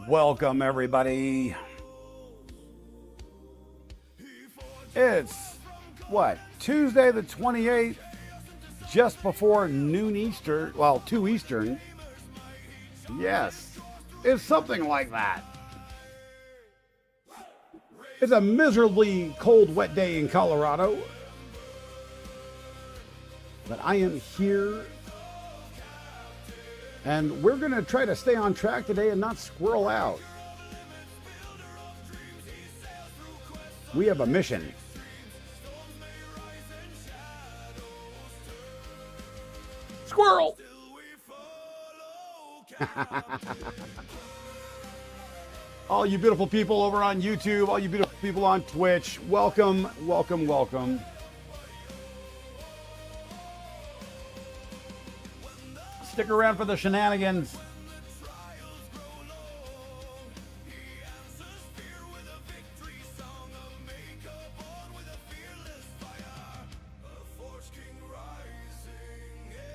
Welcome, everybody. It's, what, Tuesday the 28th, just before noon Eastern, well, 2 Eastern. Yes, it's something like that. It's a miserably cold, wet day in Colorado. But I am here, and we're going to try to stay on track today and not squirrel out. We have a mission. Squirrel! All you beautiful people over on YouTube, all you beautiful people on Twitch, welcome, welcome, welcome. Stick around for the shenanigans.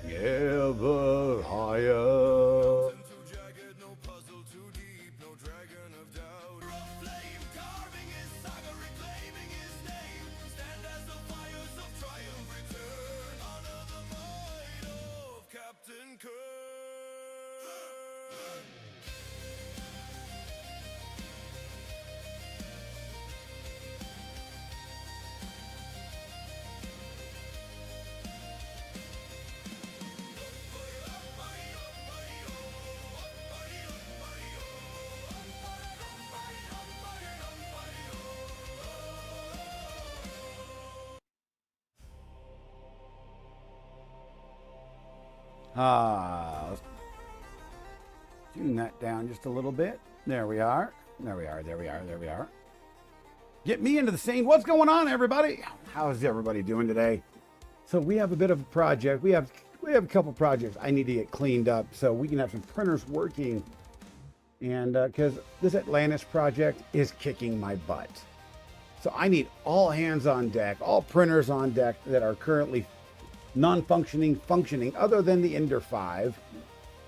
Ever higher. Let's tune that down just a little bit. There we are. There we are. There we are. There we are. Get me into the scene. What's going on, everybody? How is everybody doing today? So we have a bit of a project. We have a couple projects I need to get cleaned up so we can have some printers working. And because this Atlantis project is kicking my butt. So I need all hands on deck, all printers on deck that are currently non-functioning, functioning, other than the Ender 5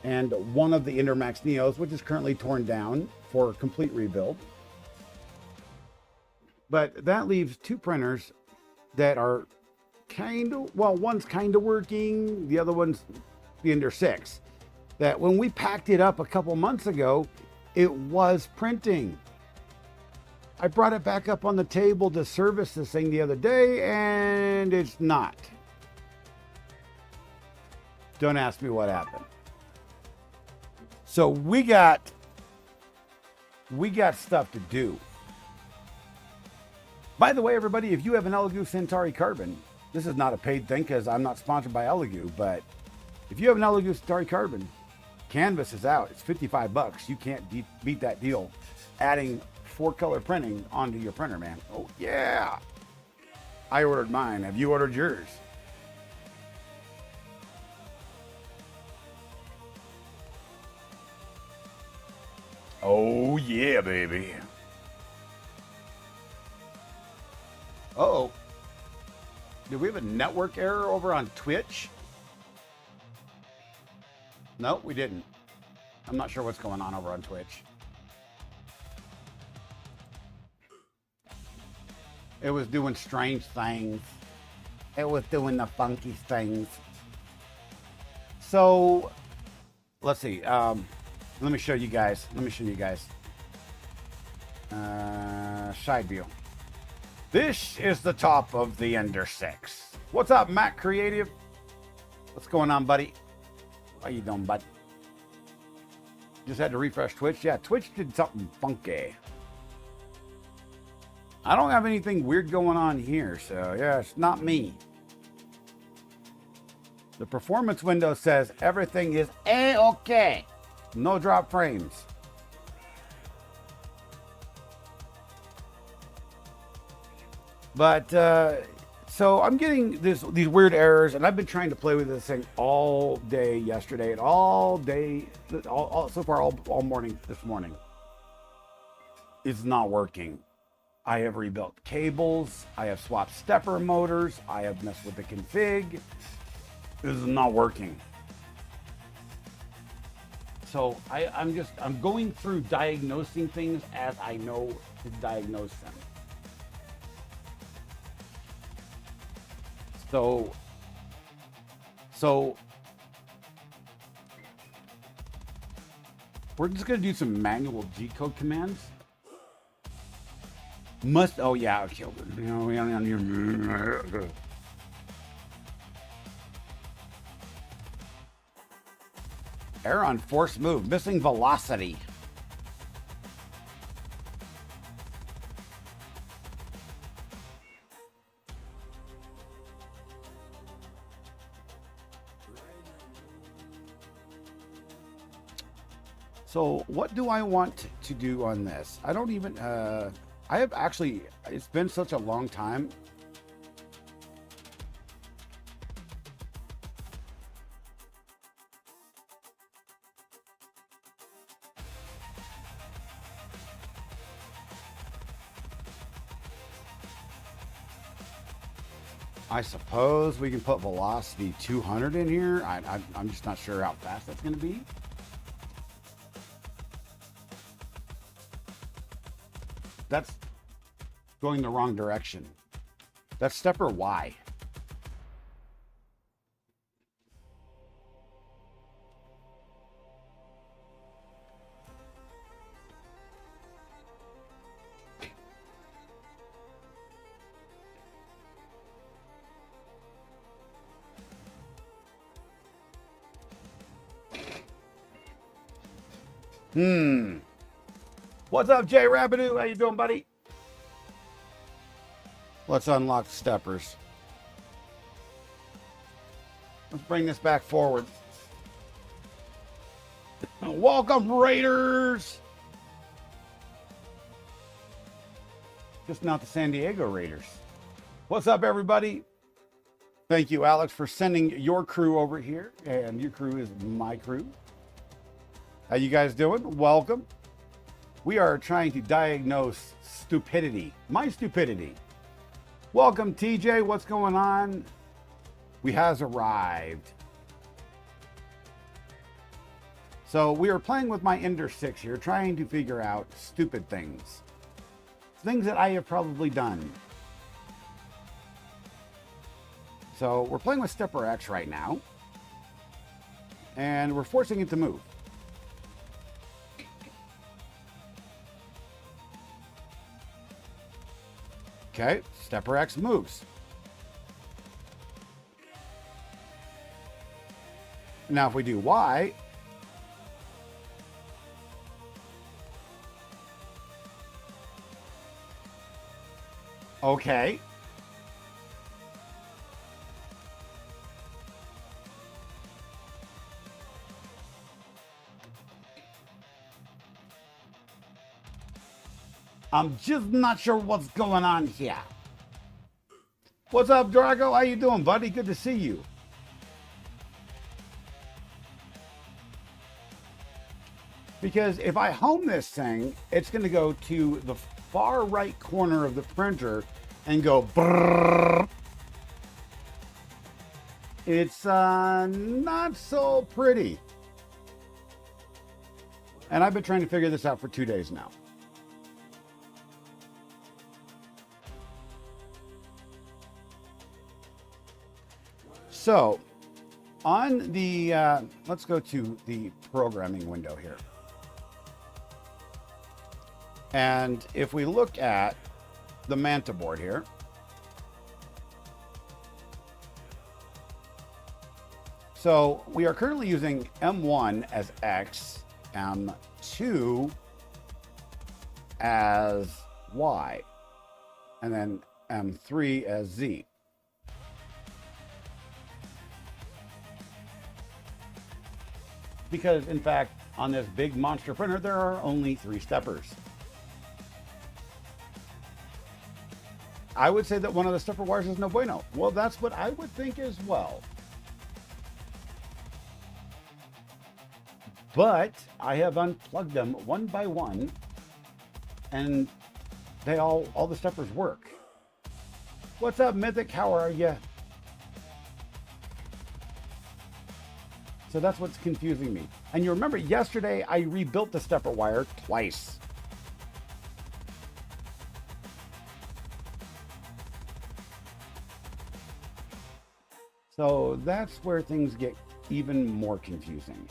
and one of the Ender Max Neos, which is currently torn down for a complete rebuild. But that leaves 2 printers that are kind of, well, one's kind of working, the other one's the Ender 6. That when we packed it up a couple months ago, it was printing. I brought it back up on the table to service this thing the other day, and it's not. Don't ask me what happened. So we got stuff to do. By the way, everybody, if you have an Elegoo Centauri Carbon, this is not a paid thing because I'm not sponsored by Elegoo, but if you have an Elegoo Centauri Carbon, canvas is out. It's $55. You can't beat that deal. Adding 4-color printing onto your printer, man. Oh yeah. I ordered mine. Have you ordered yours? Oh yeah, baby. Uh-oh. Do we have a network error over on Twitch? No, we didn't. I'm not sure what's going on over on Twitch. It was doing strange things. It was doing the funky things. So, let's see. Let me show you guys. Side view. This is the top of the Ender 6. What's up, Mac Creative? What's going on, buddy? How you doing, bud? Just had to refresh Twitch. Yeah, Twitch did something funky. I don't have anything weird going on here, so yeah, it's not me. The performance window says everything is A-okay. No drop frames. But, so I'm getting these weird errors, and I've been trying to play with this thing all day yesterday and all day, so far all morning this morning. It's not working. I have rebuilt cables. I have swapped stepper motors. I have messed with the config. This is not working. So I'm going through diagnosing things as I know to diagnose them. So we're just gonna do some manual G code commands. Oh yeah, okay. Error on force move, missing velocity. So what do I want to do on this? I don't even, I have actually, it's been such a long time. I suppose we can put velocity 200 in here. I'm just not sure how fast that's going to be. That's going the wrong direction. That's stepper Y. What's up, Jay Rabidoo? How you doing, buddy? Let's unlock steppers. Let's bring this back forward. Welcome, Raiders! Just not the San Diego Raiders. What's up, everybody? Thank you, Alex, for sending your crew over here. And your crew is my crew. How you guys doing? Welcome. We are trying to diagnose stupidity. My stupidity. Welcome, TJ. What's going on? We has arrived. So we are playing with my Ender 6 here, trying to figure out stupid things. Things that I have probably done. So we're playing with Stepper X right now. And we're forcing it to move. Okay, Stepper X moves. Now if we do Y, okay. I'm just not sure what's going on here. What's up, Drago? How you doing, buddy? Good to see you. Because if I home this thing, it's going to go to the far right corner of the printer and go brrrr. It's not so pretty. And I've been trying to figure this out for 2 days now. So on the, let's go to the programming window here. And if we look at the Manta board here, so we are currently using M1 as X, M2 as Y, and then M3 as Z. Because, in fact, on this big monster printer, there are only 3 steppers. I would say that one of the stepper wires is no bueno. Well, that's what I would think as well. But I have unplugged them one by one, and they all the steppers work. What's up, Mythic? How are you? So that's what's confusing me. And you remember yesterday I rebuilt the stepper wire twice. So that's where things get even more confusing.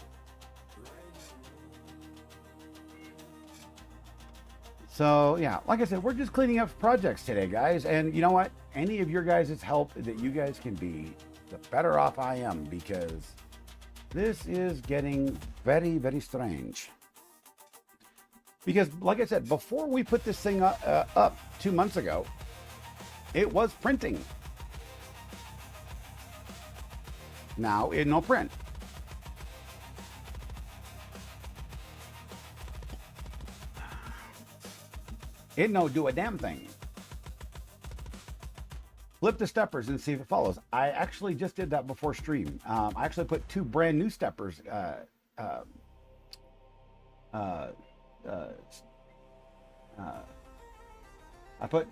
So yeah, like I said, we're just cleaning up projects today, guys. And you know what? Any of your guys' help that you guys can be, the better off I am, because this is getting very, very strange. Because like I said, before we put this thing up 2 months ago, it was printing. Now it no print. It no do a damn thing. Flip the steppers and see if it follows. I actually just did that before stream. I actually put 2 brand new steppers. I put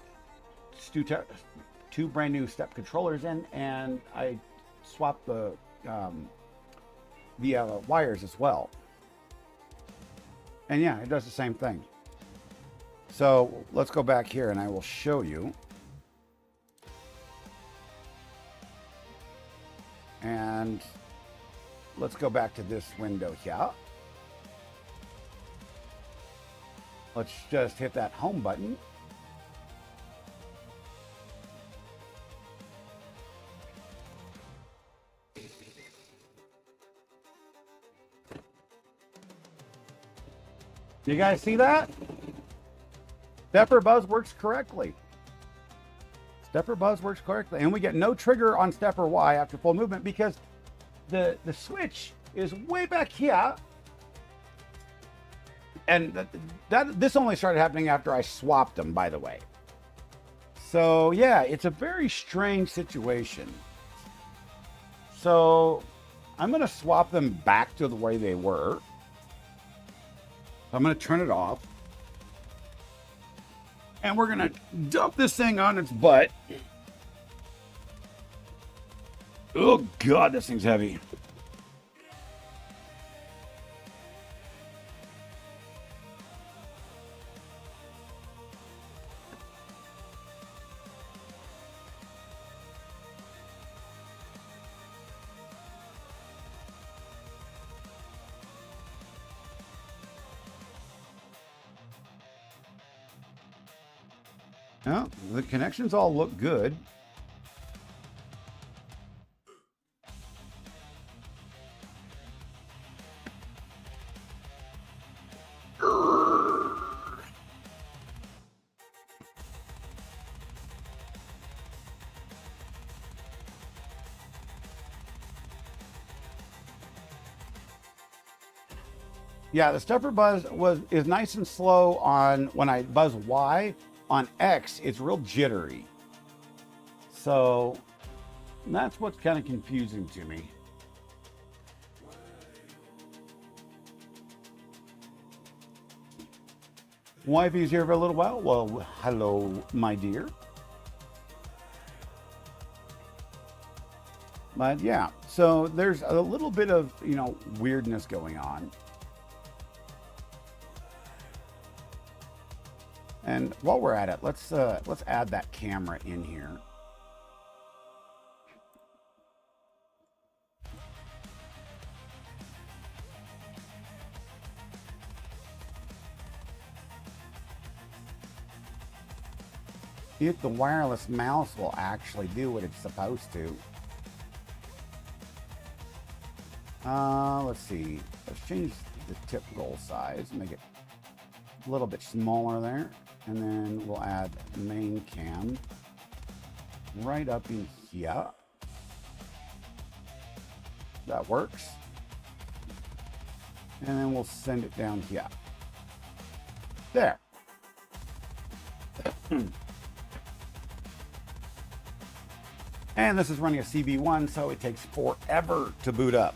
2 brand new step controllers in, and I swapped the wires as well. And yeah, it does the same thing. So let's go back here and I will show you. And let's go back to this window here. Let's just hit that home button. You guys see that? Stepper buzz works correctly. Stepper buzz works correctly. And we get no trigger on stepper Y after full movement because the switch is way back here. And this only started happening after I swapped them, by the way. So yeah, it's a very strange situation. So I'm going to swap them back to the way they were. I'm going to turn it off. And we're going to dump this thing on its butt. Oh, God, this thing's heavy. Well, the connections all look good. Yeah, the stepper buzz is nice and slow on when I buzz Y. On X, it's real jittery. So that's what's kind of confusing to me. Wifey's here for a little while. Well, hello, my dear. But yeah, so there's a little bit of, weirdness going on. And while we're at it, let's add that camera in here. If the wireless mouse will actually do what it's supposed to. Let's see. Let's change the tip goal size, make it a little bit smaller there. And then we'll add main cam right up in here. That works. And then we'll send it down here. There. And this is running a CB1, so it takes forever to boot up.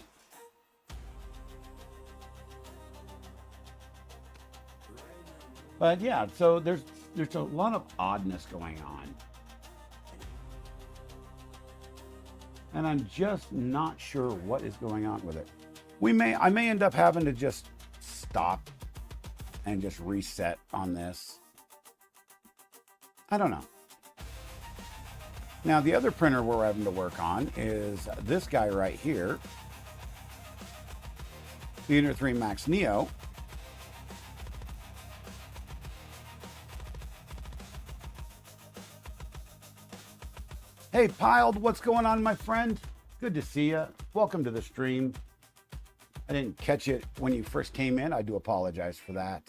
But yeah, so there's a lot of oddness going on. And I'm just not sure what is going on with it. I may end up having to just stop and just reset on this. I don't know. Now, the other printer we're having to work on is this guy right here, the Ender 3 Max Neo. Hey, Piled, what's going on, my friend? Good to see you. Welcome to the stream. I didn't catch it when you first came in. I do apologize for that.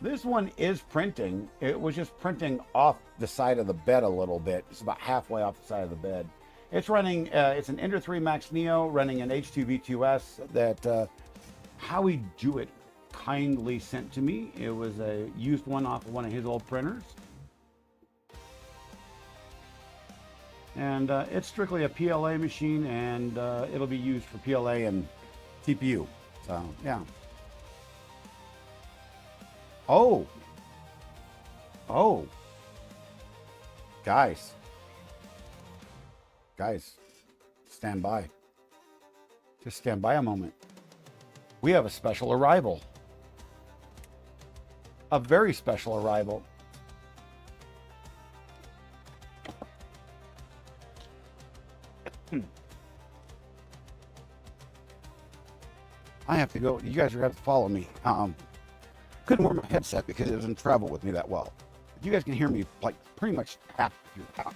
This one is printing. It was just printing off the side of the bed a little bit. It's about halfway off the side of the bed. It's running, it's an Ender 3 Max Neo running an H2V2S that Howie Jewett kindly sent to me. It was a used one off of one of his old printers. And it's strictly a PLA machine, and it'll be used for PLA and TPU. So, yeah. Oh. Guys, stand by. Just stand by a moment. We have a special arrival. A very special arrival. I have to go. You guys are going to have to follow me. Couldn't wear my headset because it doesn't travel with me that well. You guys can hear me like pretty much half your time.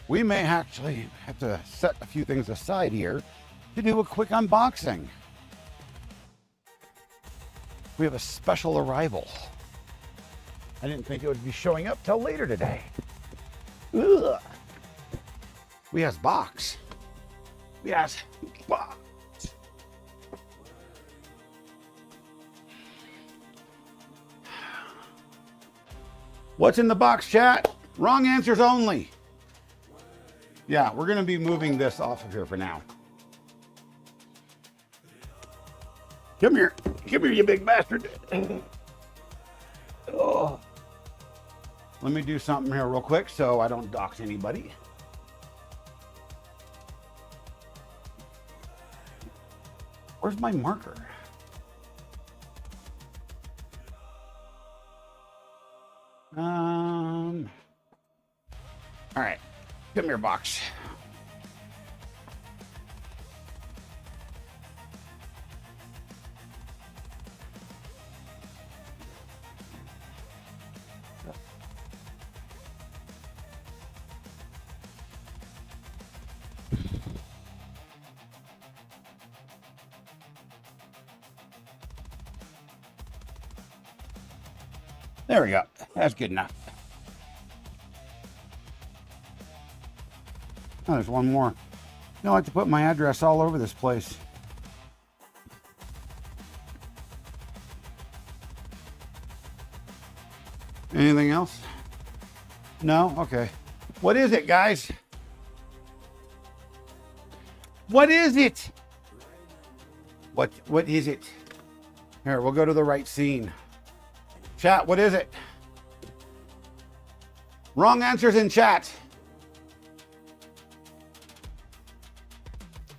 We may actually have to set a few things aside here to do a quick unboxing. We have a special arrival. I didn't think it would be showing up till later today. Ugh. We has box. We has box. What's in the box, chat? Wrong answers only. Yeah, we're going to be moving this off of here for now. Come here, you big bastard. Oh. Let me do something here real quick so I don't dox anybody. Where's my marker? All right. Come here, box. There we go. That's good enough. Oh, there's one more. I like to put my address all over this place. Anything else? No? Okay. What is it, guys? What is it? What is it? Here, we'll go to the right scene. Chat, what is it? Wrong answers in chat.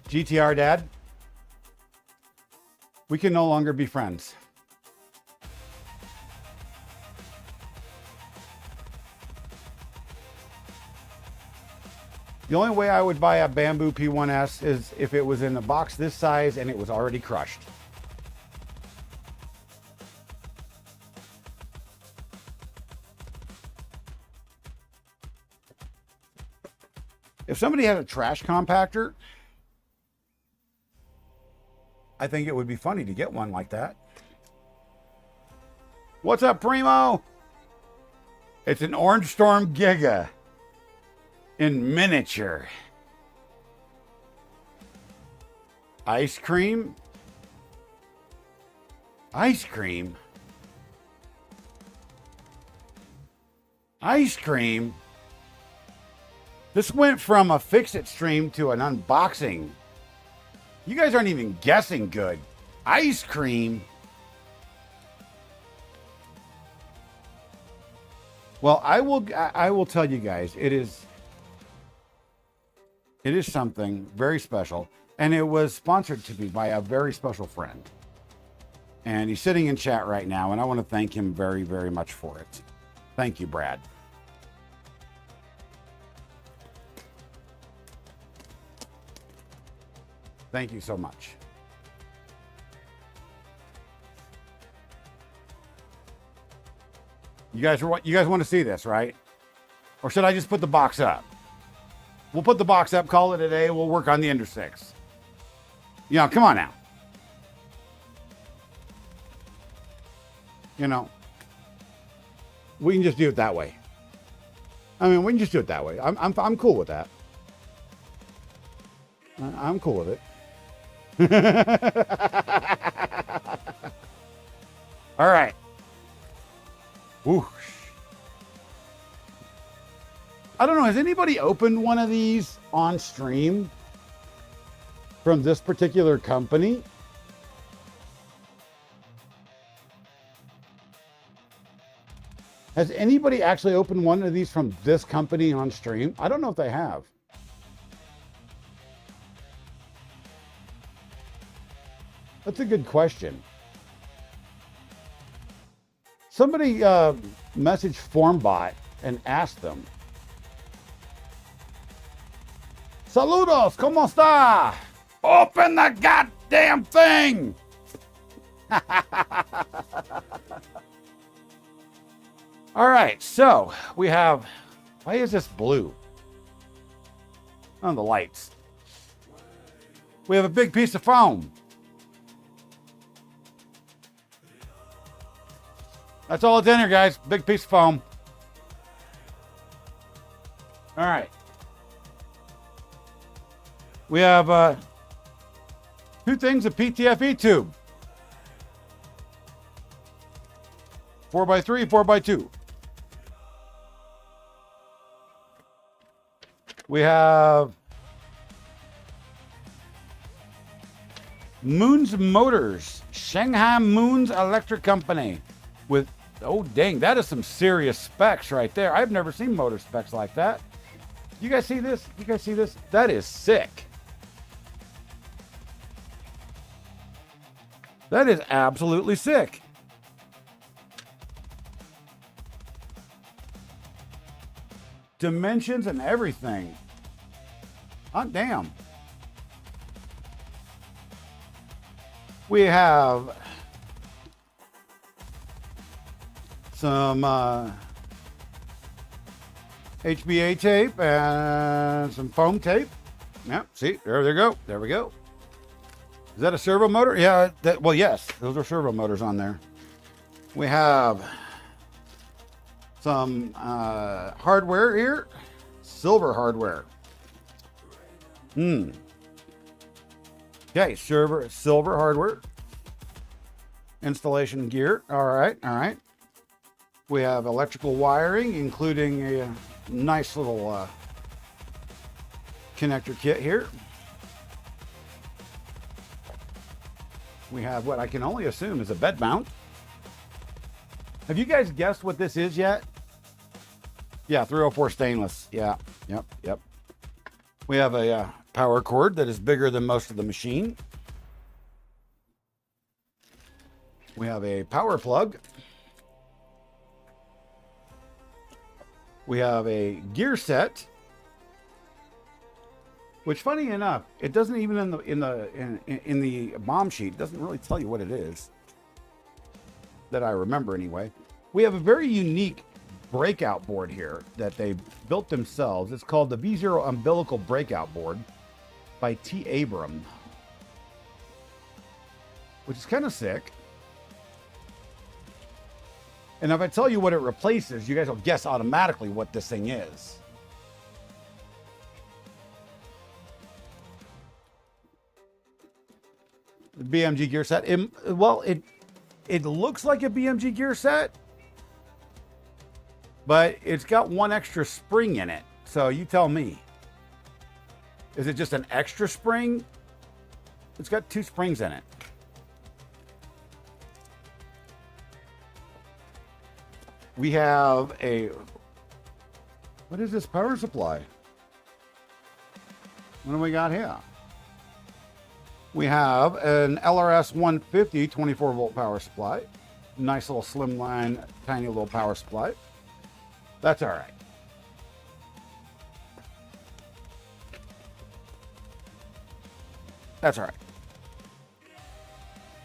GTR, Dad. We can no longer be friends. The only way I would buy a Bamboo P1S is if it was in a box this size and it was already crushed. If somebody had a trash compactor, I think it would be funny to get one like that. What's up, Primo? It's an Orange Storm Giga in miniature. Ice cream? Ice cream? Ice cream? This went from a fix-it stream to an unboxing. You guys aren't even guessing good. Ice cream? Well, I will tell you guys, it is something very special, and it was sponsored to me by a very special friend. And he's sitting in chat right now, and I want to thank him very, very much for it. Thank you, Brad. Thank you so much. You guys want to see this, right? Or should I just put the box up? We'll put the box up, call it a day. We'll work on the Ender 6. You know, come on now. You know, we can just do it that way. I mean, we can just do it that way. I'm cool with that. I'm cool with it. All right. Whoosh. I don't know. Has anybody opened one of these on stream from this particular company? Has anybody actually opened one of these from this company on stream? I don't know if they have. That's a good question. Somebody messaged Formbot and asked them. Saludos, ¿cómo está? Open the goddamn thing! All right, so we have, why is this blue? Oh, the lights. We have a big piece of foam. That's all it's in here, guys. Big piece of foam. All right. We have two things of PTFE tube. 4x3, 4x2. We have Moons Motors, Shanghai Moons Electric Company with, oh dang, that is some serious specs right there. I've never seen motor specs like that. You guys see this? You guys see this? That is sick. That is absolutely sick. Dimensions and everything. Hot damn. We have some HBA tape and some foam tape. Yeah, see, there they go. There we go. Is that a servo motor? Yeah, well, yes, those are servo motors on there. We have some hardware here, silver hardware. Okay, silver hardware. Installation gear. All right, all right. We have electrical wiring, including a nice little connector kit here. We have what I can only assume is a bed mount. Have you guys guessed what this is yet? Yeah, 304 stainless. Yeah, yep. We have a power cord that is bigger than most of the machine. We have a power plug. We have a gear set, which, funny enough, it doesn't even in the BOM sheet, doesn't really tell you what it is, that I remember anyway. We have a very unique breakout board here that they built themselves. It's called the V0 Umbilical Breakout Board by T. Abram, which is kind of sick. And if I tell you what it replaces, you guys will guess automatically what this thing is. The BMG gear set. It looks like a BMG gear set, but it's got one extra spring in it. So you tell me. Is it just an extra spring? It's got 2 springs in it. We have a, what is this power supply? What do we got here? We have an LRS 150 24 volt power supply. Nice little slimline, tiny little power supply. That's all right. That's all right.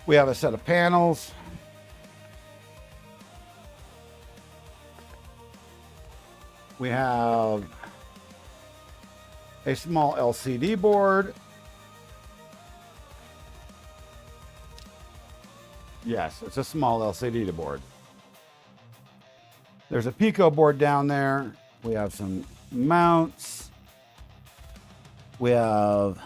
We have a set of panels. We have a small LCD board. Yes, it's a small LCD board. There's a Pico board down there. We have some mounts. We have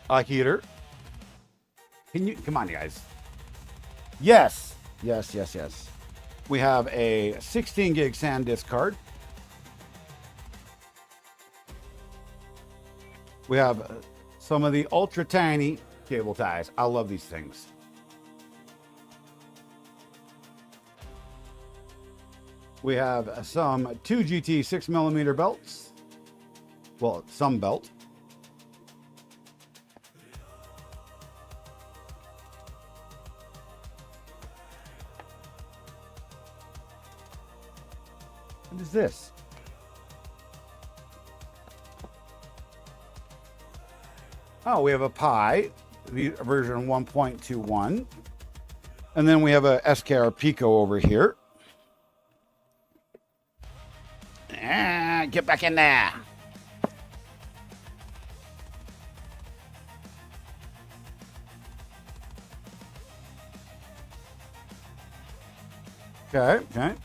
a heater. Can you come on, guys? Yes, yes, yes, yes. We have a 16 gig SanDisk card. We have some of the ultra tiny cable ties. I love these things. We have some 2GT 6mm belts. Well, some belt. What is this? Oh, we have a Pi, the version 1.21. And then we have a SKR Pico over here. Get back in there. Okay.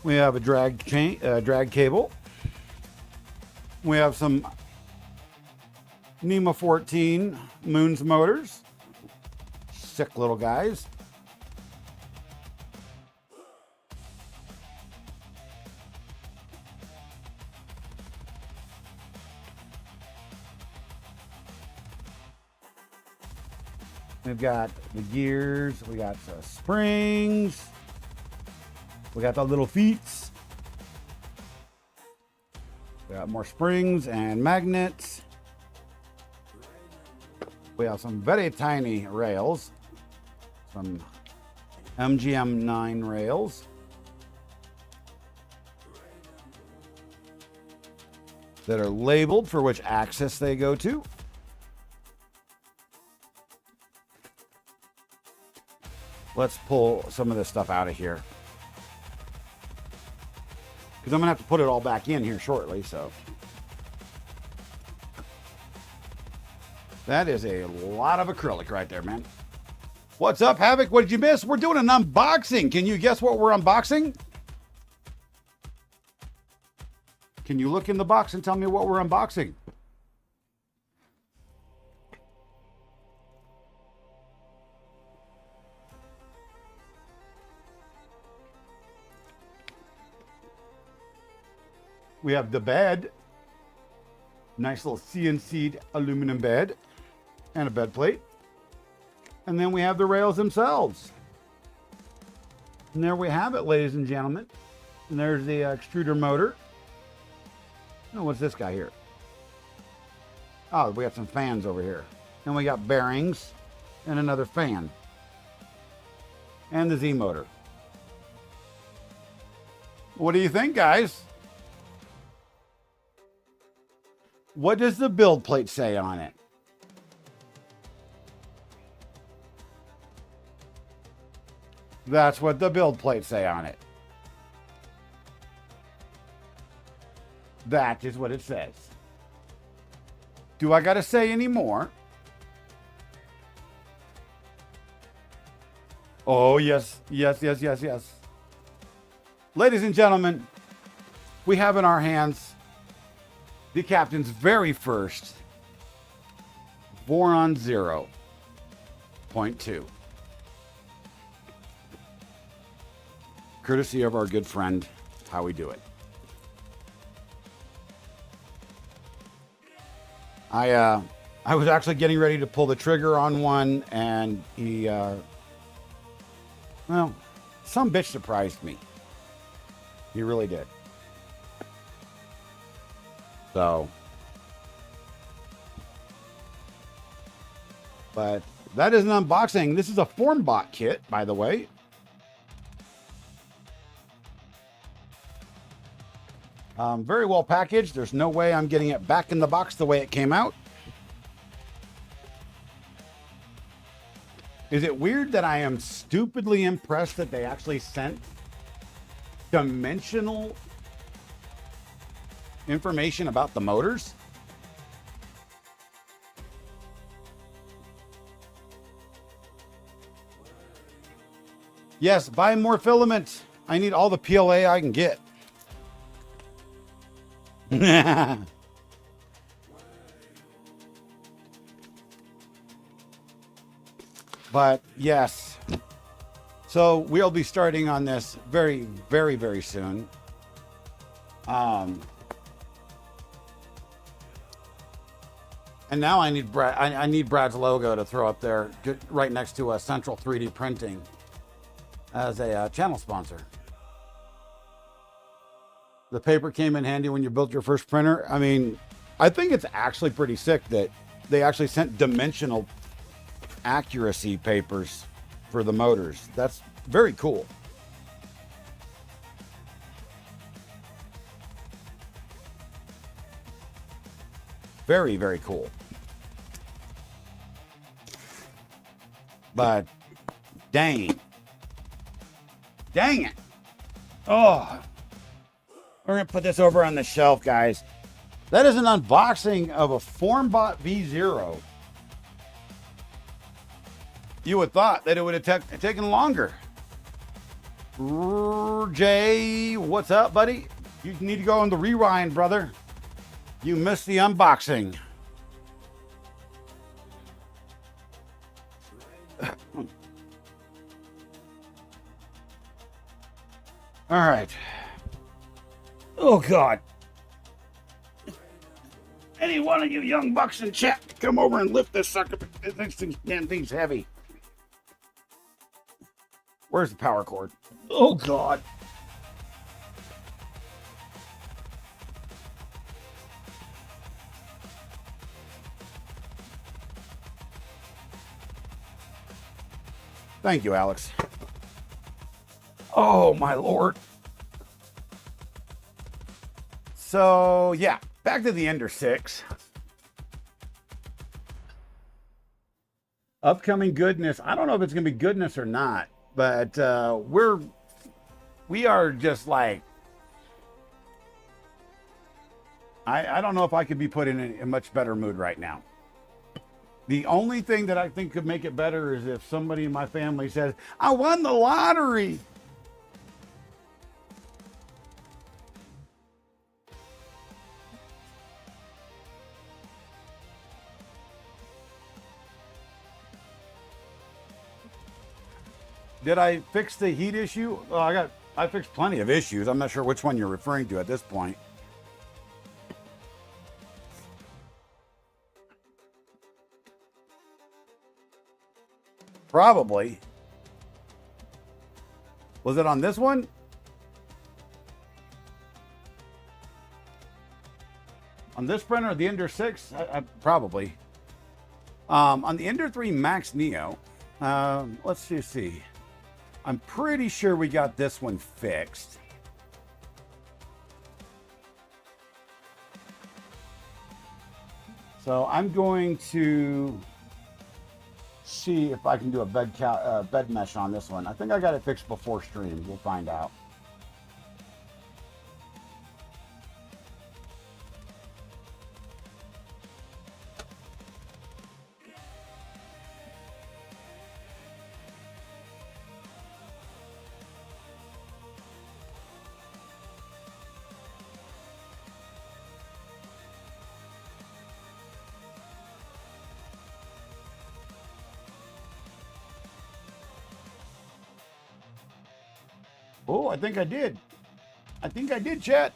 We have a drag cable. We have some NEMA 14 Moons motors. Sick little guys. We've got the gears, we got the springs, we got the little feet. We got more springs and magnets. We have some very tiny rails, some MGM9 rails. That are labeled for which axis they go to. Let's pull some of this stuff out of here, because I'm gonna have to put it all back in here shortly. So that is a lot of acrylic right there, man. What's up, Havoc? What did you miss? We're doing an unboxing. Can you guess what we're unboxing? Can you look in the box and tell me what we're unboxing? We have the bed. Nice little CNC'd aluminum bed and a bed plate. And then we have the rails themselves. And there we have it, ladies and gentlemen. And there's the extruder motor. Oh, what's this guy here? Oh, we got some fans over here. And we got bearings and another fan. And the Z motor. What do you think, guys? What does the build plate say on it? That's what the build plates say on it. That is what it says. Do I got to say any more? Oh, yes, yes, yes, yes, yes. Ladies and gentlemen, we have in our hands the captain's very first Voron 0.2. Courtesy of our good friend, How We Do It. I was actually getting ready to pull the trigger on one, and he, well, some bitch surprised me. He really did. So, but that is an unboxing. This is a FormBot kit, by the way. Very well packaged. There's no way I'm getting it back in the box the way it came out. Is it weird that I am stupidly impressed that they actually sent dimensional information about the motors? Yes, buy more filament. I need all the PLA I can get. But yes, so we'll be starting on this very, very, very soon. And now I need Brad. I need Brad's logo to throw up there, right next to a Central 3D Printing as a channel sponsor. The paper came in handy when you built your first printer. I mean, I think it's actually pretty sick that they actually sent dimensional accuracy papers for the motors. That's very cool. Very, very cool. But dang it. Oh, we're going to put this over on the shelf, guys. That is an unboxing of a FormBot V0. You would thought that it would have taken longer. Jay, what's up, buddy? You need to go on the rewind, brother. You missed the unboxing. All right. Oh, God. Any one of you young bucks in chat, come over and lift this sucker. This damn thing's heavy. Where's the power cord? Oh, God. Thank you, Alex. Oh, my Lord. So, yeah, back to the Ender 6. Upcoming goodness. I don't know if it's going to be goodness or not, but we are just like, I don't know if I could be put in a much better mood right now. The only thing that I think could make it better is if somebody in my family says, I won the lottery. Did I fix the heat issue? Well, I fixed plenty of issues. I'm not sure which one you're referring to at this point. Probably. Was it on this one? On this printer, the Ender 6? Probably. On the Ender 3 Max Neo, let's see. I'm pretty sure we got this one fixed. So I'm going to see if I can do a bed mesh on this one. I think I got it fixed before stream. We'll find out. Oh, I think I did. I think I did, chat.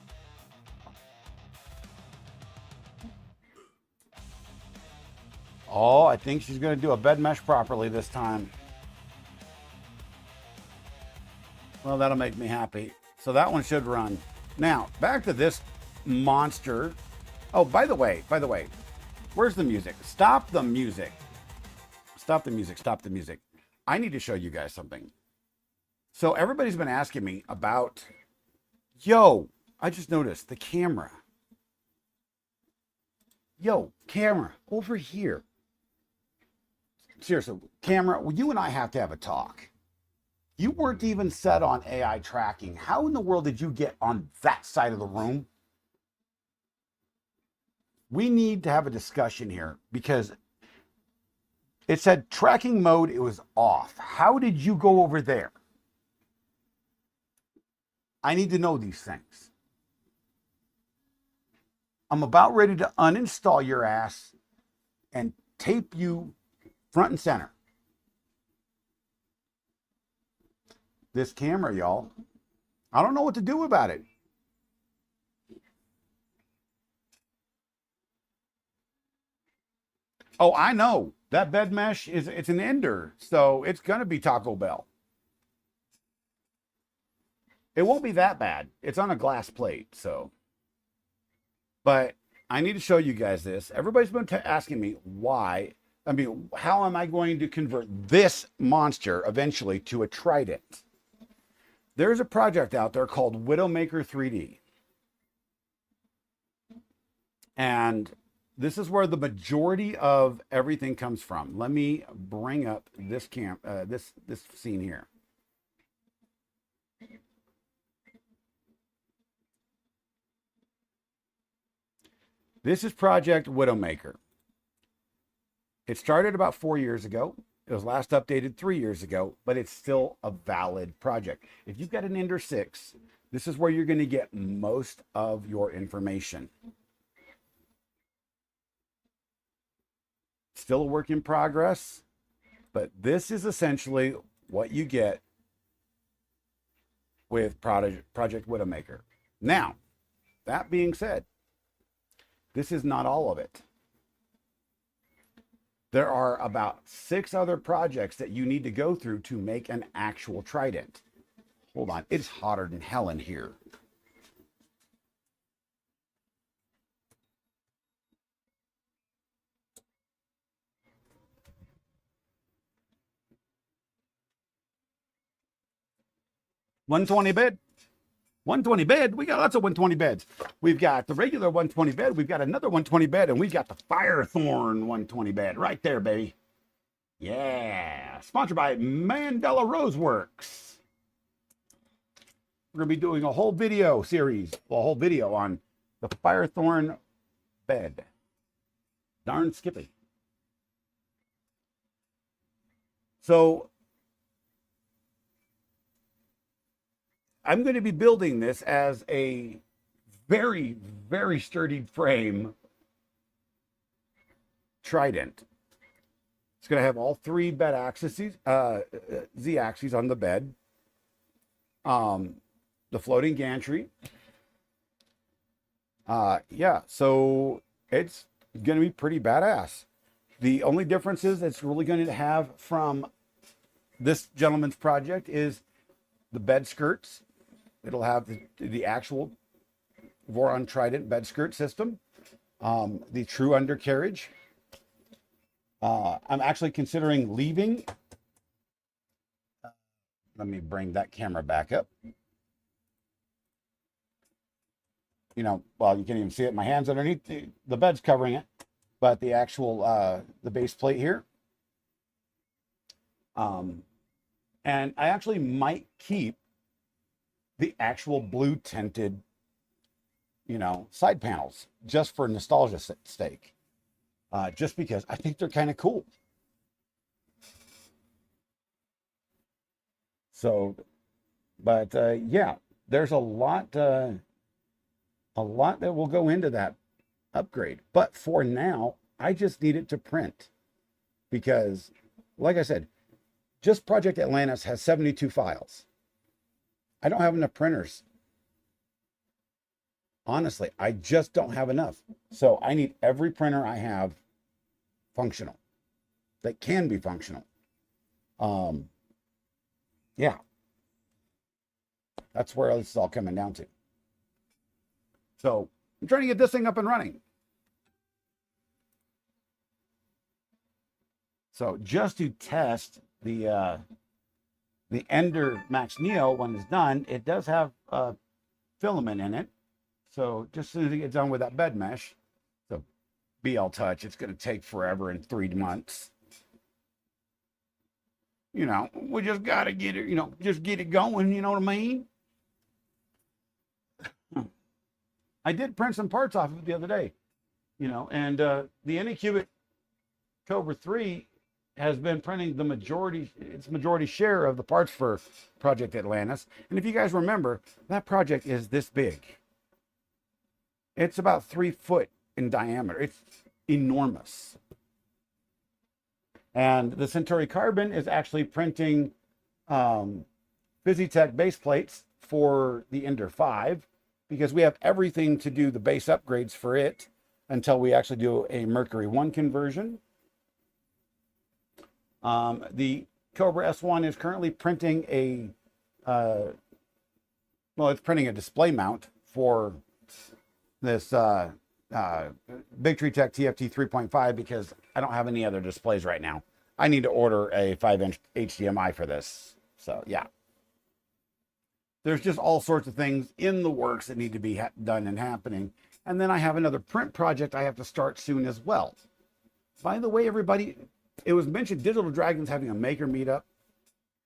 Oh, I think she's going to do a bed mesh properly this time. Well, that'll make me happy. So that one should run. Now, back to this monster. Oh, by the way, where's the music? Stop the music. Stop the music. Stop the music. I need to show you guys something. So everybody's been asking me about, yo, I just noticed the camera. Yo, camera, over here. Seriously, camera, well, you and I have to have a talk. You weren't even set on AI tracking. How in the world did you get on that side of the room? We need to have a discussion here because it said tracking mode, it was off. How did you go over there? I need to know these things. I'm about ready to uninstall your ass and tape you front and center. This camera, y'all, I don't know what to do about it. Oh, I know. That bed mesh it's an ender, so it's gonna be Taco Bell. It won't be that bad. It's on a glass plate, so. But I need to show you guys this. Everybody's been asking me why. I mean, how am I going to convert this monster eventually to a trident? There's a project out there called Widowmaker 3D. And this is where the majority of everything comes from. Let me bring up this this scene here. This is Project Widowmaker. It started about 4 years ago. It was last updated 3 years ago, but it's still a valid project. If you've got an Ender 6, this is where you're going to get most of your information. Still a work in progress, but this is essentially what you get with Project Widowmaker. Now, that being said, this is not all of it. There are about 6 other projects that you need to go through to make an actual trident. Hold on, it's hotter than hell in here. $120 bed. 120 bed. We got lots of 120 beds. We've got the regular 120 bed. We've got another 120 bed, and we've got the Firethorn 120 bed right there, baby. Yeah. Sponsored by Mandela Roseworks. We're going to be doing a whole video series, a whole video on the Firethorn bed. Darn Skippy. So I'm going to be building this as a very, very sturdy frame trident. It's going to have all 3 bed axes, Z-axes on the bed. The floating gantry. Yeah, so it's going to be pretty badass. The only difference is it's really going to have from this gentleman's project is the bed skirts. It'll have the actual Voron Trident bed skirt system, the true undercarriage. I'm actually considering leaving. Let me bring that camera back up. You know, well, you can't even see it. My hand's underneath the bed's covering it, but the actual the base plate here. And I actually might keep the actual blue tinted, side panels just for nostalgia's sake. Just because I think they're kind of cool. So, but yeah, there's a lot that will go into that upgrade. But for now, I just need it to print because, like I said, just Project Atlantis has 72 files. I don't have enough printers. Honestly, I just don't have enough. So I need every printer I have functional, that can be functional. Yeah, that's where this is all coming down to. So I'm trying to get this thing up and running. So just to test the Ender Max Neo when it's done, it does have a filament in it. So just as soon as it gets done with that bed mesh, the BL Touch, it's going to take forever in 3 months. We just got to get it, just get it going, you know what I mean? I did print some parts off of it the other day, and the Anycubic Cobra 3 has been printing its majority share of the parts for Project Atlantis. And if you guys remember, that project is this big. It's about 3 foot in diameter. It's enormous. And the Centauri Carbon is actually printing Physitech base plates for the Ender 5 because we have everything to do the base upgrades for it until we actually do a Mercury 1 conversion. The Cobra S1 is currently printing it's printing a display mount for this Big Tree Tech TFT 3.5 because I don't have any other displays right now. I need to order a 5-inch HDMI for this. So yeah, there's just all sorts of things in the works that need to be done and happening. And then I have another print project I have to start soon as well. By the way, everybody, it was mentioned Digital Dragon's having a maker meetup.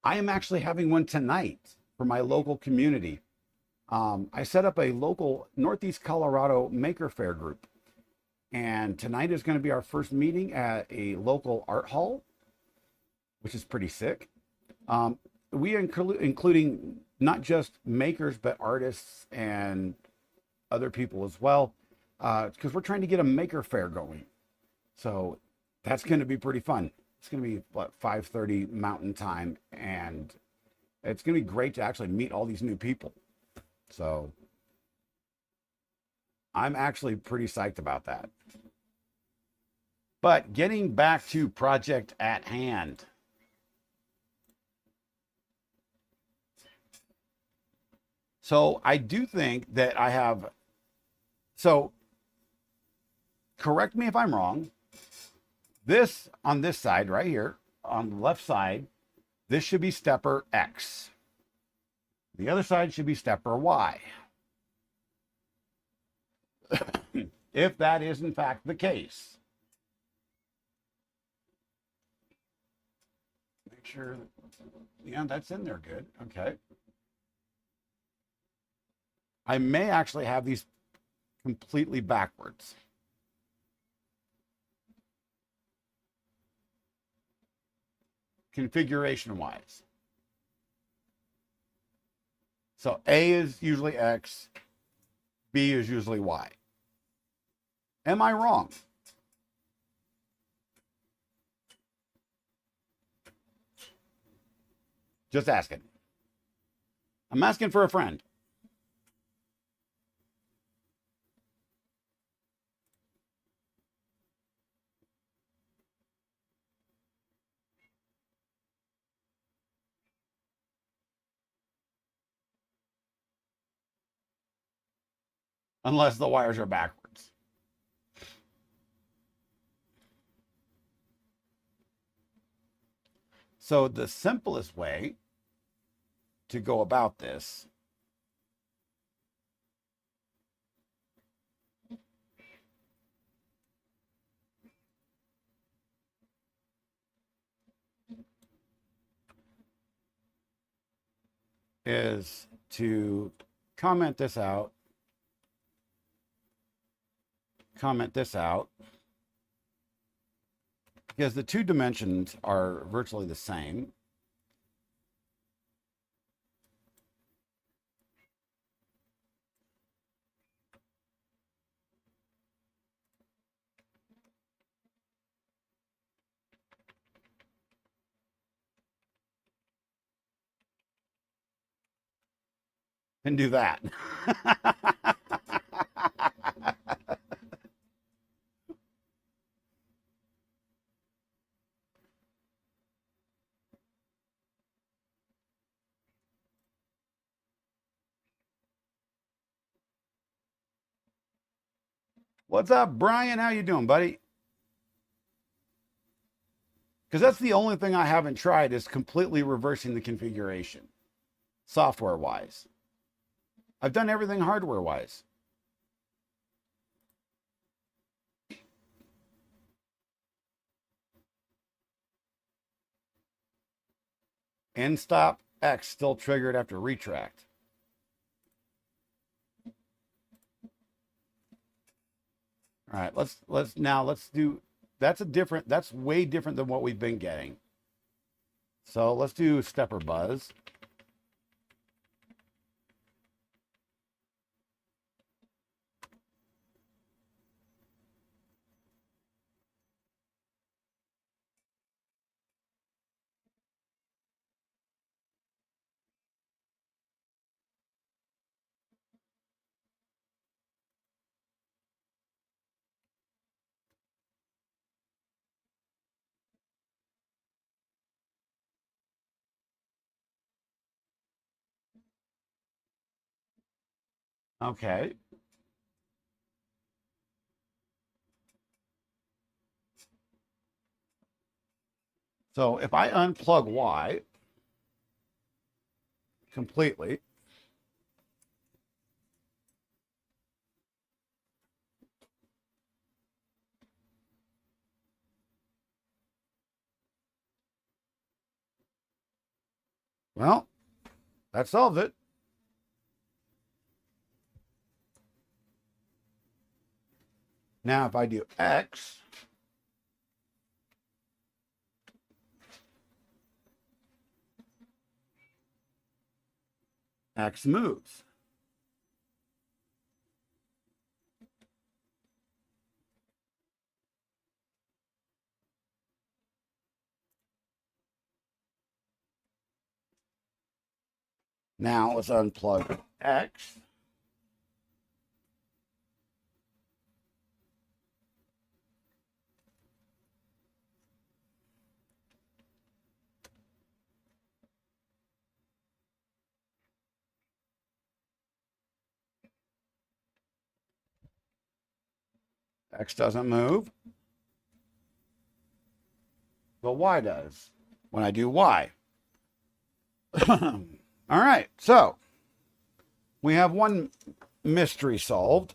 I am actually having one tonight for my local community. I set up a local Northeast Colorado Maker Fair group. And tonight is going to be our first meeting at a local art hall, which is pretty sick. We are including not just makers, but artists and other people as well, because we're trying to get a maker fair going. So that's going to be pretty fun. It's going to be, 5:30 Mountain Time, and it's going to be great to actually meet all these new people. So I'm actually pretty psyched about that. But getting back to project at hand. So I do think that correct me if I'm wrong. This on this side right here, on the left side, this should be stepper X. The other side should be stepper Y. If that is in fact the case. Make sure, that's in there good. Okay. I may actually have these completely backwards. Configuration wise. So A is usually X, B is usually Y. Am I wrong? Just asking. I'm asking for a friend. Unless the wires are backwards. So the simplest way to go about this is to comment this out, because the two dimensions are virtually the same. And do that. What's up, Brian? How you doing, buddy? Because that's the only thing I haven't tried is completely reversing the configuration, software-wise. I've done everything hardware-wise. End stop X still triggered after retract. All right, let's do, that's way different than what we've been getting. So let's do stepper buzz. Okay. So if I unplug Y completely, well, that solves it. Now if I do X, X moves. Now let's unplug X. X doesn't move, but Y does when I do Y. All right, so we have one mystery solved.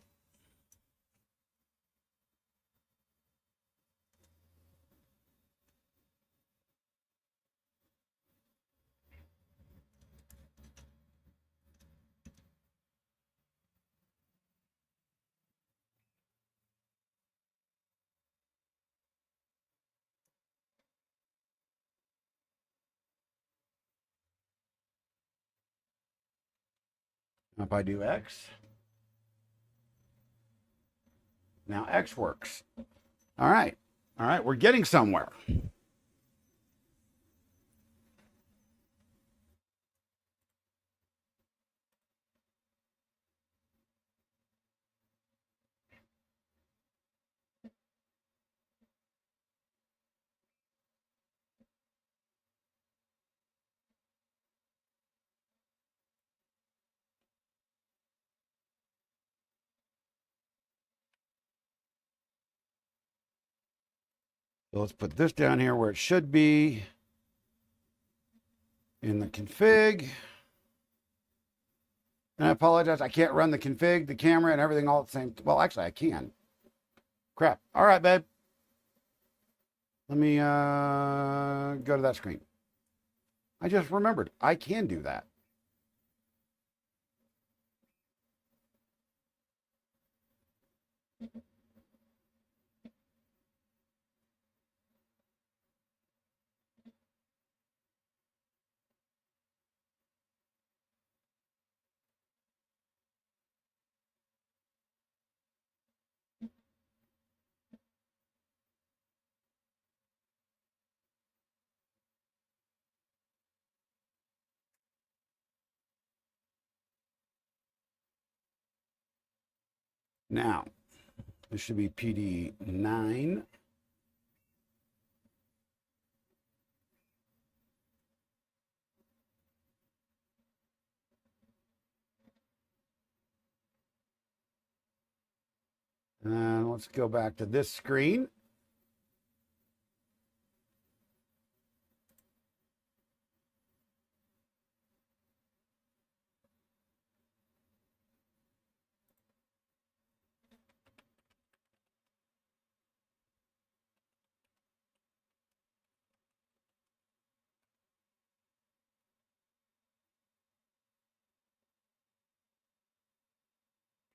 If I do X, now X works. All right, we're getting somewhere. So let's put this down here where it should be in the config. And I apologize, I can't run the config, the camera, and everything all at the same. Well, actually, I can. Crap. All right, babe. Let me go to that screen. I just remembered I can do that. Now, this should be PD 9. And let's go back to this screen.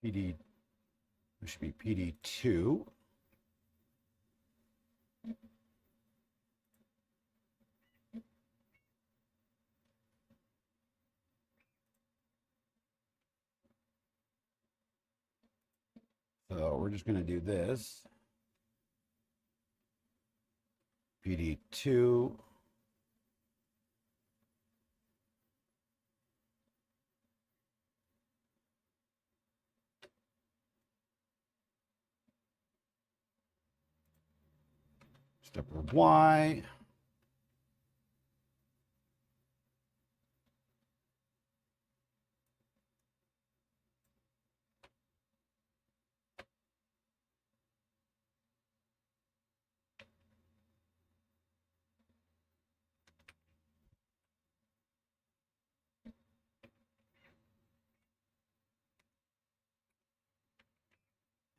PD, this should be PD 2. So we're just going to do this. PD 2. Stepper Y.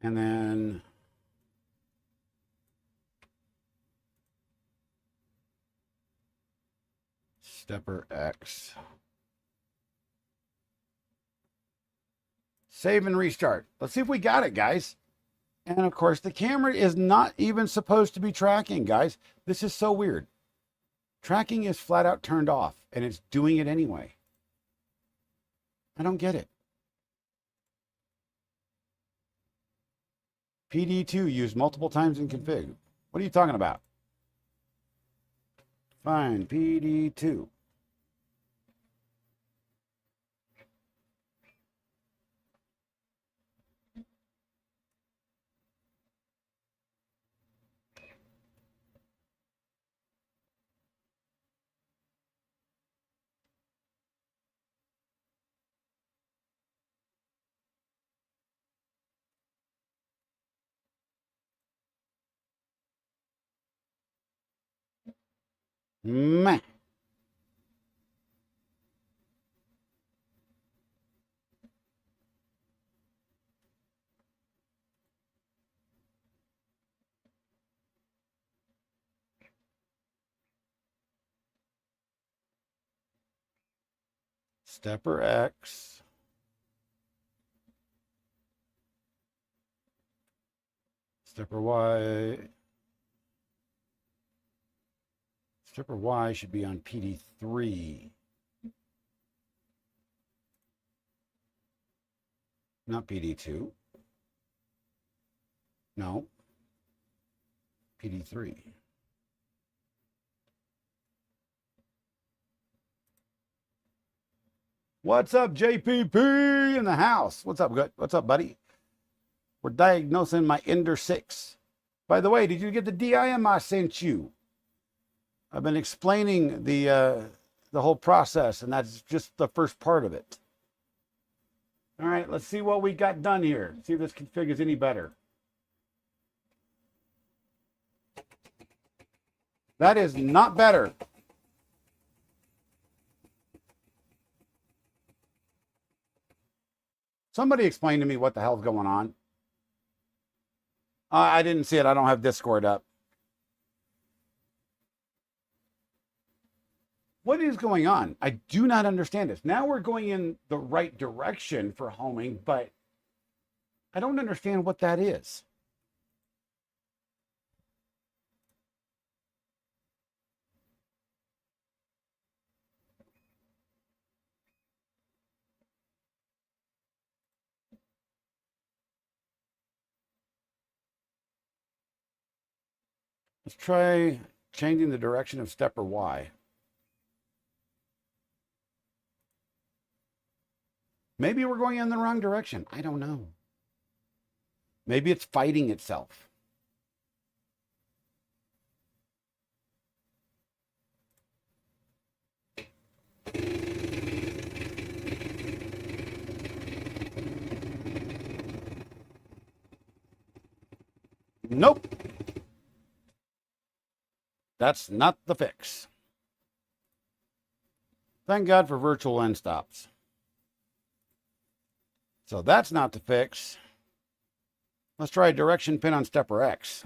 And then stepper X. Save and restart. Let's see if we got it, guys. And of course, the camera is not even supposed to be tracking, guys. This is so weird. Tracking is flat out turned off, and it's doing it anyway. I don't get it. PD2 used multiple times in config. What are you talking about? Fine, PD2. Meh. Stepper X. Stepper Y. Stepper Y should be on PD3. Not PD2. No. PD3. What's up, JPP in the house? What's up, good? What's up, buddy? We're diagnosing my Ender 6. By the way, did you get the DIM I sent you? I've been explaining the whole process, and that's just the first part of it. All right, let's see what we got done here. See if this config is any better. That is not better. Somebody explain to me what the hell's going on. I didn't see it. I don't have Discord up. What is going on? I do not understand this. Now we're going in the right direction for homing, but I don't understand what that is. Let's try changing the direction of stepper Y. Maybe we're going in the wrong direction. I don't know. Maybe it's fighting itself. Nope. That's not the fix. Thank God for virtual end stops. So that's not the fix. Let's try a direction pin on stepper X.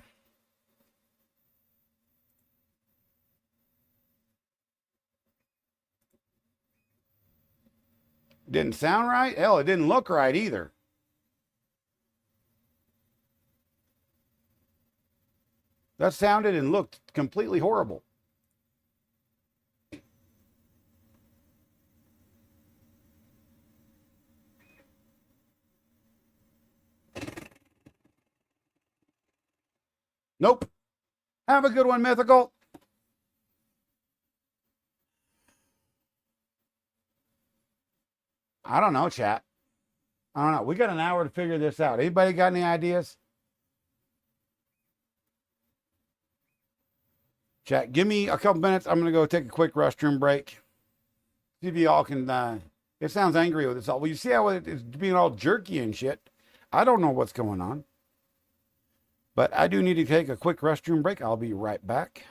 Didn't sound right? Hell, it didn't look right either. That sounded and looked completely horrible. Nope. Have a good one, Mythical. I don't know, chat. I don't know. We got an hour to figure this out. Anybody got any ideas? Chat, give me a couple minutes. I'm going to go take a quick restroom break. See if y'all can. It sounds angry with this all. Well, you see how it's being all jerky and shit. I don't know what's going on. But I do need to take a quick restroom break. I'll be right back.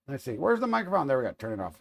Let's see. Where's the microphone? There we go. Turn it off.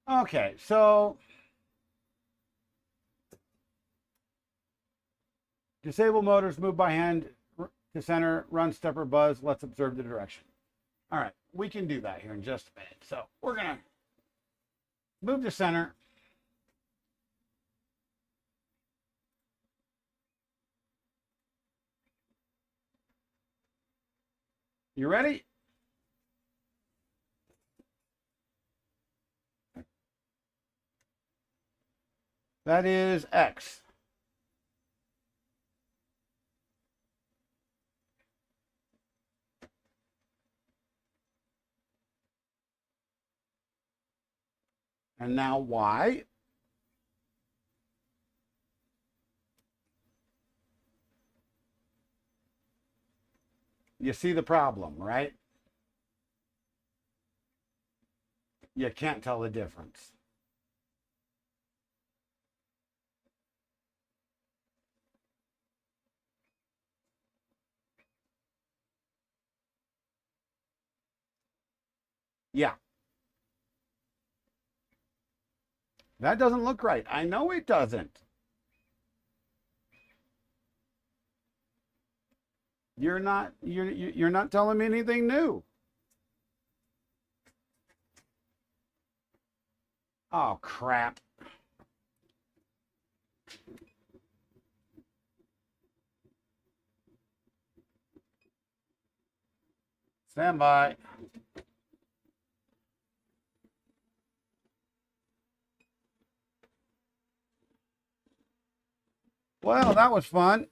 Okay, so disable motors, move by hand to center, run stepper buzz. Let's observe the direction. All right, we can do that here in just a minute. So we're going to move to center. You ready? That is X. And now why? You see the problem, right? You can't tell the difference. Yeah. That doesn't look right. I know it doesn't. You're not telling me anything new. Oh crap. Stand by. Well, that was fun.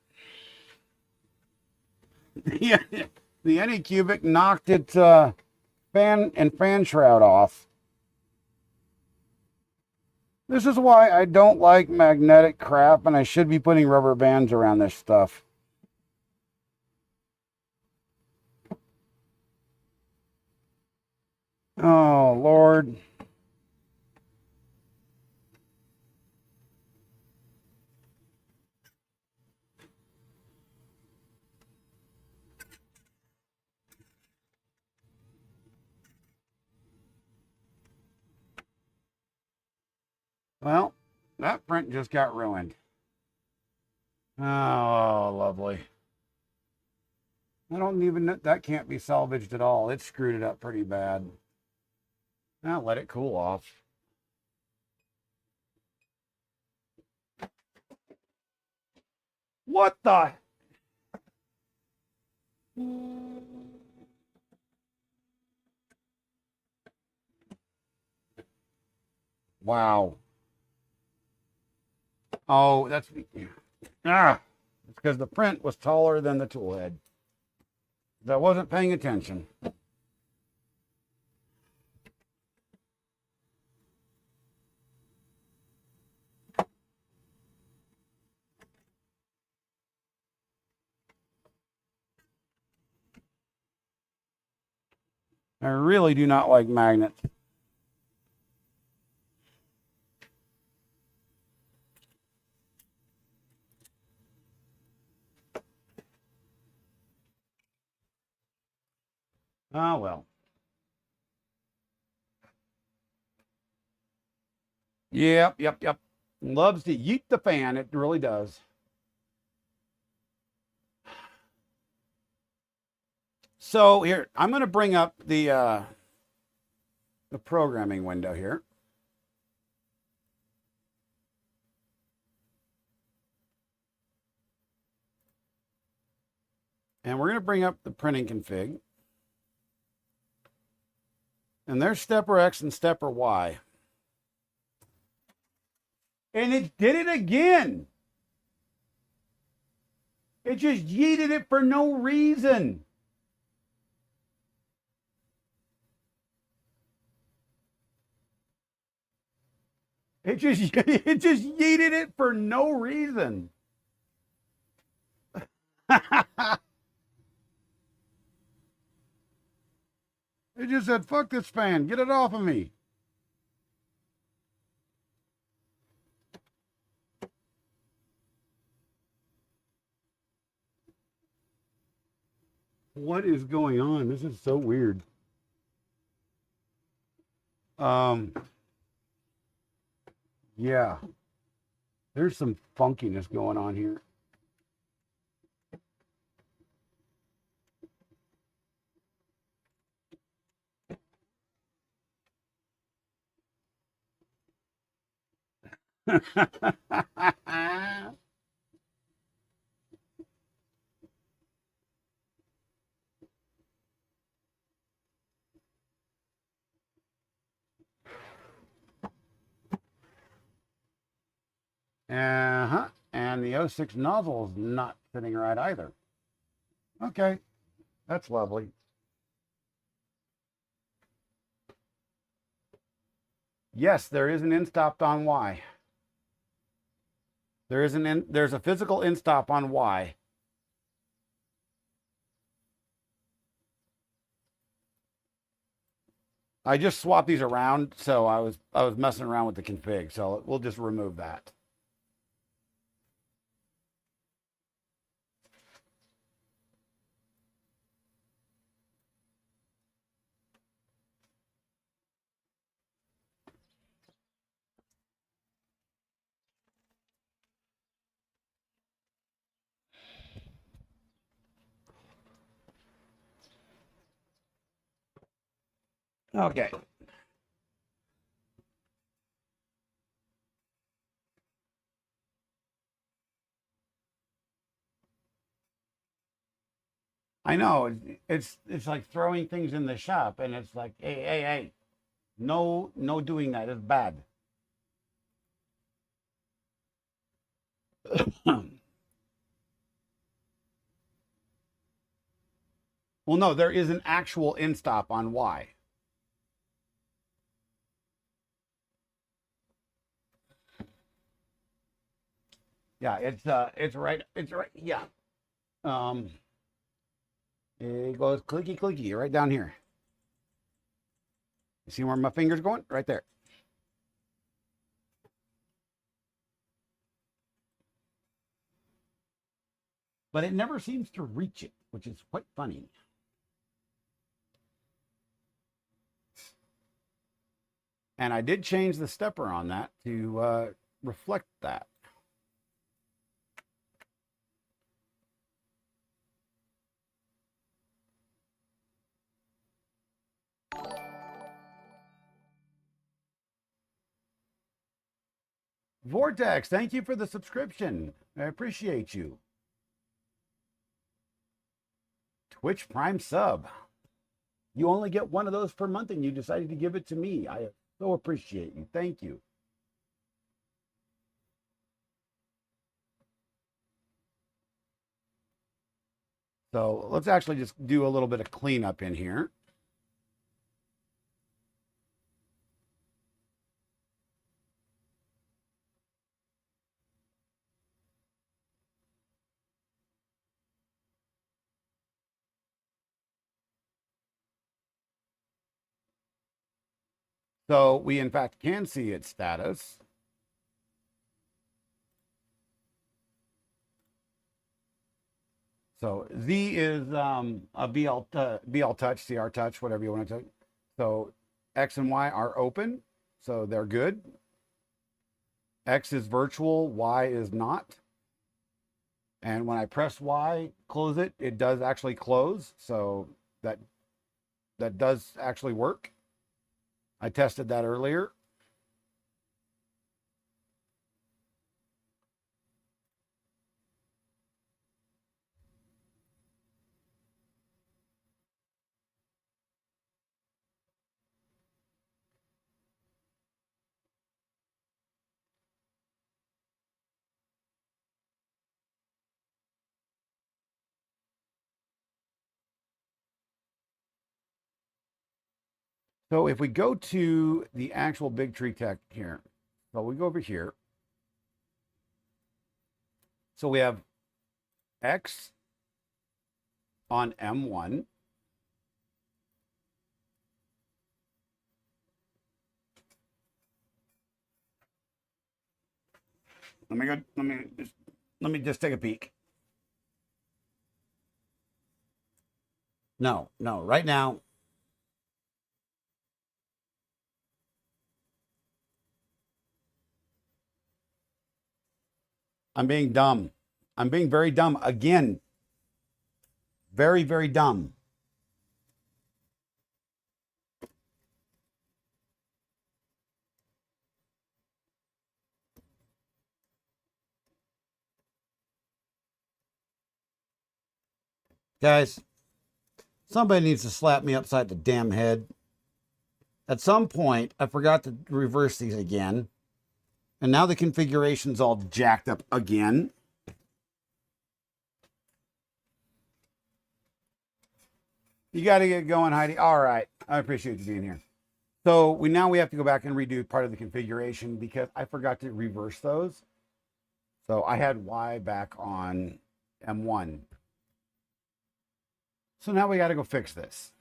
the Anycubic knocked its fan shroud off. This is why I don't like magnetic crap, and I should be putting rubber bands around this stuff. Oh, Lord. Well, that print just got ruined. Oh, lovely. I don't even know, that can't be salvaged at all. It screwed it up pretty bad. Now let it cool off. What the? Wow. Oh, that's it's because the print was taller than the tool head. I wasn't paying attention. I really do not like magnets. Oh, well. Yep. Loves to yeet the fan. It really does. So here, I'm going to bring up the programming window here. And we're going to bring up the printing config. And there's stepper X and stepper Y. And it did it again. It just yeeted it for no reason. It just yeeted it for no reason. It just said, fuck this fan, get it off of me. What is going on? This is so weird. Yeah. There's some funkiness going on here. And the 06 nozzle is not sitting right either. Okay, that's lovely. Yes, there is an in stop on Y. There's a physical in stop on Y. I just swapped these around, so I was messing around with the config, so we'll just remove that. Okay. I know it's like throwing things in the shop, and it's like, hey, no, doing that is bad. Well, no, there is an actual in stop on Y. Yeah, it's right, yeah. Um, it goes clicky clicky right down here. You see where my finger's going? Right there. But it never seems to reach it, which is quite funny. And I did change the stepper on that to reflect that. Vortex, thank you for the subscription. I appreciate you. Twitch Prime sub. You only get one of those per month, and you decided to give it to me. I so appreciate you. Thank you. So let's actually just do a little bit of cleanup in here. So we, in fact, can see its status. So Z is a BL touch, CR touch, whatever you want to take. So X and Y are open, so they're good. X is virtual, Y is not. And when I press Y, close it, it does actually close. So that does actually work. I tested that earlier. So if we go to the actual Big Tree Tech here, so we go over here. So we have X on M1. Let me just take a peek. No, right now. I'm being dumb. I'm being very dumb again. Very, very dumb. Guys, somebody needs to slap me upside the damn head. At some point, I forgot to reverse these again. And now the configuration's all jacked up again. You got to get going, Heidi. All right. I appreciate you being here. So now we have to go back and redo part of the configuration because I forgot to reverse those. So I had Y back on M1. So now we got to go fix this.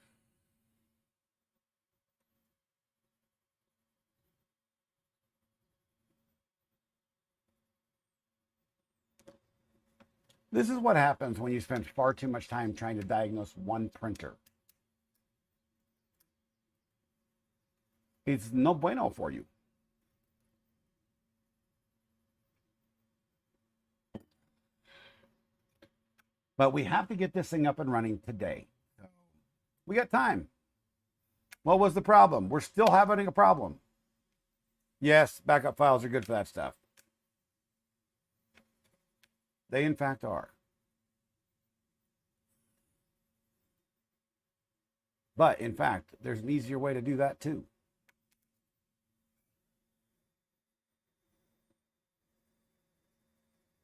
This is what happens when you spend far too much time trying to diagnose one printer. It's no bueno for you. But we have to get this thing up and running today. We got time. What was the problem? We're still having a problem. Yes, backup files are good for that stuff. They, in fact, are. But, in fact, there's an easier way to do that, too.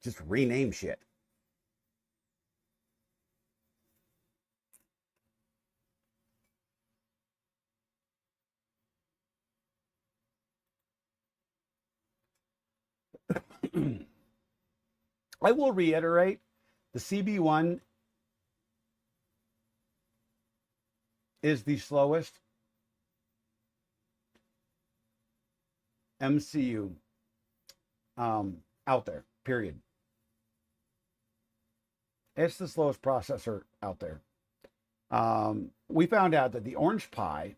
Just rename shit. I will reiterate, the CB1 is the slowest MCU out there, period. It's the slowest processor out there. We found out that the Orange Pi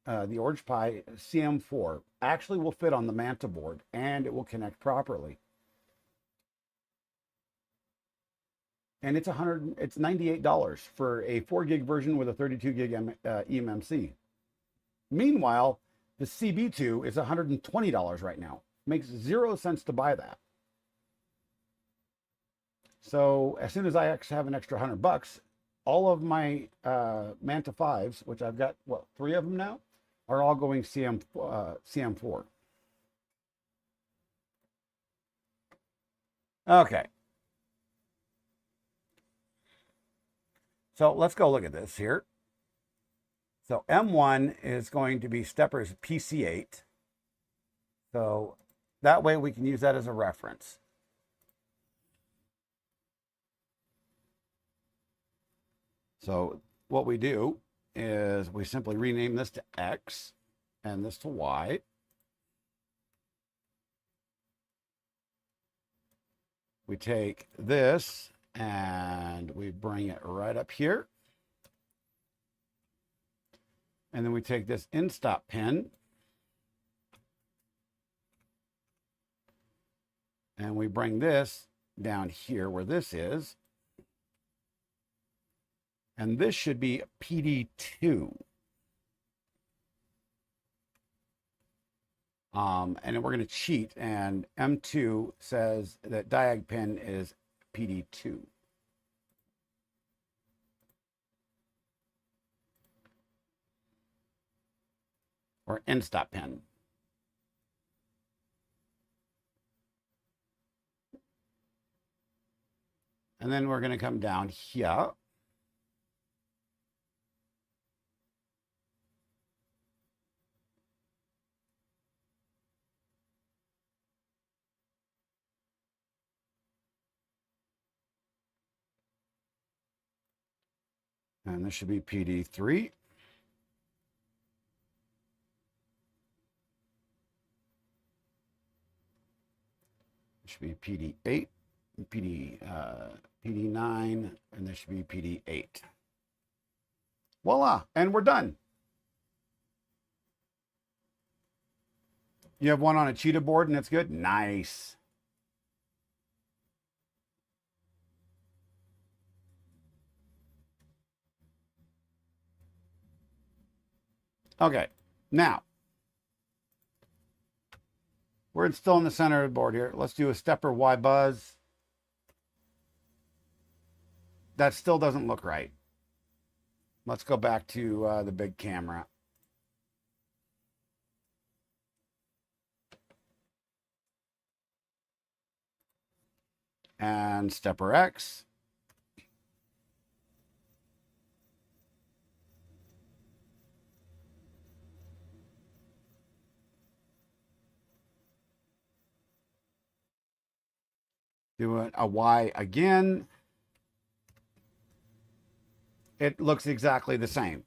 CM4 actually will fit on the Manta board and it will connect properly. And it's $98 for a 4 gig version with a 32 gig eMMC. Meanwhile, the CB2 is $120 right now. Makes 0 sense to buy that. So as soon as I have an extra $100, all of my Manta 5s, which I've got, 3 of them now, are all going CM4. Okay. So let's go look at this here. So M1 is going to be Stepper's PC8. So that way we can use that as a reference. So what we do is we simply rename this to X and this to Y. We take this and we bring it right up here. And then we take this in-stop pin and we bring this down here where this is. And this should be PD2. And then we're going to cheat, and M2 says that diag pin is PD2. Or end stop pin. And then we're going to come down here. And this should be PD3. It should be PD8, PD9, and this should be PD8. Voila, and we're done. You have one on a cheetah board and it's good? Nice. Okay, now, we're still in the center of the board here. Let's do a stepper Y buzz. That still doesn't look right. Let's go back to the big camera. And stepper X. Do a Y again. It looks exactly the same.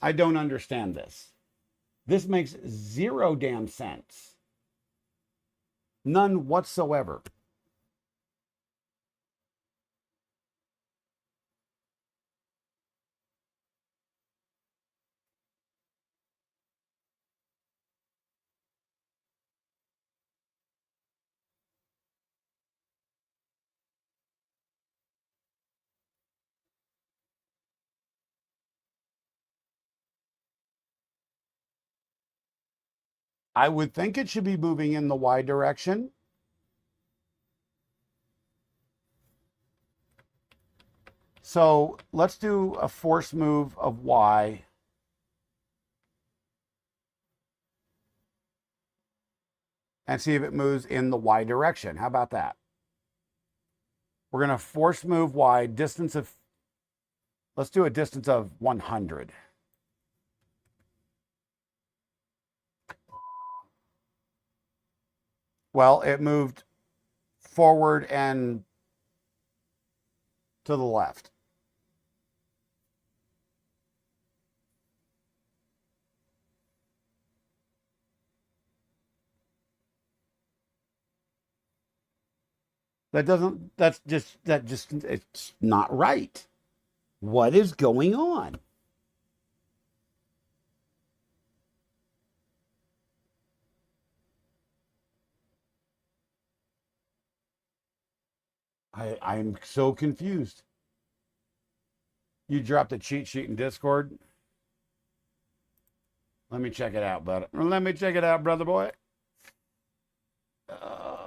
I don't understand this. This makes zero damn sense. None whatsoever. I would think it should be moving in the Y direction. So let's do a force move of Y. And see if it moves in the Y direction. How about that? We're going to force move Y, distance of, let's do a distance of 100. Well, it moved forward and to the left. It's not right. What is going on? I'm so confused. You dropped a cheat sheet in Discord. Let me check it out, bud. Let me check it out, brother boy. Uh,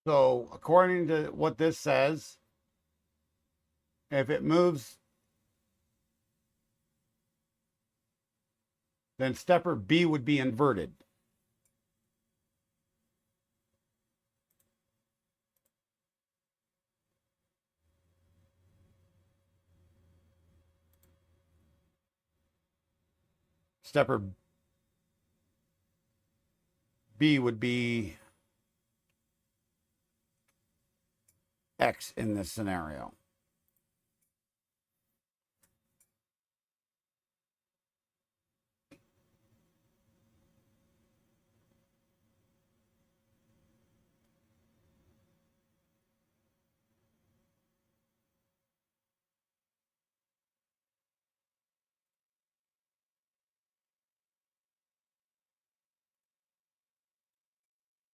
so, according to what this says, if it moves, then stepper B would be inverted. Stepper B would be X in this scenario.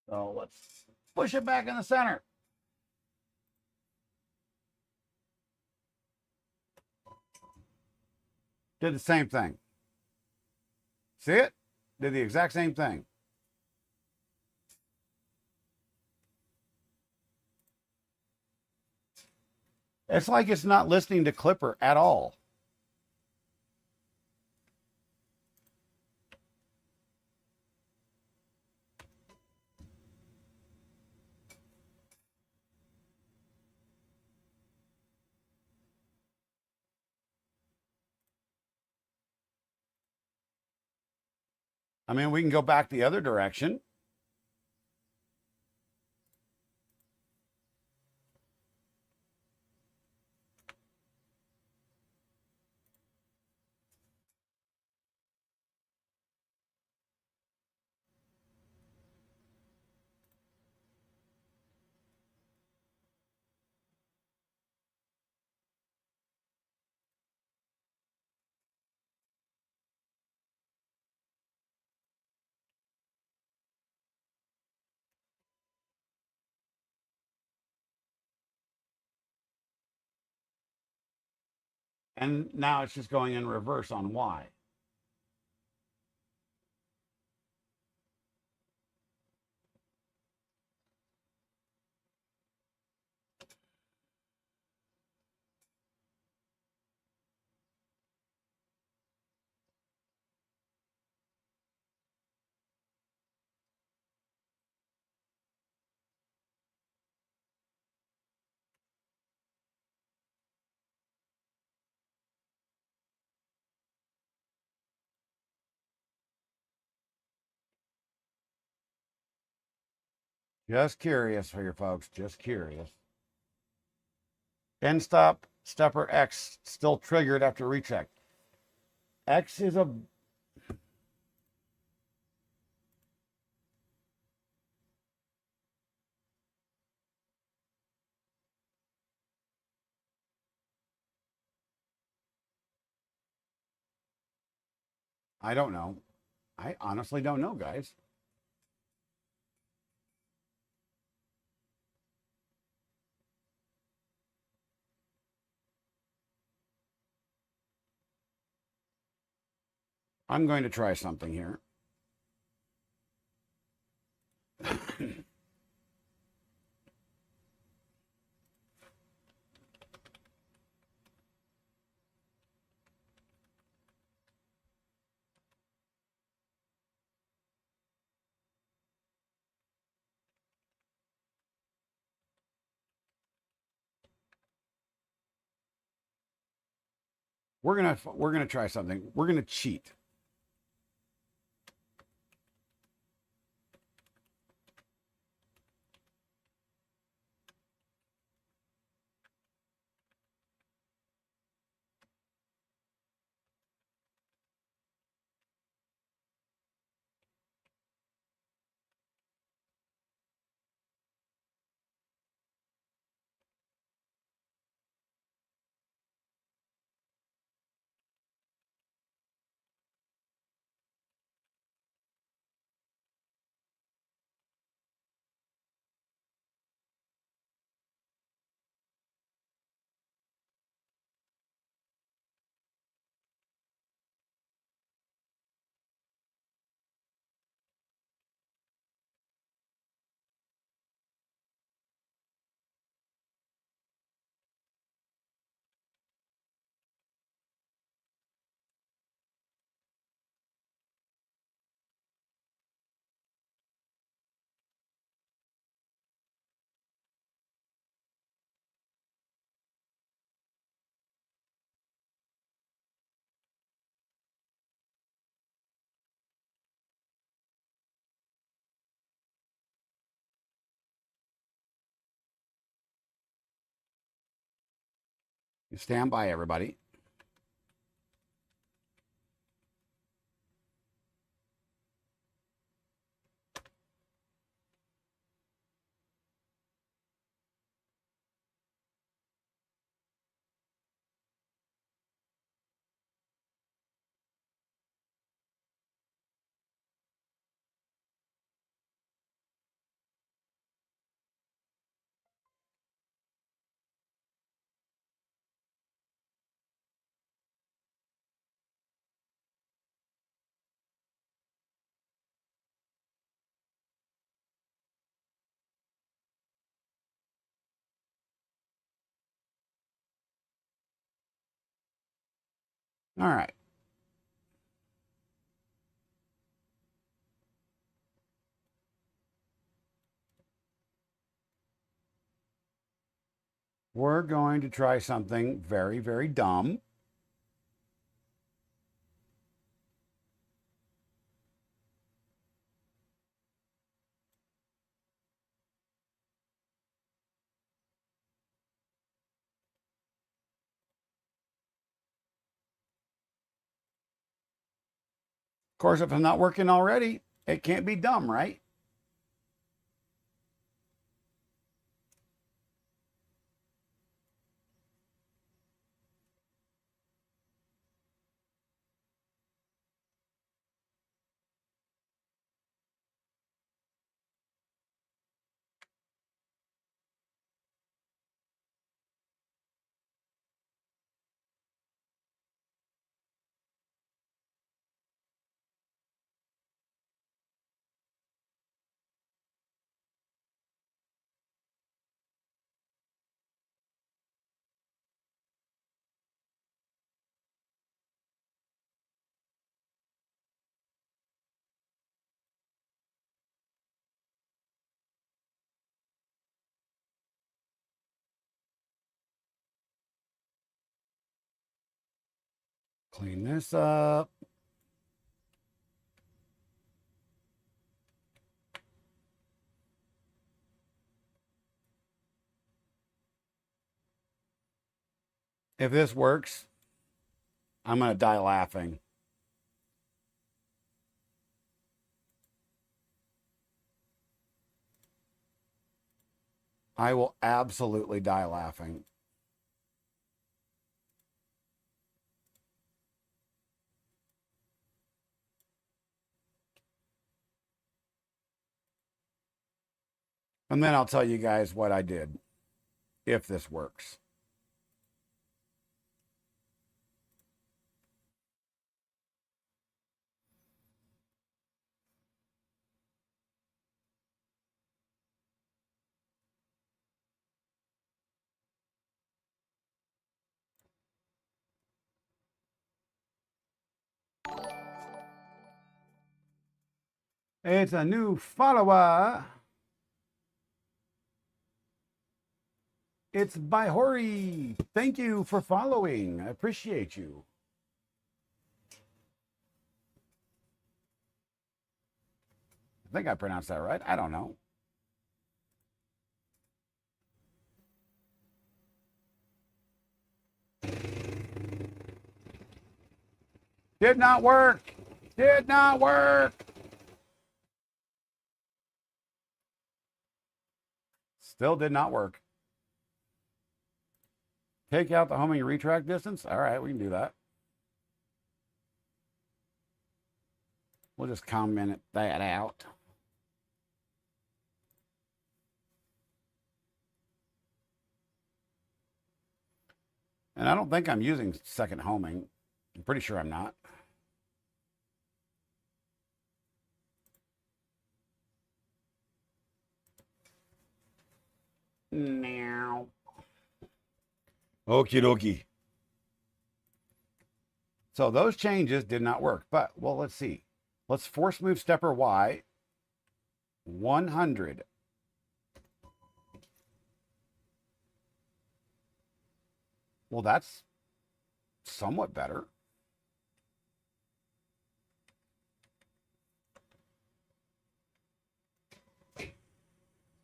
So let's push it back in the center. Did the same thing. See it? Did the exact same thing. It's like it's not listening to Clipper at all. I mean, we can go back the other direction. And now it's just going in reverse on Y. Just curious for you folks. Just curious. End stop stepper X still triggered after recheck. X is a I don't know. I honestly don't know, guys. I'm going to try something here. We're gonna try something. We're gonna cheat. Stand by, everybody. All right. We're going to try something very, very dumb. Of course, if it's not working already, it can't be dumb, right? Clean this up. If this works, I'm going to die laughing. I will absolutely die laughing. And then I'll tell you guys what I did, if this works. It's a new follower. It's by Hori. Thank you for following. I appreciate you. I think I pronounced that right. I don't know. Did not work. Did not work. Still did not work. Take out the homing retract distance. All right, we can do that. We'll just comment that out. And I don't think I'm using second homing. I'm pretty sure I'm not. Now. Okie dokie. So those changes did not work. But, well, let's see. Let's force move stepper Y 100. Well, that's somewhat better.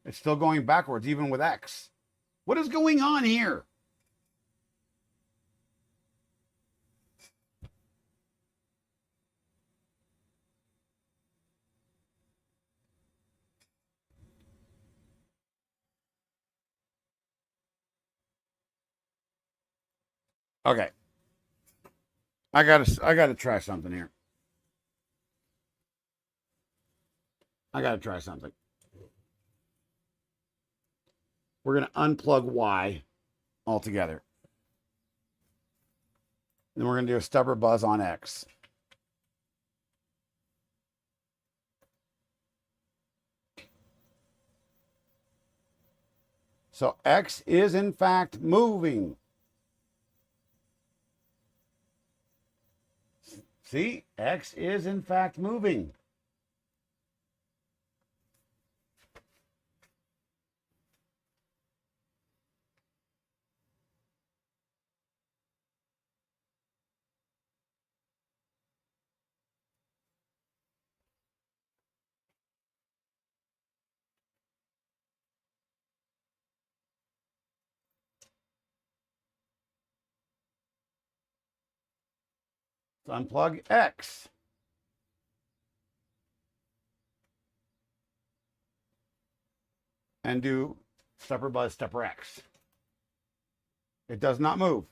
It's still going backwards, even with X. What is going on here? Okay. I gotta try something here. I gotta try something. We're gonna unplug Y altogether. Then we're gonna do a stubber buzz on X. So X is in fact moving. See, X is in fact moving. So unplug X. And do stepper buzz, stepper X. It does not move.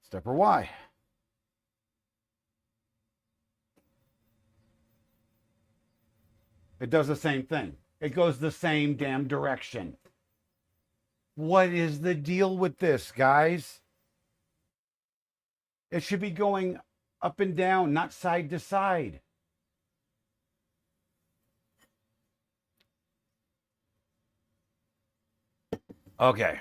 Stepper Y. It does the same thing. It goes the same damn direction. What is the deal with this, guys? It should be going up and down, not side to side. Okay.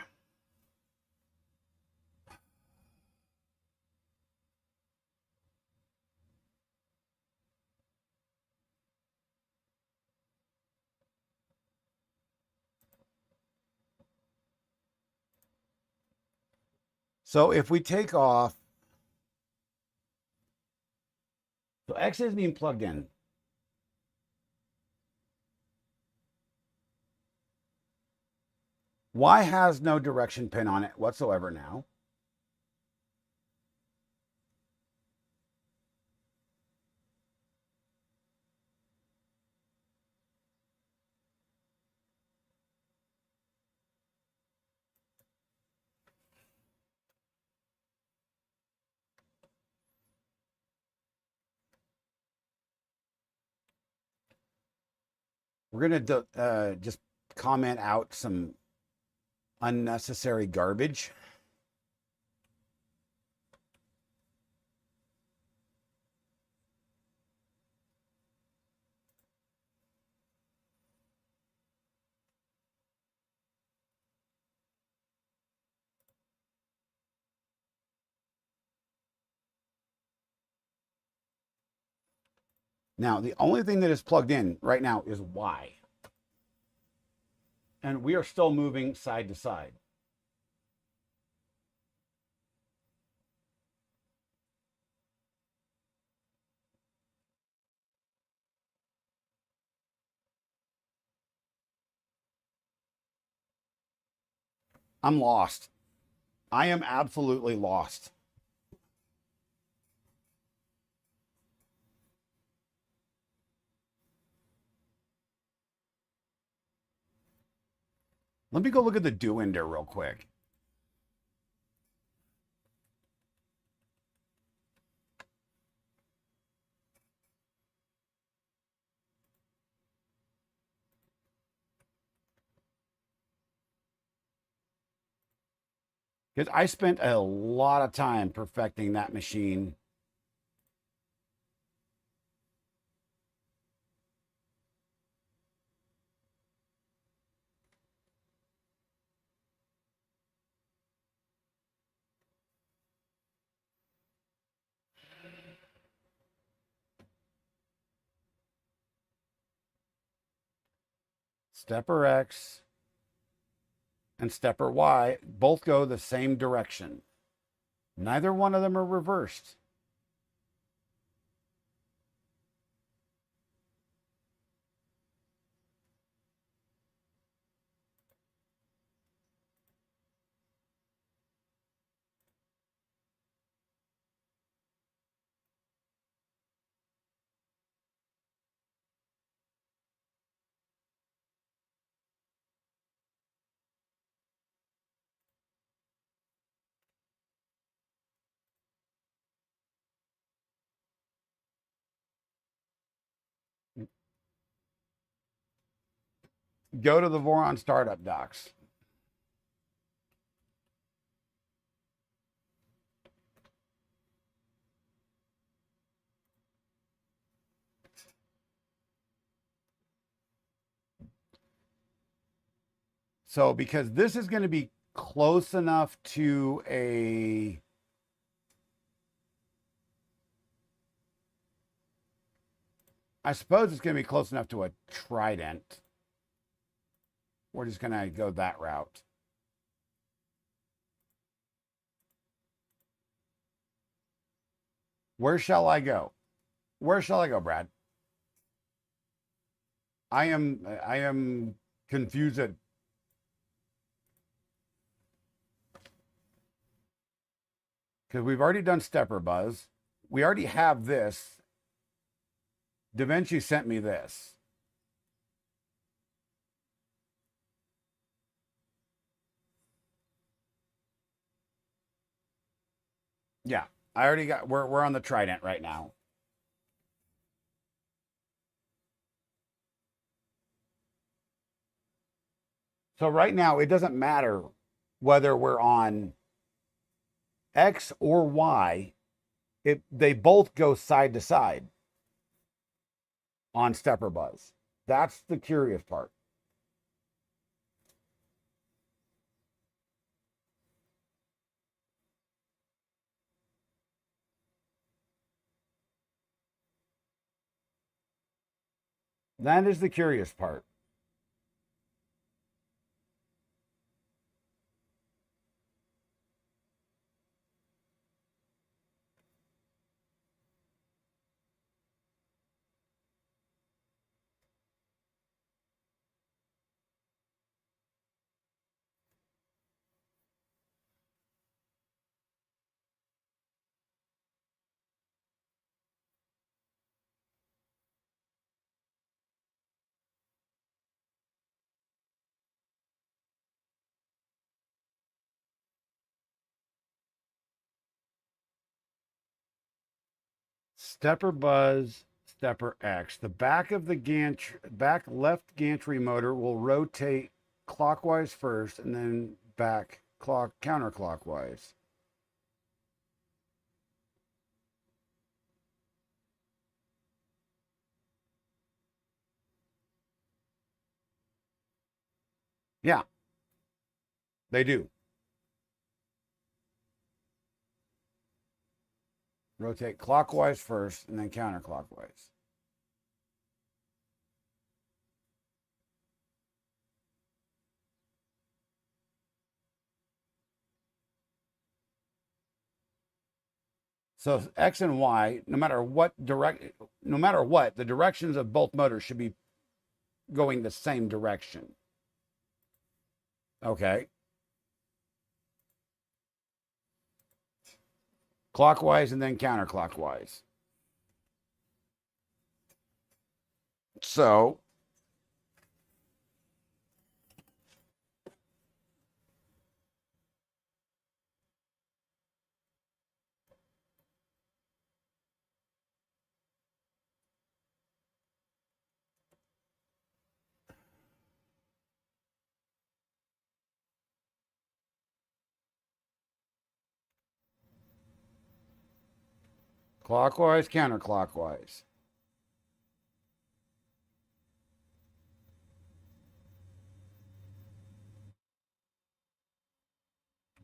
So if we take off, so X isn't even plugged in. Y has no direction pin on it whatsoever now. We're going to just comment out some unnecessary garbage. Now, the only thing that is plugged in right now is Y. And we are still moving side to side. I'm lost. I am absolutely lost. Let me go look at the do ender real quick. Because I spent a lot of time perfecting that machine. Stepper X and stepper Y both go the same direction. Neither one of them are reversed. Go to the Voron startup docs. So because this is going to be close enough to a I suppose it's going to be close enough to a trident. We're just going to go that route. Where shall I go? Where shall I go, Brad? I am confused at because we've already done stepper buzz. We already have this. DaVinci sent me this. Yeah, I already got. We're on the trident right now. So right now it doesn't matter whether we're on X or Y. They both go side to side on stepper buzz. That's the curious part. That is the curious part. Stepper buzz, stepper X. The back of the back left gantry motor will rotate clockwise first and then counterclockwise. Yeah, they do. Rotate clockwise first and then counterclockwise. So X and Y, no matter what, the directions of both motors should be going the same direction. Okay. Clockwise and then counterclockwise. So clockwise, counterclockwise.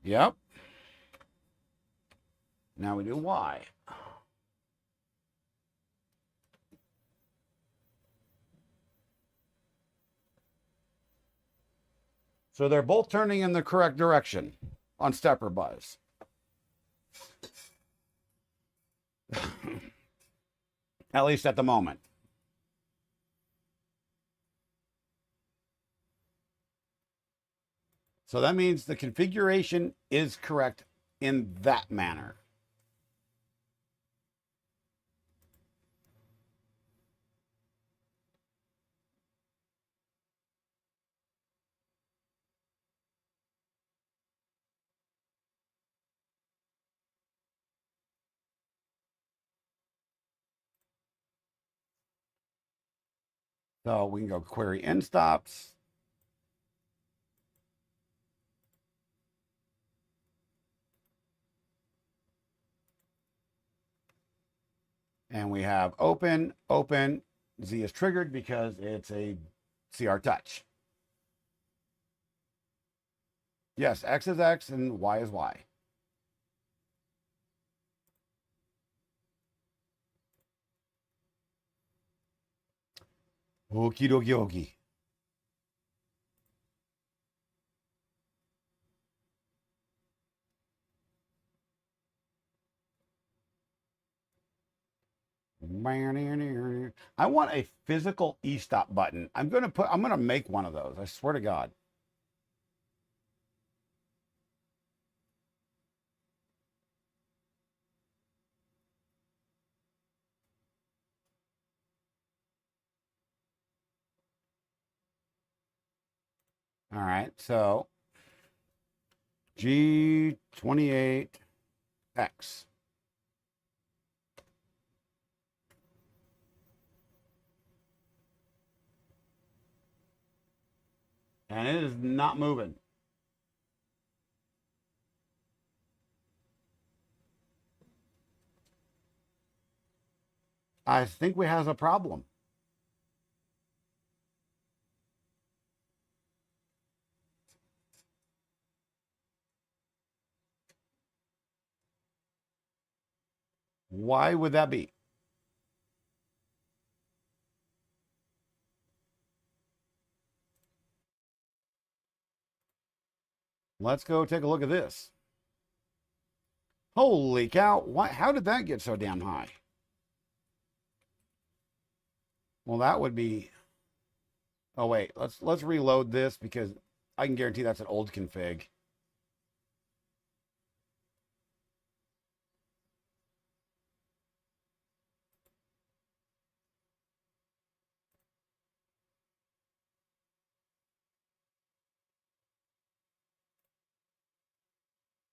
Yep. Now we do Y. So they're both turning in the correct direction on stepper buzz. At least at the moment. So that means the configuration is correct in that manner. So we can go query end stops. And we have open, open. Z is triggered because it's a CR touch. Yes, X is X and Y is Y. Okie dokie okie. I want a physical e-stop button. I'm gonna make one of those. I swear to God. All right, so G28X. And it is not moving. I think we has a problem. Why would that be? Let's go take a look at this. Holy cow. How did that get so damn high? Well, that would be. Oh wait, let's reload this because I can guarantee that's an old config.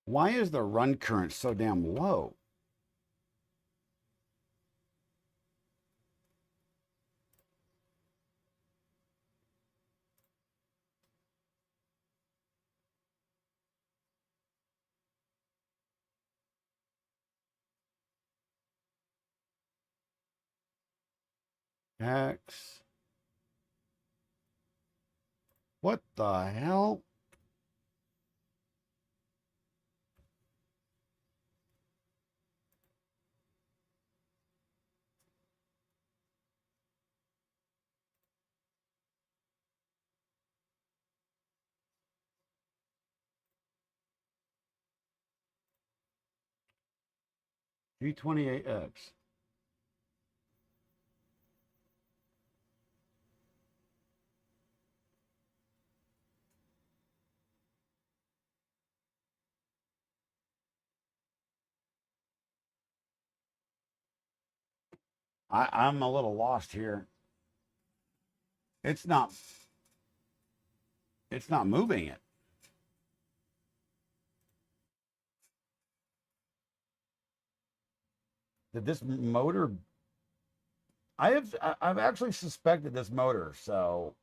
Why is the run current so damn low? X. What the hell? G28X. I'm a little lost here. It's not moving it. Did this motor I've actually suspected this motor, so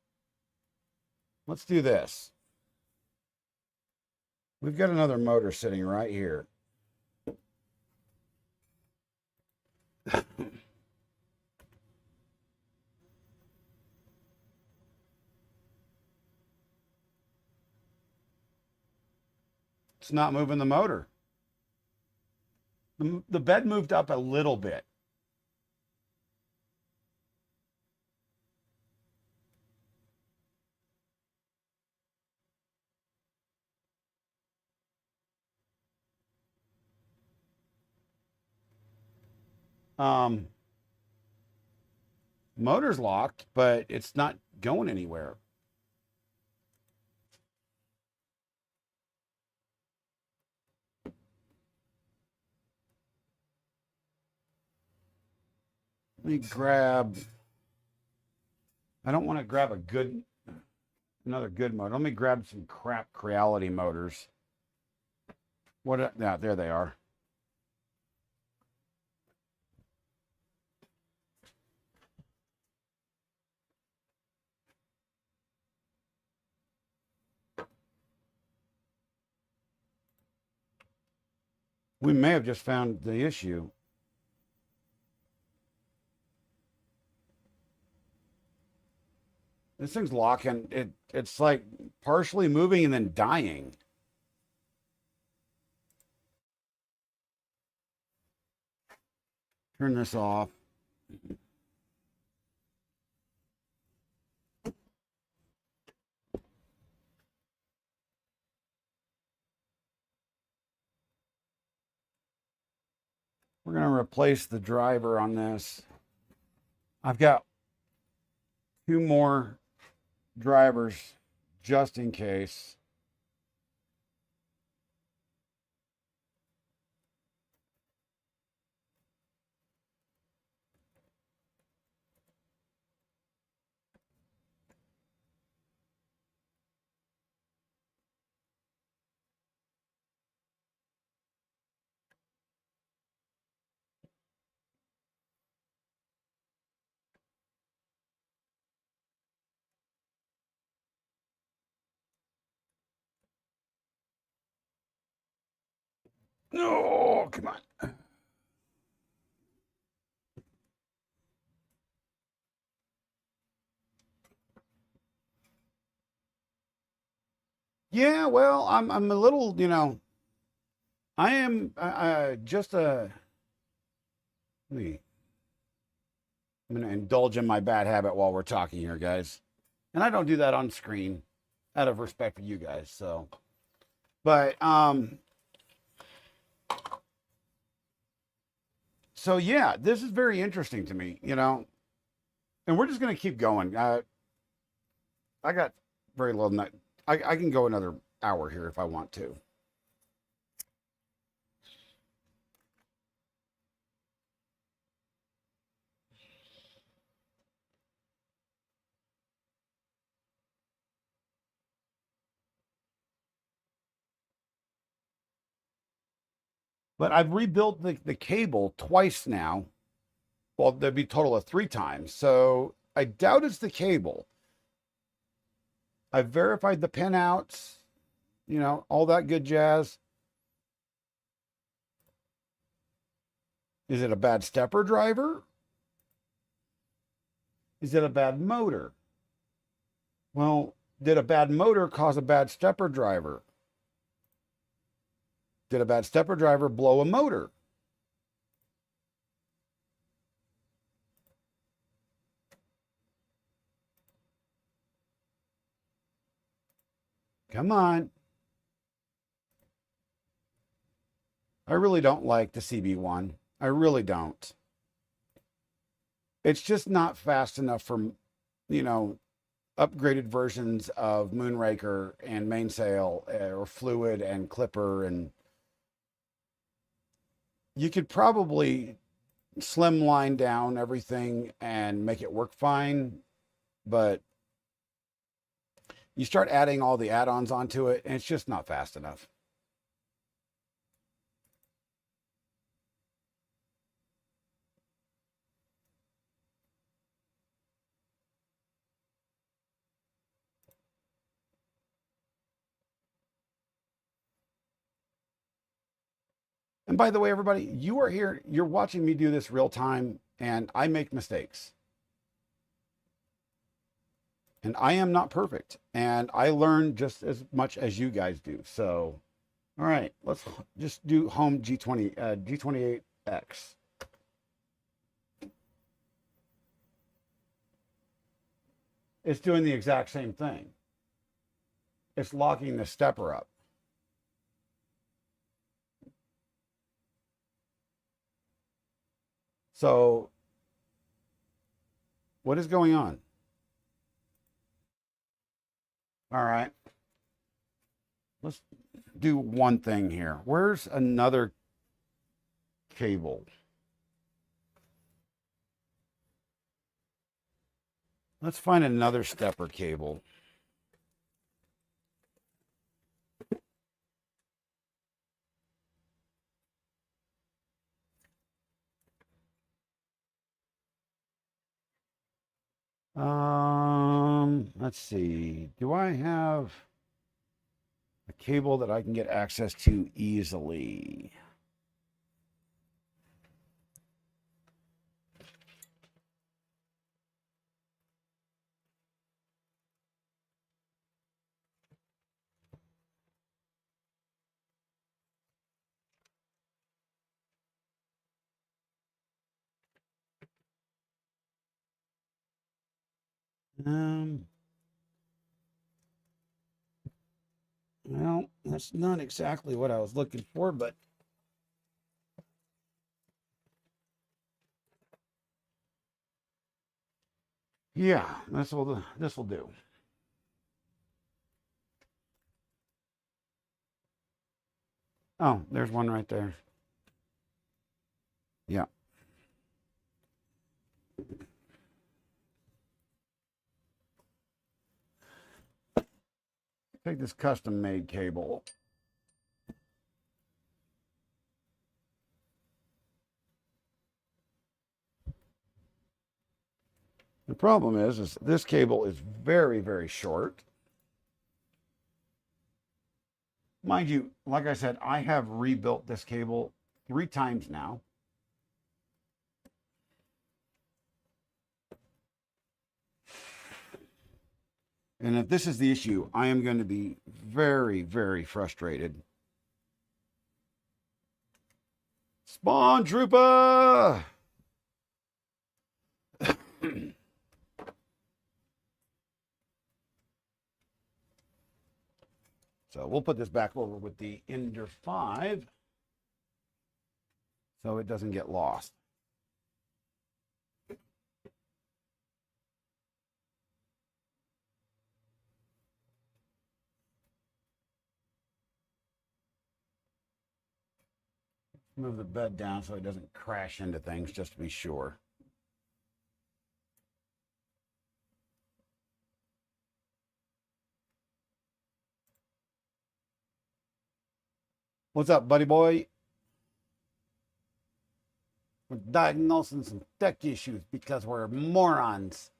let's do this. We've got another motor sitting right here. It's not moving the motor. The bed moved up a little bit. Um, Motor's locked, but it's not going anywhere. Let me grab. I don't want to grab another good motor. Let me grab some crap Creality motors. What? Yeah, there they are. We may have just found the issue. This thing's locking. It's like partially moving and then dying. Turn this off. We're going to replace the driver on this. I've got 2 more drivers just in case. No, come on. Yeah, well, I'm a little, I am just a. Let me. I'm going to indulge in my bad habit while we're talking here, guys, and I don't do that on screen, out of respect for you guys. So, but so yeah, this is very interesting to me, and we're just going to keep going. I got very little night. I can go another hour here if I want to. But I've rebuilt the cable twice now. Well, there'd be a total of 3 times. So I doubt it's the cable. I've verified the pinouts, all that good jazz. Is it a bad stepper driver? Is it a bad motor? Well, did a bad motor cause a bad stepper driver? Did a bad stepper driver blow a motor? Come on. I really don't like the CB1. I really don't. It's just not fast enough for, you know, upgraded versions of Moonraker and Mainsail or Fluid and Clipper. And you could probably slimline down everything and make it work fine, but you start adding all the add-ons onto it and it's just not fast enough. And by the way, everybody, you are here, you're watching me do this real time, and I make mistakes. And I am not perfect. And I learn just as much as you guys do. So, all right, let's just do home G28X. It's doing the exact same thing. It's locking the stepper up. So, what is going on? All right. Let's do one thing here. Where's another cable? Let's find another stepper cable. Let's see. Do I have a cable that I can get access to easily? Well, that's not exactly what I was looking for, but yeah, this will do. Oh, there's one right there. Yeah. Take this custom made cable. The problem is this cable is very, very short. Mind you, like I said, I have rebuilt this cable 3 times now. And if this is the issue, I am going to be very, very frustrated. Spawn Trooper! So we'll put this back over with the Ender 5 so it doesn't get lost. Move the bed down so it doesn't crash into things, just to be sure. What's up, buddy boy? We're diagnosing some tech issues because we're morons.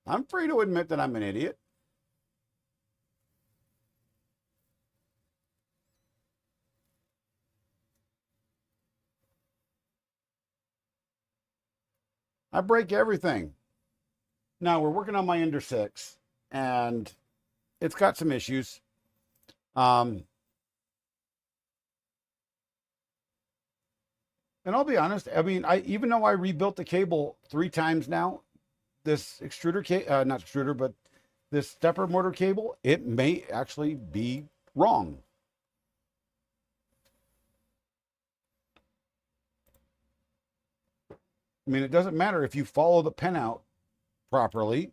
I'm free to admit that I'm an idiot. I break everything. Now we're working on my Ender 6, and it's got some issues. And I'll be honest, I mean, even though I rebuilt the cable 3 times now, this not extruder, but this stepper motor cable, it may actually be wrong. I mean, it doesn't matter if you follow the pin out properly,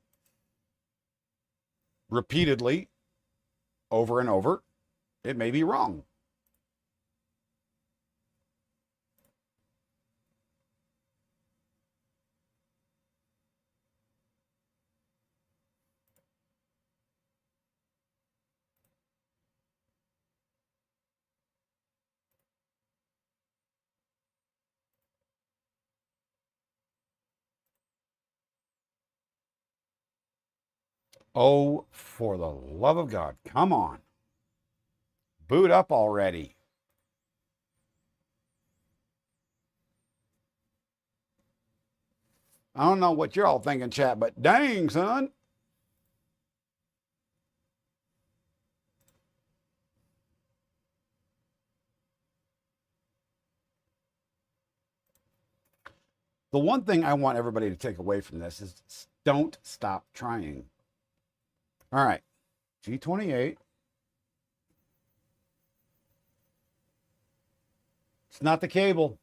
repeatedly, over and over, it may be wrong. Oh, for the love of God, come on. Boot up already. I don't know what you're all thinking, chat, but dang, son. The one thing I want everybody to take away from this is don't stop trying. All right, G28. It's not the cable.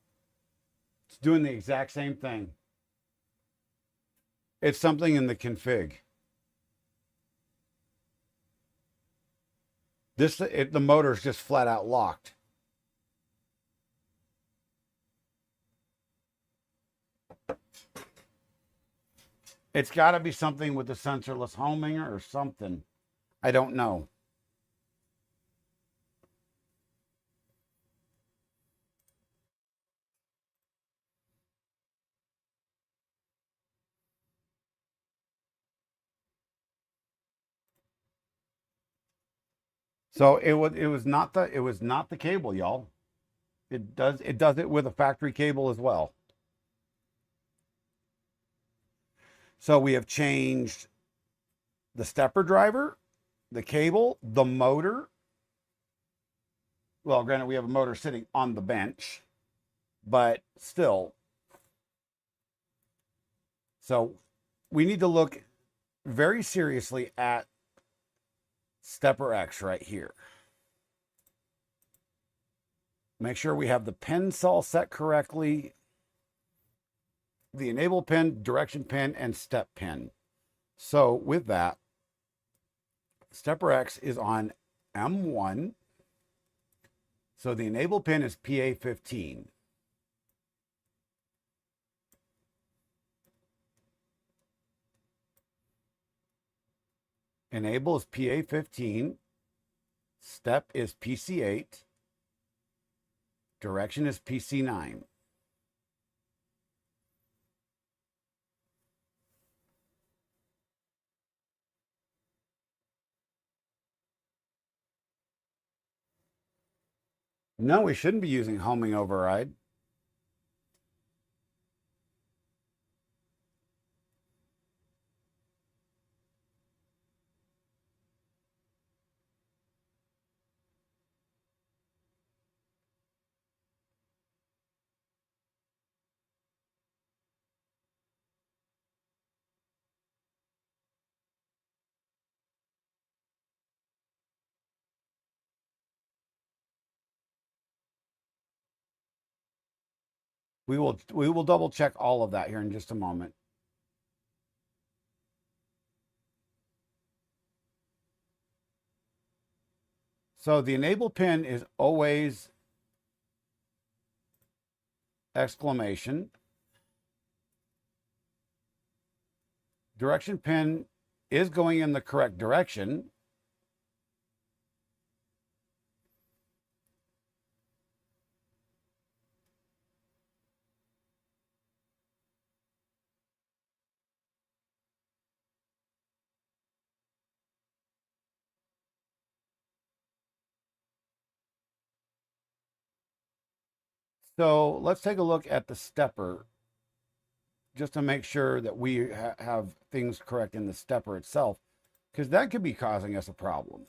It's doing the exact same thing. It's something in the config. The motor's just flat out locked. It's got to be something with the sensorless homing or something. I don't know. So it was not the cable, y'all. It does it with a factory cable as well. So we have changed the stepper driver, the cable, the motor. Well, granted, we have a motor sitting on the bench, but still. So we need to look very seriously at stepper X right here. Make sure we have the pin cell set correctly, the enable pin, direction pin, and step pin. So with that, stepper X is on M1. So the enable pin is PA15. Enable is PA15. Step is PC8. Direction is PC9. No, we shouldn't be using homing override. We will double check all of that here in just a moment. So the enable pin is always exclamation. Direction pin is going in the correct direction. So let's take a look at the stepper. just to make sure that we have things correct in the stepper itself, because that could be causing us a problem.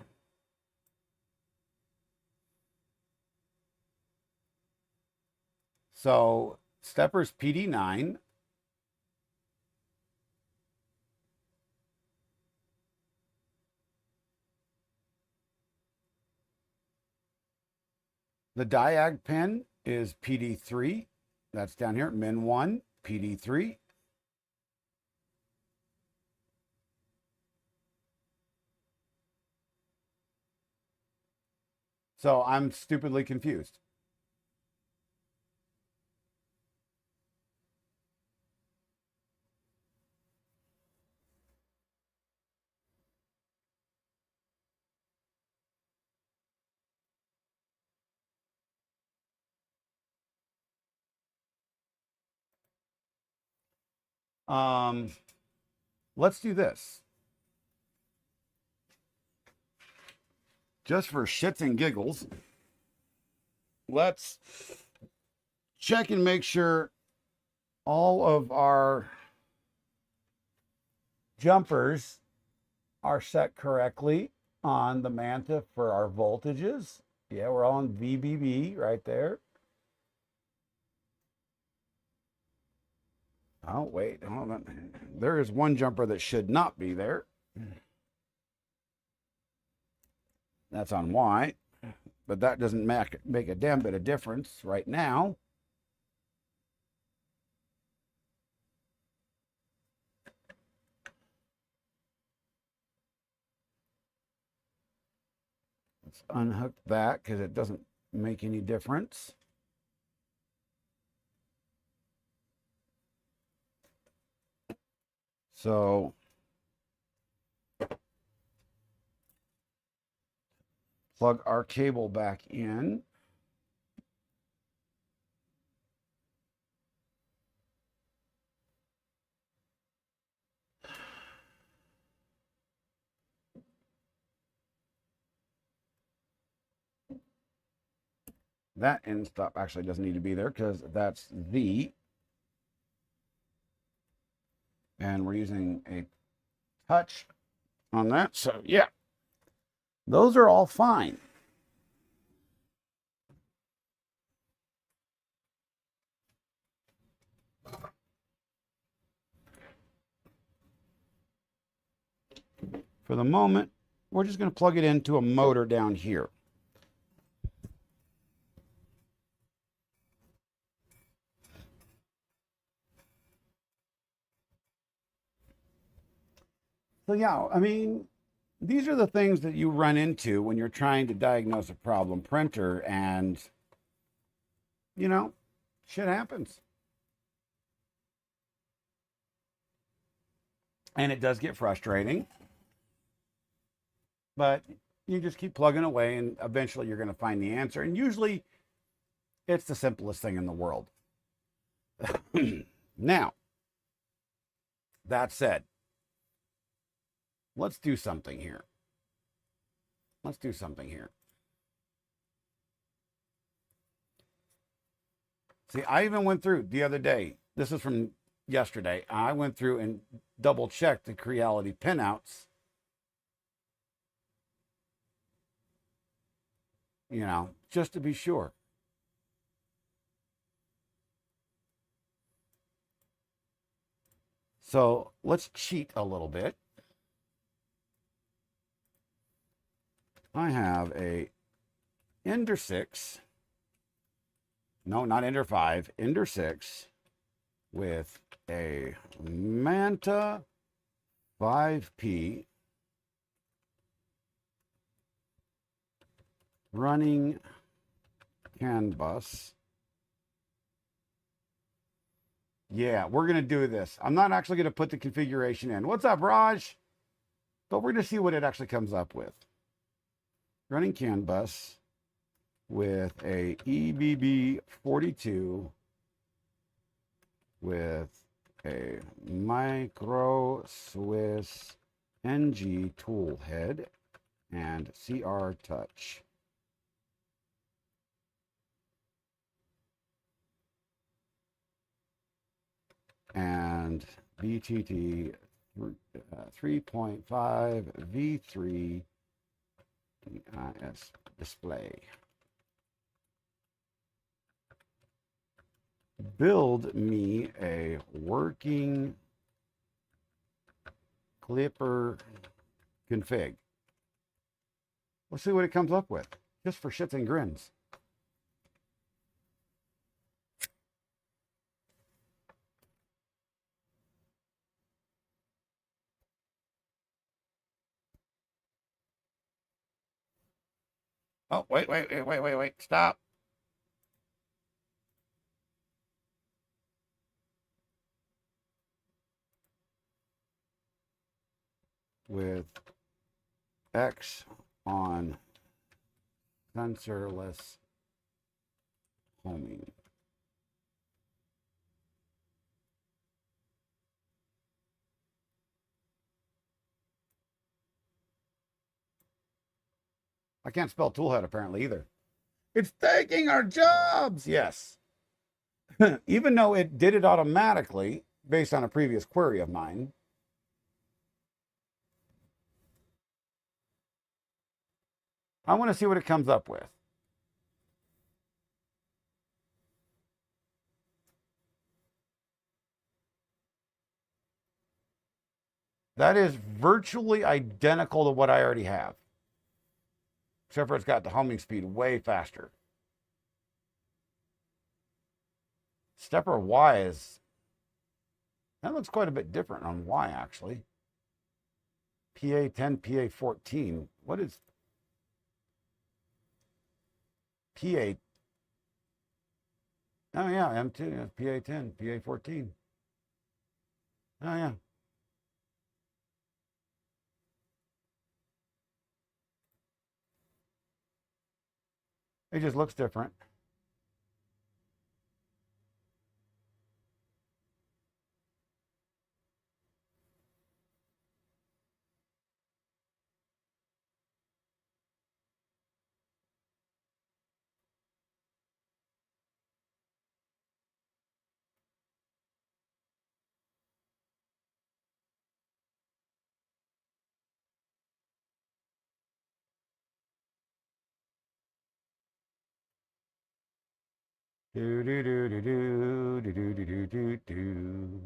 So stepper's PD9. The diag pin is PD3. That's down here, min 1, PD3. So I'm stupidly confused. Let's do this. Just for shits and giggles, let's check and make sure all of our jumpers are set correctly on the Manta for our voltages. Yeah, we're all on VBB right there. Oh, wait, hold on. There is one jumper that should not be there. That's on Y, but that doesn't make a damn bit of difference right now. Let's unhook that because it doesn't make any difference. So plug our cable back in. That end stop actually doesn't need to be there because that's V. And we're using a touch on that. So yeah, those are all fine. For the moment, we're just going to plug it into a motor down here. So yeah, I mean, these are the things that you run into when you're trying to diagnose a problem printer, and you know, shit happens. And it does get frustrating, but you just keep plugging away and eventually you're going to find the answer. And usually it's the simplest thing in the world. Now, that said, let's do something here. Let's do something here. See, I even went through the other day. This is from yesterday. I went through and double checked the Creality pinouts. You know, just to be sure. So let's cheat a little bit. I have a Ender 6. No, not Ender 5. Ender 6 with a Manta 5P running CAN bus. Yeah, we're going to do this. I'm not actually going to put the configuration in. What's up, Raj? But we're going to see what it actually comes up with. Running CAN bus with a EBB 42 with a micro Swiss NG tool head and CR touch. And and BTT 3.5 V3 DIS display. Build me a working Clipper config. Let's see what it comes up with, just for shits and grins. Oh, wait, stop. With X on sensorless homing. I can't spell toolhead apparently either. It's taking our jobs. Yes. Even though it did it automatically based on a previous query of mine. I want to see what it comes up with. That is virtually identical to what I already have. Except for it's got the homing speed way faster. Stepper Y is, that looks quite a bit different on Y actually. PA10, PA14. What is PA? Oh yeah, M2, PA10, PA14. Oh yeah. It just looks different. Do do do do do do do do do do.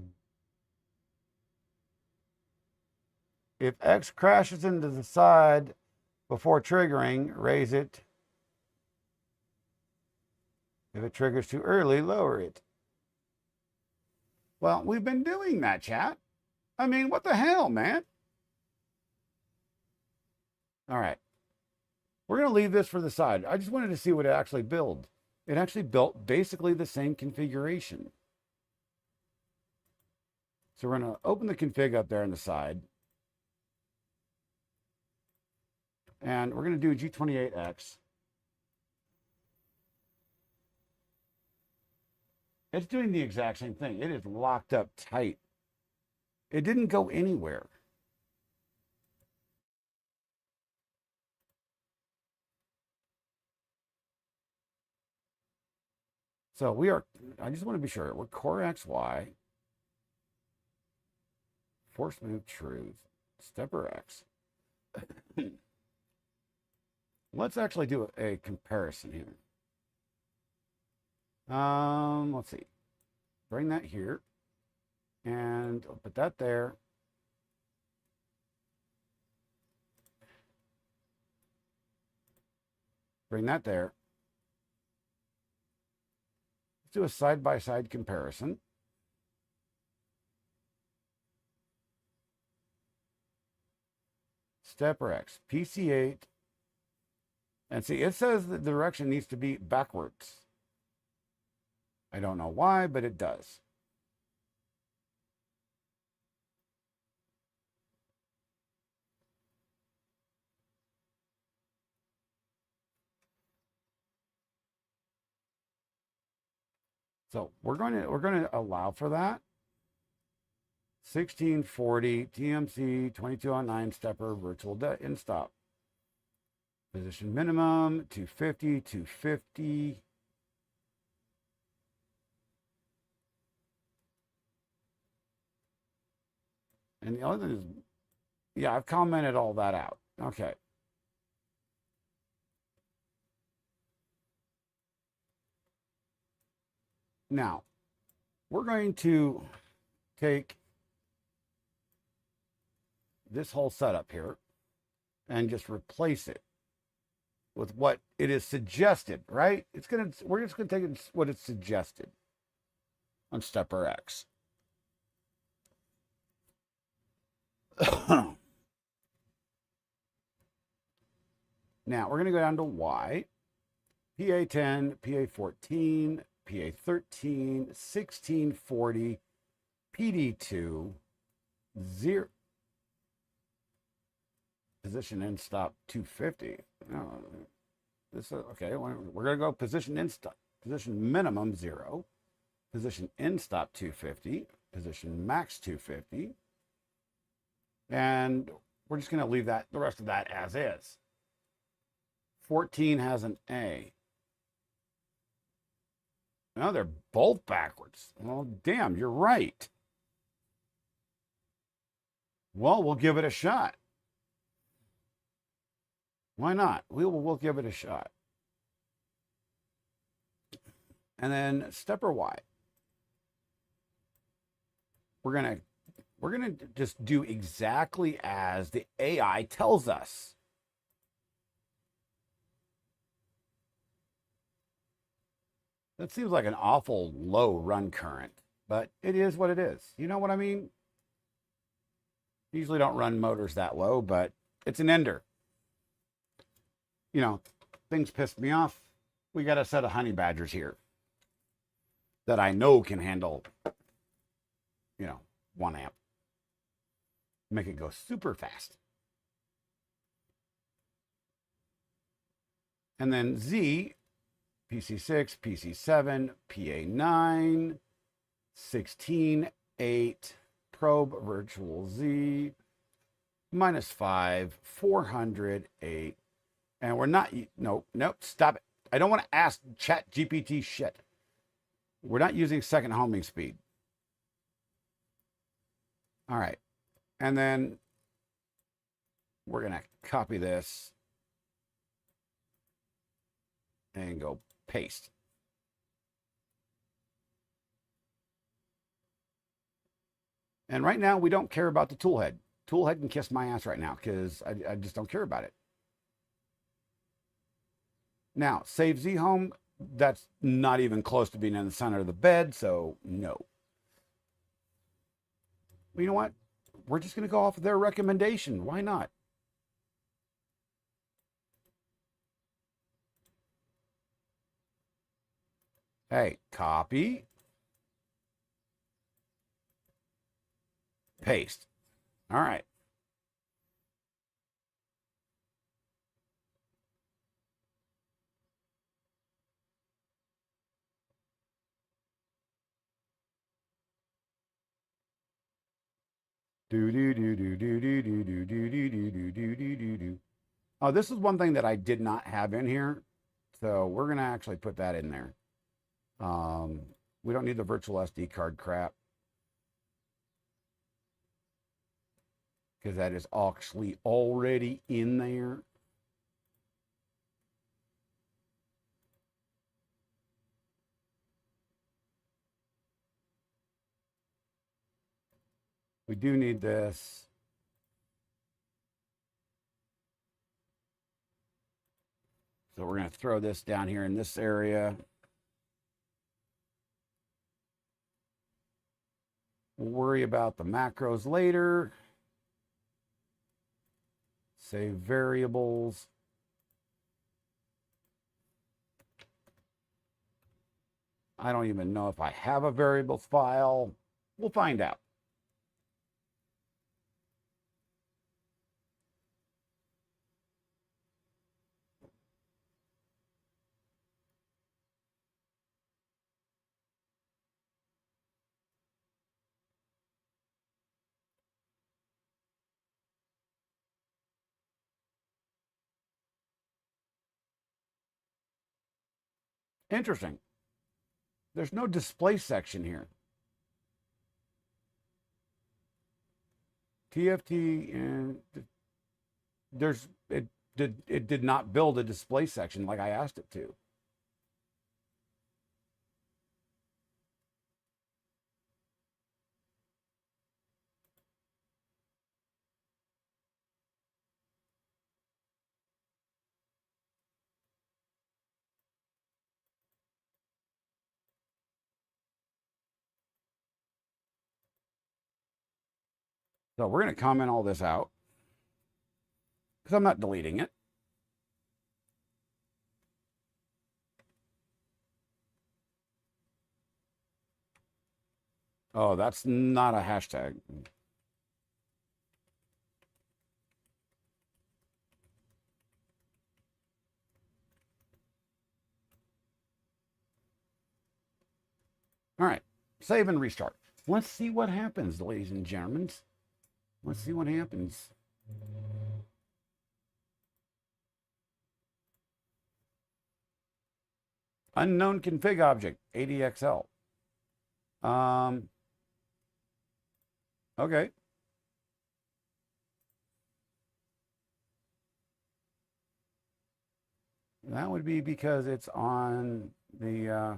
If X crashes into the side before triggering, raise it. If it triggers too early, lower it. Well, we've been doing that, chat. I mean, what the hell, man? All right. We're going to leave this for the side. I just wanted to see what it actually built. It actually built basically the same configuration. So we're going to open the config up there on the side. And we're going to do G28X. It's doing the exact same thing. It is locked up tight. It didn't go anywhere. So we are, I just want to be sure, we're core XY, force move truth, stepper X. Let's actually do a comparison here. Let's see. Bring that here. And I'll put that there. Bring that there. Let's do a side-by-side comparison. Stepper X, PC8. And see, it says the direction needs to be backwards. I don't know why, but it does. So we're going to allow for that. 1640 TMC 2209 stepper virtual in stop. Position minimum 250, 250. And the other thing is, yeah, I've commented all that out. Okay. Now, we're going to take this whole setup here and just replace it with what it is suggested, right? We're just gonna take it what it's suggested on stepper X. Now we're gonna go down to Y, PA10, PA14, PA13, 1640, PD2, 0. Position in stop 250. No, this is okay. We're going to go position in stop, position minimum 0, position in stop 250, position max 250, and we're just going to leave that the rest of that as is. 14 has an A. No, they're both backwards. Well, damn, you're right. Well, we'll give it a shot. Why not? We'll give it a shot. And then stepper Y. We're gonna just do exactly as the AI tells us. That seems like an awful low run current, but it is what it is. You know what I mean? Usually don't run motors that low, but it's an ender. You know, things pissed me off. We got a set of honey badgers here that I know can handle, 1 amp. Make it go super fast. And then Z, PC6, PC7, PA9, 16, 8, probe, virtual Z, -5, 400, 8. And we're not, nope, stop it. I don't want to ask Chat GPT shit. We're not using second homing speed. All right. And then we're going to copy this and go paste. And right now, we don't care about the toolhead. Toolhead can kiss my ass right now because I just don't care about it. Now, save Z home, that's not even close to being in the center of the bed, so no. Well, you know what? We're just going to go off of their recommendation. Why not? Hey, copy. Paste. All right. Oh, this is one thing that I did not have in here. So we're going to actually put that in there. We don't need the virtual SD card crap. Because that is actually already in there. We do need this. So we're going to throw this down here in this area. We'll worry about the macros later. Save variables. I don't even know if I have a variables file. We'll find out. Interesting. There's no display section here. TFT and it did not build a display section like I asked it to. So we're going to comment all this out because I'm not deleting it. Oh, that's not a hashtag. All right, save and restart. Let's see what happens, ladies and gentlemen. Let's see what happens. Unknown config object, ADXL. Okay. That would be because it's on the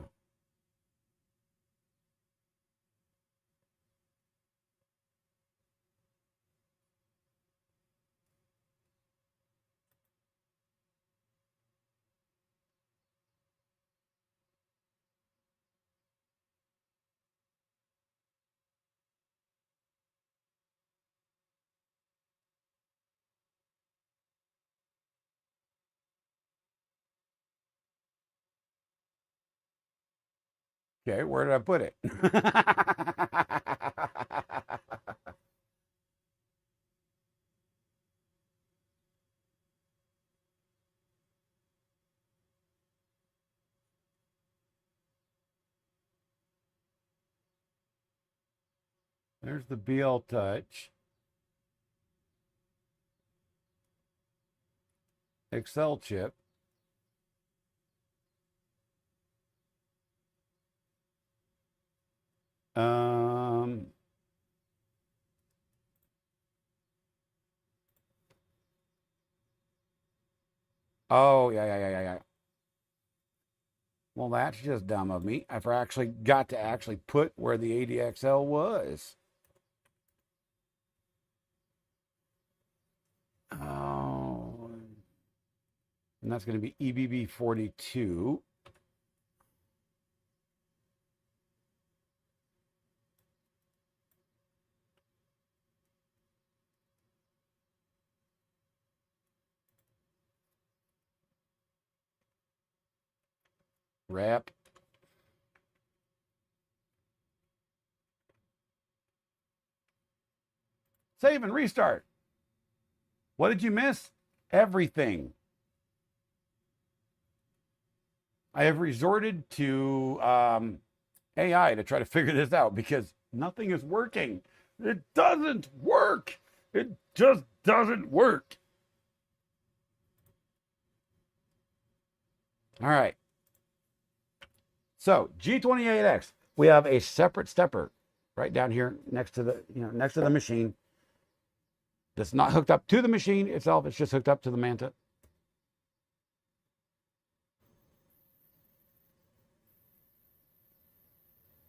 okay, where did I put it? There's the BL Touch. Excel chip. Um, oh, yeah. Well, that's just dumb of me. I actually got to actually put where the ADXL was. Oh, and that's going to be EBB 42. Rep. Save and restart. What did you miss? Everything. I have resorted to AI to try to figure this out because nothing is working. It doesn't work. It just doesn't work. All right. So G28X, we have a separate stepper right down here next to the next to the machine. That's not hooked up to the machine itself. It's just hooked up to the Manta.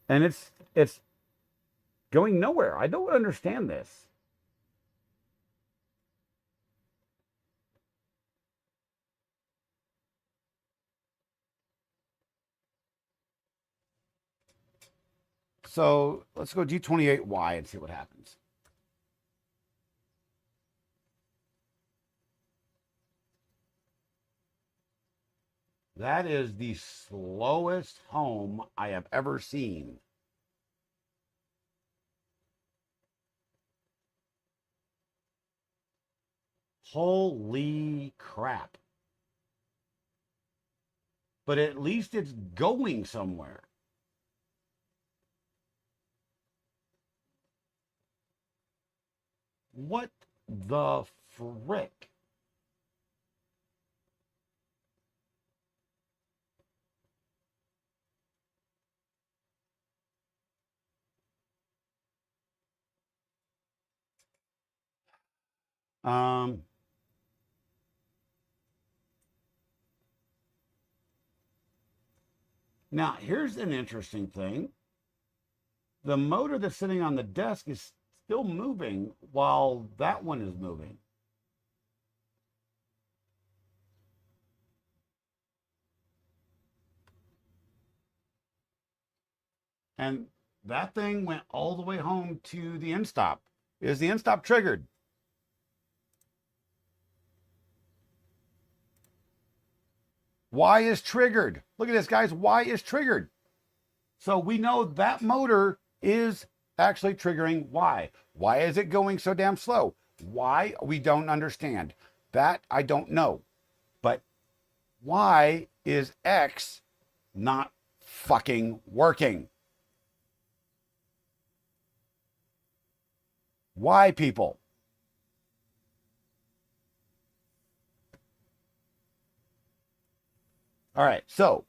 And it's going nowhere. I don't understand this. So let's go G28Y and see what happens. That is the slowest home I have ever seen. Holy crap. But at least it's going somewhere. What the frick? Now, here's an interesting thing. The motor that's sitting on the desk is still moving while that one is moving. And that thing went all the way home to the end stop. Is the end stop triggered? Y is triggered. Look at this, guys. Y is triggered. So we know that motor is actually triggering Y. Why is it going so damn slow? Why? We don't understand. That I don't know. But why is X not fucking working? Why, people? All right, so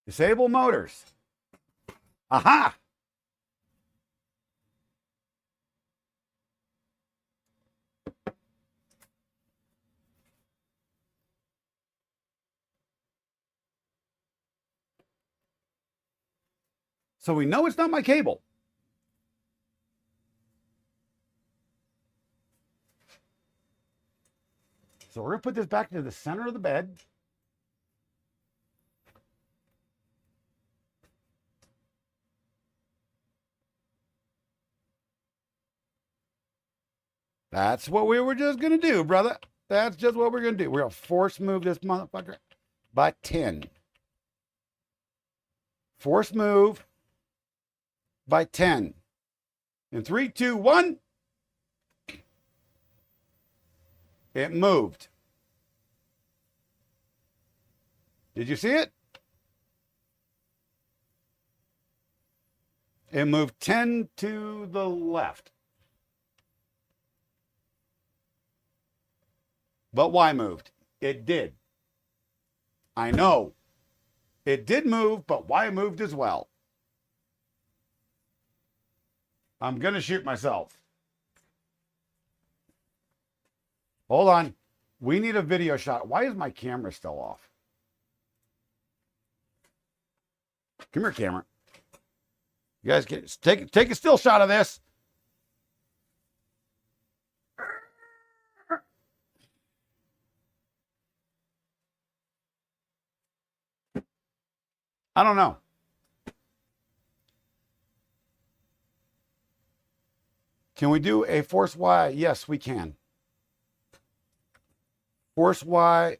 disable motors. Aha! So we know it's not my cable. So we're going to put this back into the center of the bed. That's what we were just going to do, brother. That's just what we're going to do. We're going to force move this motherfucker by 10. Force move by 10. In 3, 2, 1. It moved. Did you see it? It moved 10 to the left. But why moved? It did. I know. It did move, but why moved as well? I'm going to shoot myself. Hold on. We need a video shot. Why is my camera still off? Come here, camera. You guys take a still shot of this. I don't know. Can we do a force Y? Yes, we can. Force Y.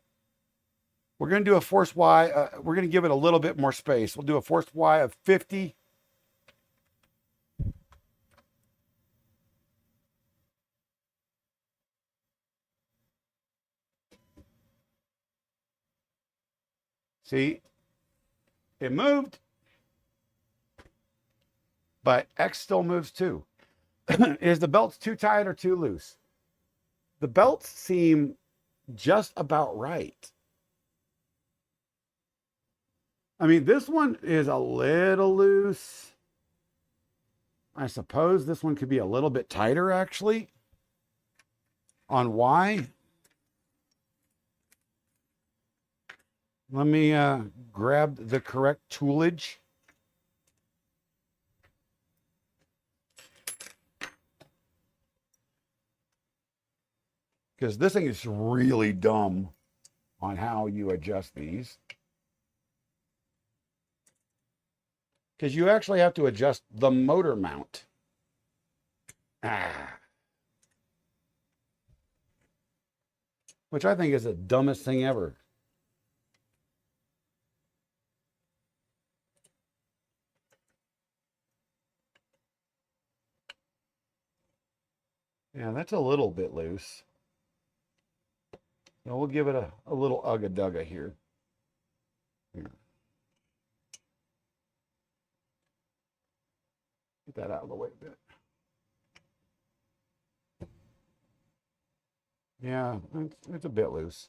We're going to do a force Y. We're going to give it a little bit more space. We'll do a force Y of 50. See, it moved, but X still moves too. Is the belts too tight or too loose? The belts seem just about right. I mean, this one is a little loose. I suppose this one could be a little bit tighter, actually, on Y. Let me grab the correct toolage. Because this thing is really dumb on how you adjust these. Because you actually have to adjust the motor mount. Which I think is the dumbest thing ever. Yeah, that's a little bit loose. So we'll give it a little ugga-dugga here. Here. Get that out of the way a bit. Yeah, it's a bit loose.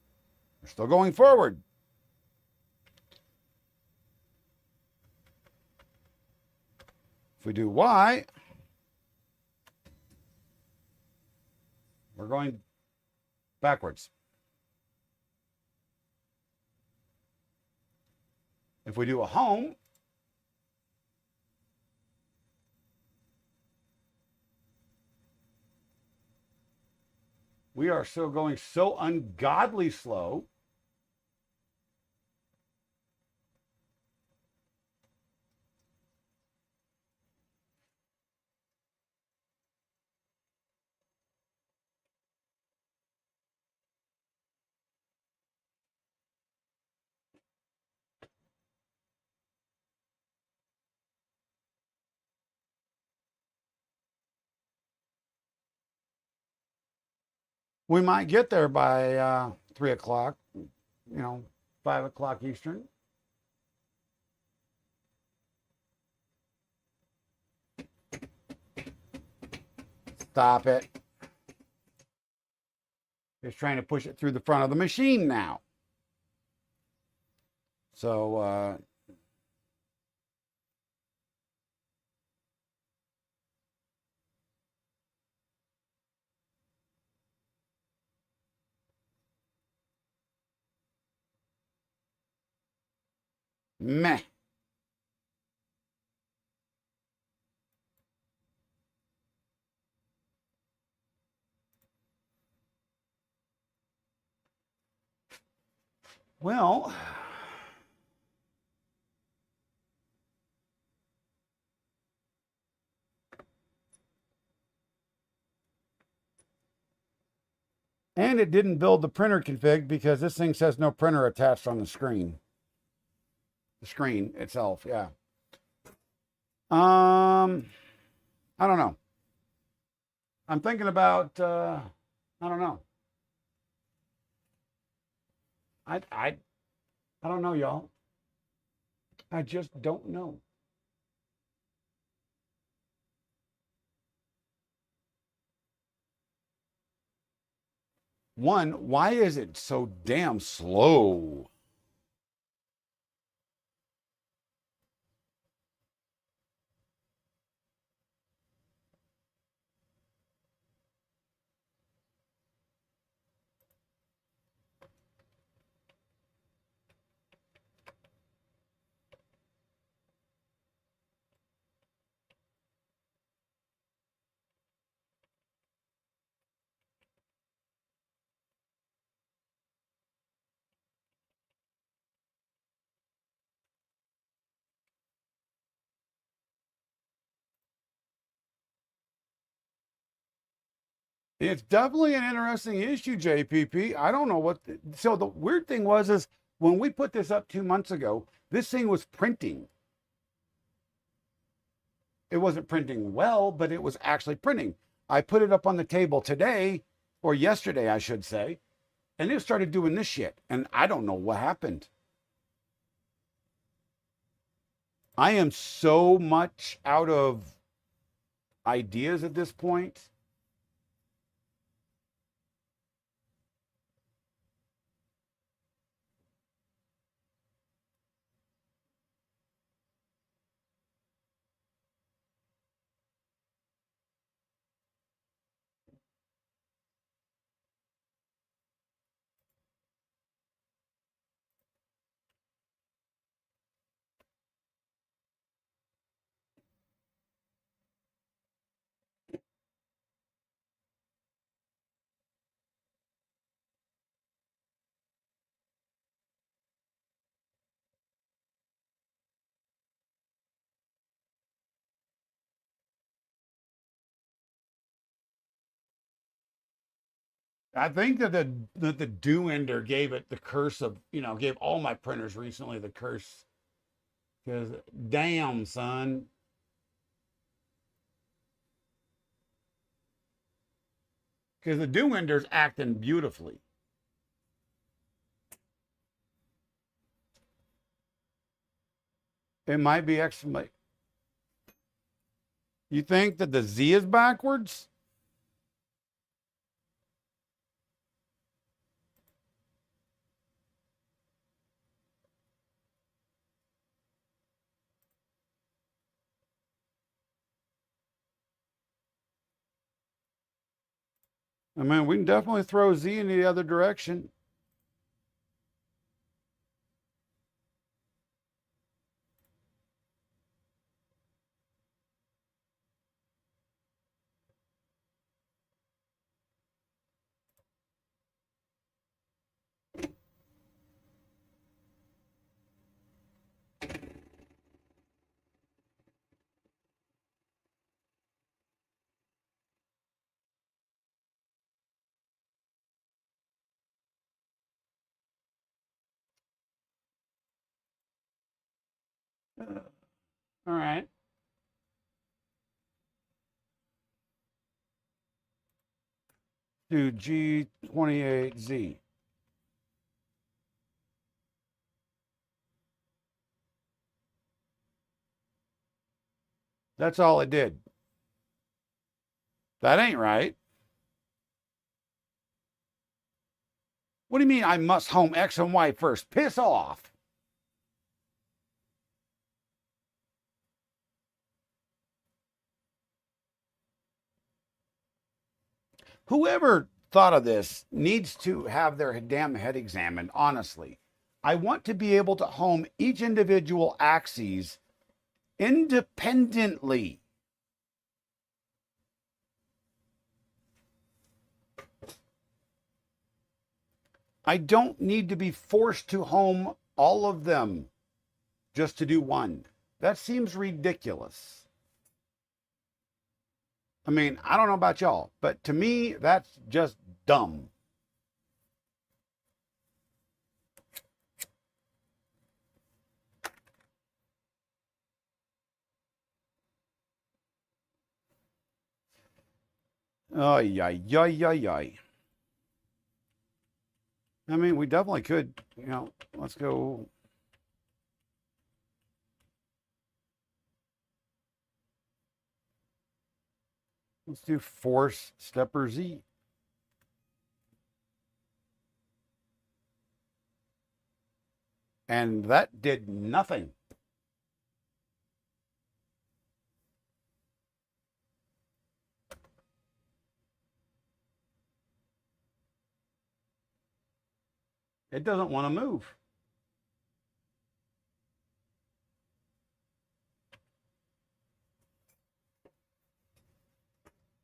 still going forward. If we do Y, we're going backwards. If we do a home, we are still going so ungodly slow. We might get there by 3 o'clock, 5 o'clock Eastern. Stop it. Just trying to push it through the front of the machine now. So, meh. Well, and it didn't build the printer config because this thing says no printer attached on the screen. The screen itself, yeah. I don't know. I'm thinking about, I don't know. I don't know, y'all. I just don't know. One, why is it so damn slow? It's definitely an interesting issue, JPP. I don't know what. So the weird thing is when we put this up 2 months ago, this thing was printing. It wasn't printing well, but it was actually printing. I put it up on the table today, or yesterday, I should say, and it started doing this shit. And I don't know what happened. I am so much out of ideas at this point. I think that the do ender gave it the curse of, gave all my printers recently the curse. Because damn, son. Because the do ender's acting beautifully. It might be excellent. You think that the Z is backwards? I mean, we can definitely throw Z in the other direction. All right. Do G28Z. That's all it did. That ain't right. What do you mean I must home X and Y first? Piss off. Whoever thought of this needs to have their damn head examined, honestly. I want to be able to home each individual axis independently. I don't need to be forced to home all of them just to do one. That seems ridiculous. I mean, I don't know about y'all, but to me, that's just dumb. Ay, ay, ay, ay, ay. I mean, we definitely could, let's go. Let's do force stepper Z. And that did nothing. It doesn't want to move.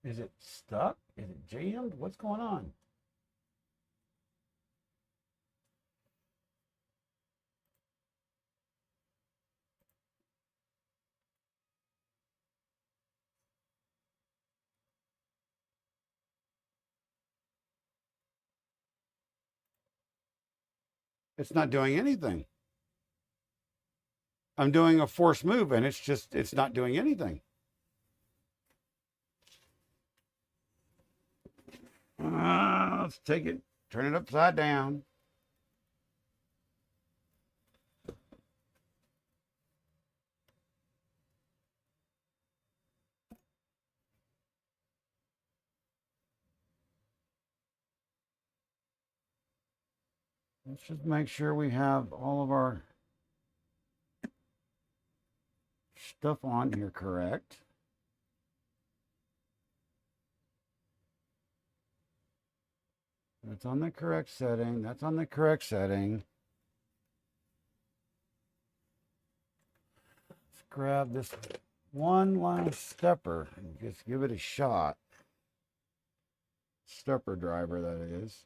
Is it stuck? Is it jammed? What's going on? It's not doing anything. I'm doing a force move and it's not doing anything. Let's take it, turn it upside down. Let's just make sure we have all of our stuff on here correct. That's on the correct setting. That's on the correct setting. Let's grab this one last stepper and just give it a shot. Stepper driver, that is.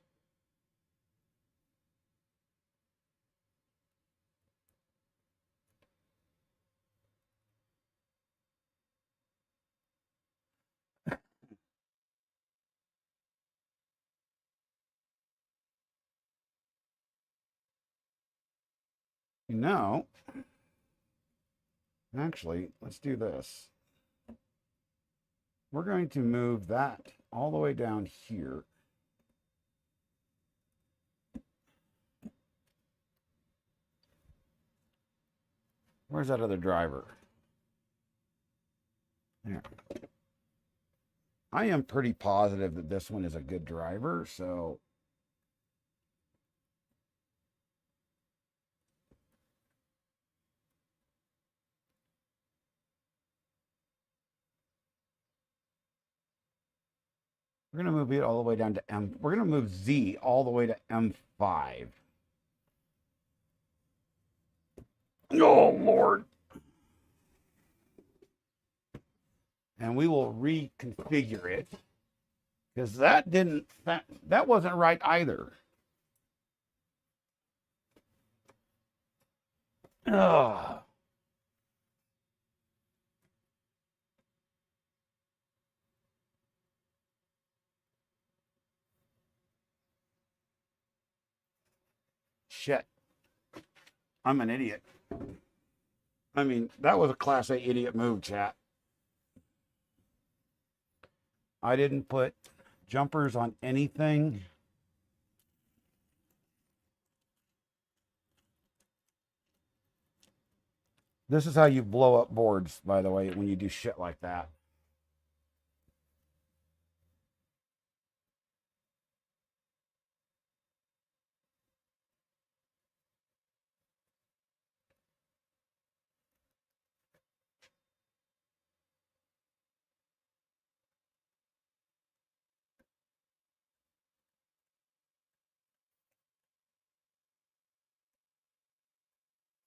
Now, actually, let's do this. We're going to move that all the way down here. Where's that other driver? There. I am pretty positive that this one is a good driver, so We're going to move it all the way down to M. We're going to move Z all the way to M5. Oh, Lord. And we will reconfigure it because that wasn't right either. Ugh. Shit. I'm an idiot. I mean, that was a class A idiot move, chat. I didn't put jumpers on anything. This is how you blow up boards, by the way, when you do shit like that.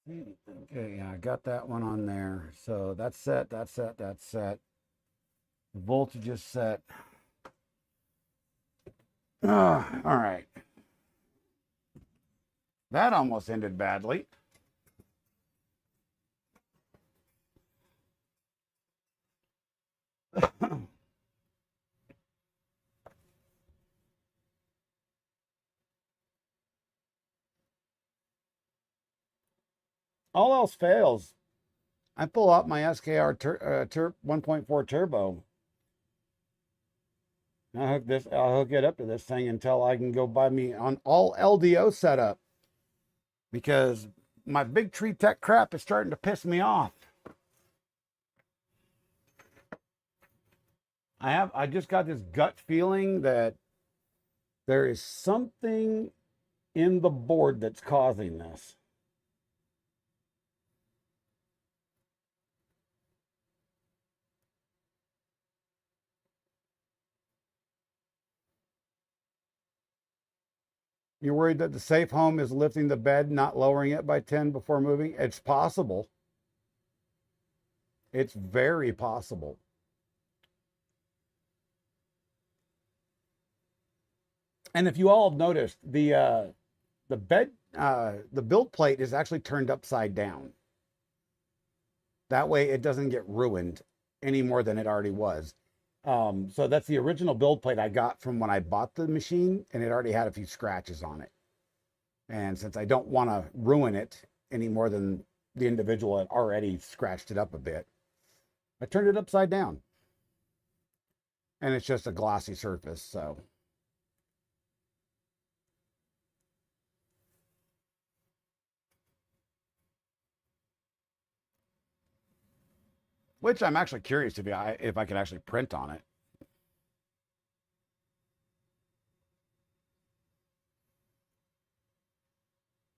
Okay, yeah, I got that one on there. So that's set, that's set, that's set. The voltage is set. All right. That almost ended badly. All else fails, I pull out my SKR 1.4 turbo. I'll hook it up to this thing until I can go buy me on all LDO setup because my big tree tech crap is starting to piss me off. I just got this gut feeling that there is something in the board that's causing this. You're worried that the safe home is lifting the bed, not lowering it by 10 before moving? It's possible. It's very possible. And if you all have noticed, the bed, the build plate is actually turned upside down. That way it doesn't get ruined any more than it already was. So that's the original build plate I got from when I bought the machine, and it already had a few scratches on it. And since I don't want to ruin it any more than the individual had already scratched it up a bit, I turned it upside down. And it's just a glossy surface, so. Which I'm actually curious if I could actually print on it.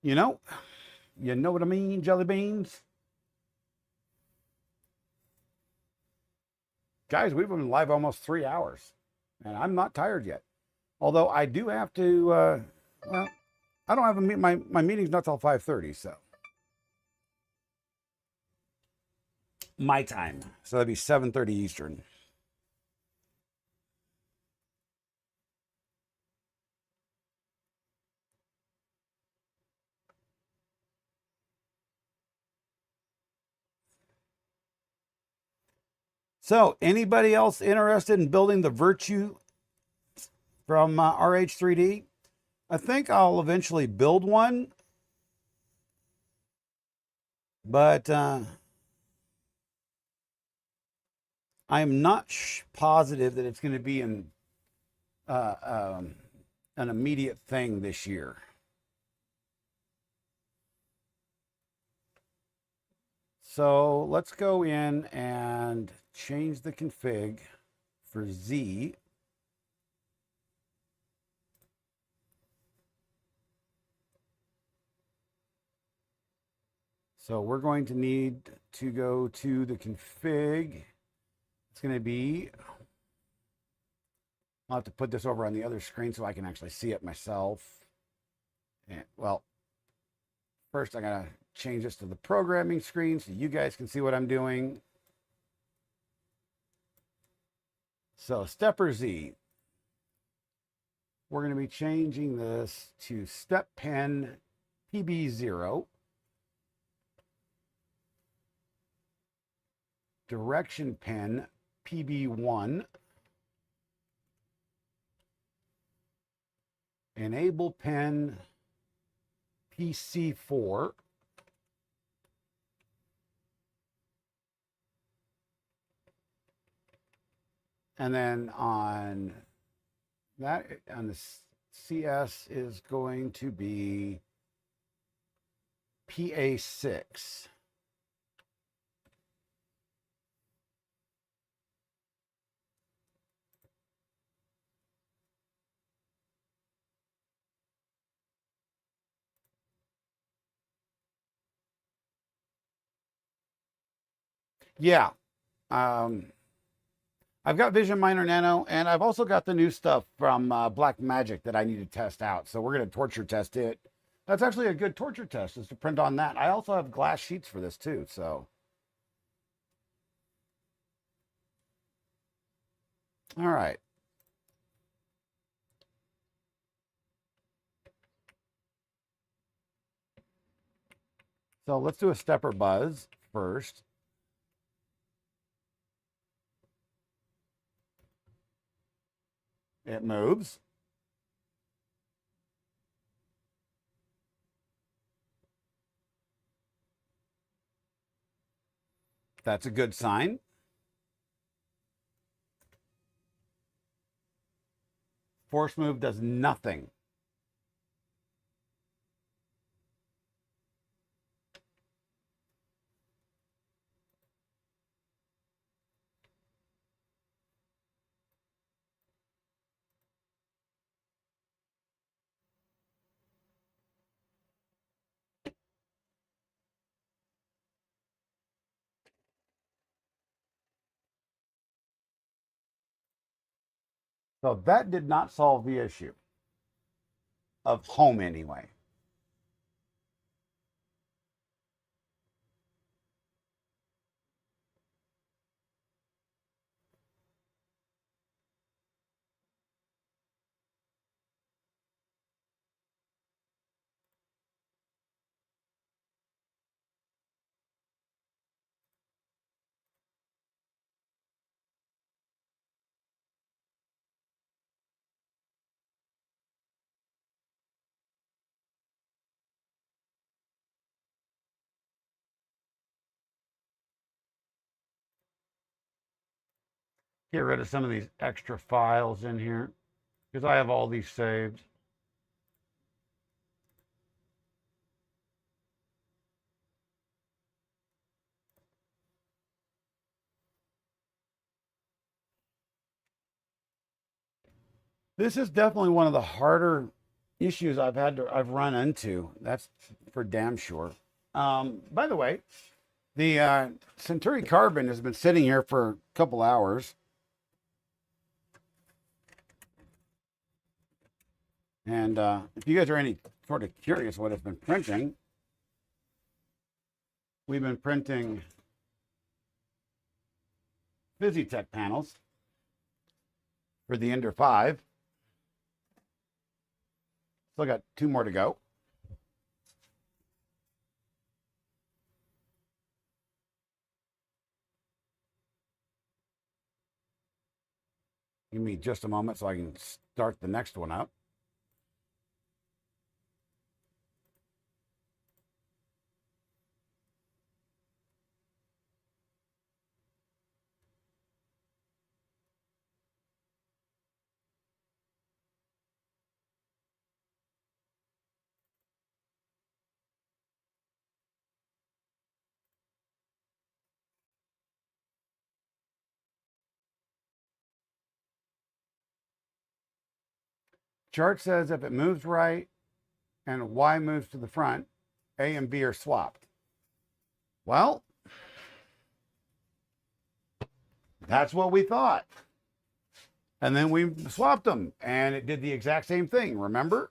You know what I mean, jelly beans? Guys, we've been live almost 3 hours, and I'm not tired yet. Although I do have to, well, I don't have my meeting's not till 5:30, so. My time. So that'd be 7:30 Eastern. So, anybody else interested in building the Virtue from RH3D? I think I'll eventually build one, but I'm not positive that it's going to be an immediate thing this year. So let's go in and change the config for Z. So we're going to need to go to the config. It's going to be I'll have to put this over on the other screen so I can actually see it myself. And, well, first I gotta change this to the programming screen so you guys can see what I'm doing. So stepper Z, we're going to be changing this to step pin PB0, direction pin PB1, enable pin PC4, and then on that, on the CS is going to be PA6. Yeah. I've got Vision Miner Nano, and I've also got the new stuff from Black Magic that I need to test out. So we're going to torture test it. That's actually a good torture test, is to print on that. I also have glass sheets for this too, so. All right. So let's do a stepper buzz first. It moves. That's a good sign. Force move does nothing. So that did not solve the issue of home anyway. Get rid of some of these extra files in here because I have all these saved. This is definitely one of the harder issues I've run into. That's for damn sure. By the way, the Centauri Carbon has been sitting here for a couple hours. And if you guys are any sort of curious what it's been printing, we've been printing Physitech panels for the Ender 5. Still got 2 more to go. Give me just a moment so I can start the next one up. Chart says if it moves right and Y moves to the front, A and B are swapped. Well, that's what we thought. And then we swapped them and it did the exact same thing. Remember?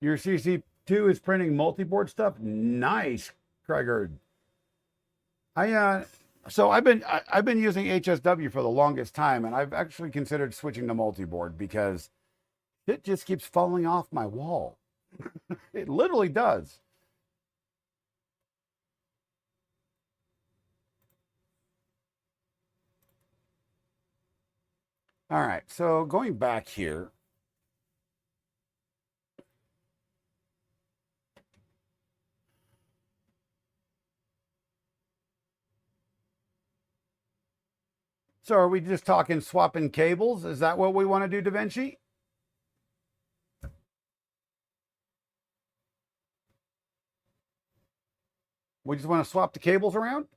Your CC2 is printing multi-board stuff. Nice, Craigard. I've been using HSW for the longest time, and I've actually considered switching to multi-board because it just keeps falling off my wall. It literally does. All right, so going back here. So are we just talking swapping cables? Is that what we want to do, Da Vinci? We just want to swap the cables around?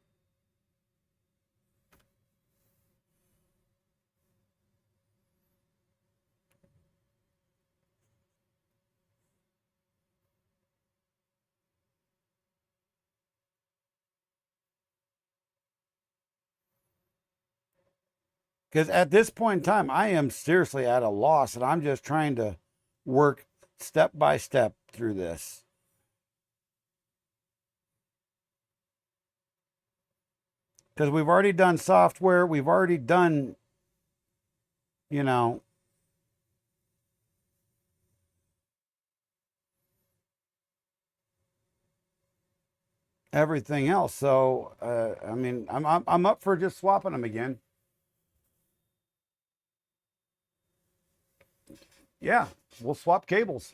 Because at this point in time, I am seriously at a loss and I'm just trying to work step by step through this. Because we've already done software, we've already done, you know, everything else. So, I mean, I'm up for just swapping them again. Yeah, we'll swap cables.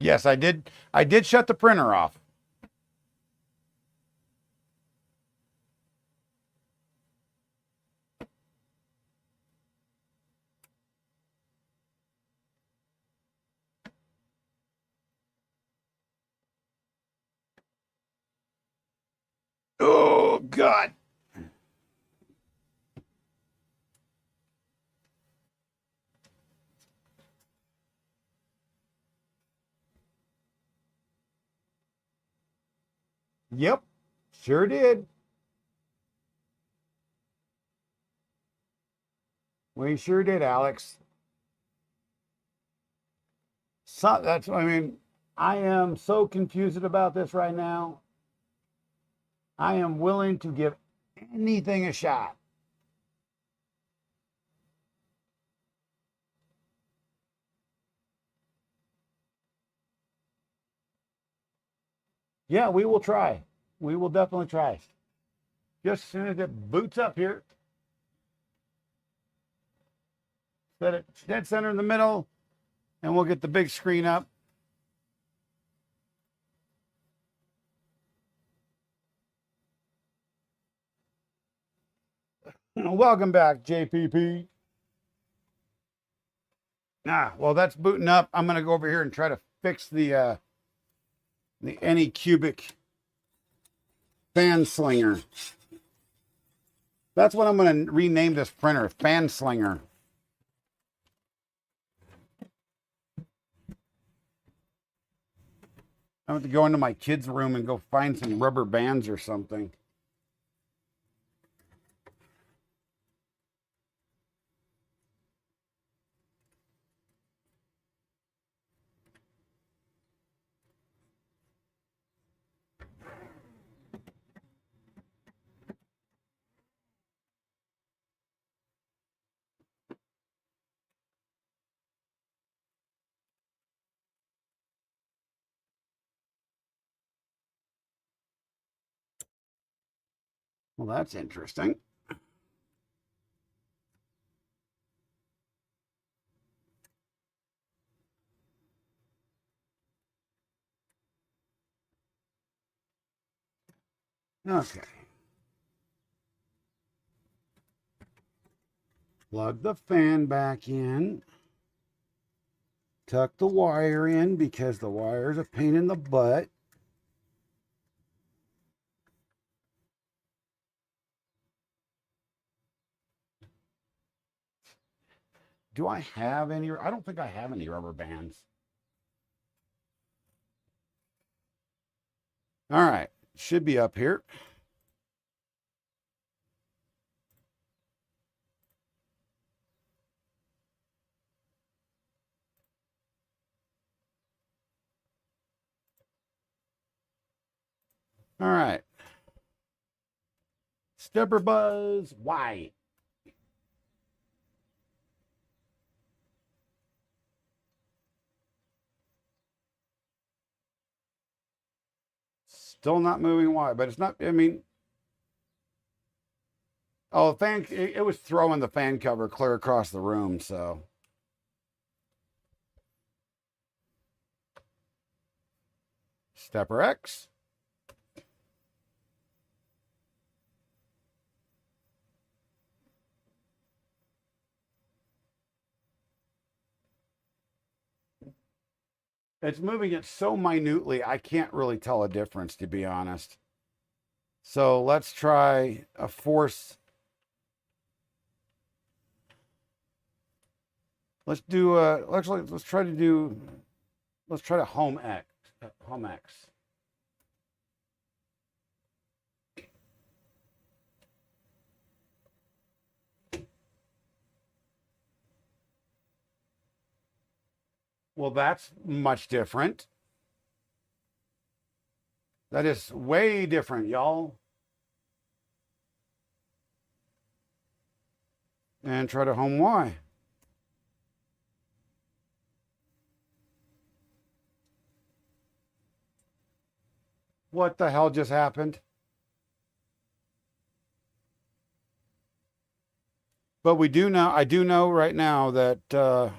Yes, I did. I did shut the printer off. Oh, God. Yep, sure did. We sure did, Alex. So that's, I mean, I am so confused about this right now. I am willing to give anything a shot. Yeah, we will try. We will definitely try. Just as soon as it boots up here, set it dead center in the middle, and we'll get the big screen up. Welcome back, JPP. Well, that's booting up. I'm going to go over here and try to fix the Anycubic fan slinger. That's what I'm going to rename this printer, fan slinger. I have to go into my kids' room and go find some rubber bands or something. Well, that's interesting. Okay. Plug the fan back in. Tuck the wire in because the wire is a pain in the butt. Do I have any? I don't think I have any rubber bands. All right, should be up here. All right. Stepper buzz white. Still not moving white, but it's not, I mean, oh, the fan, it was throwing the fan cover clear across the room, so. Stepper X. It's moving it so minutely, I can't really tell a difference, to be honest. So let's try a force. Let's do actually let's try to home X. Home X. Well, that's much different. That is way different, y'all. And try to home Y. What the hell just happened? But we do know, I do know right now that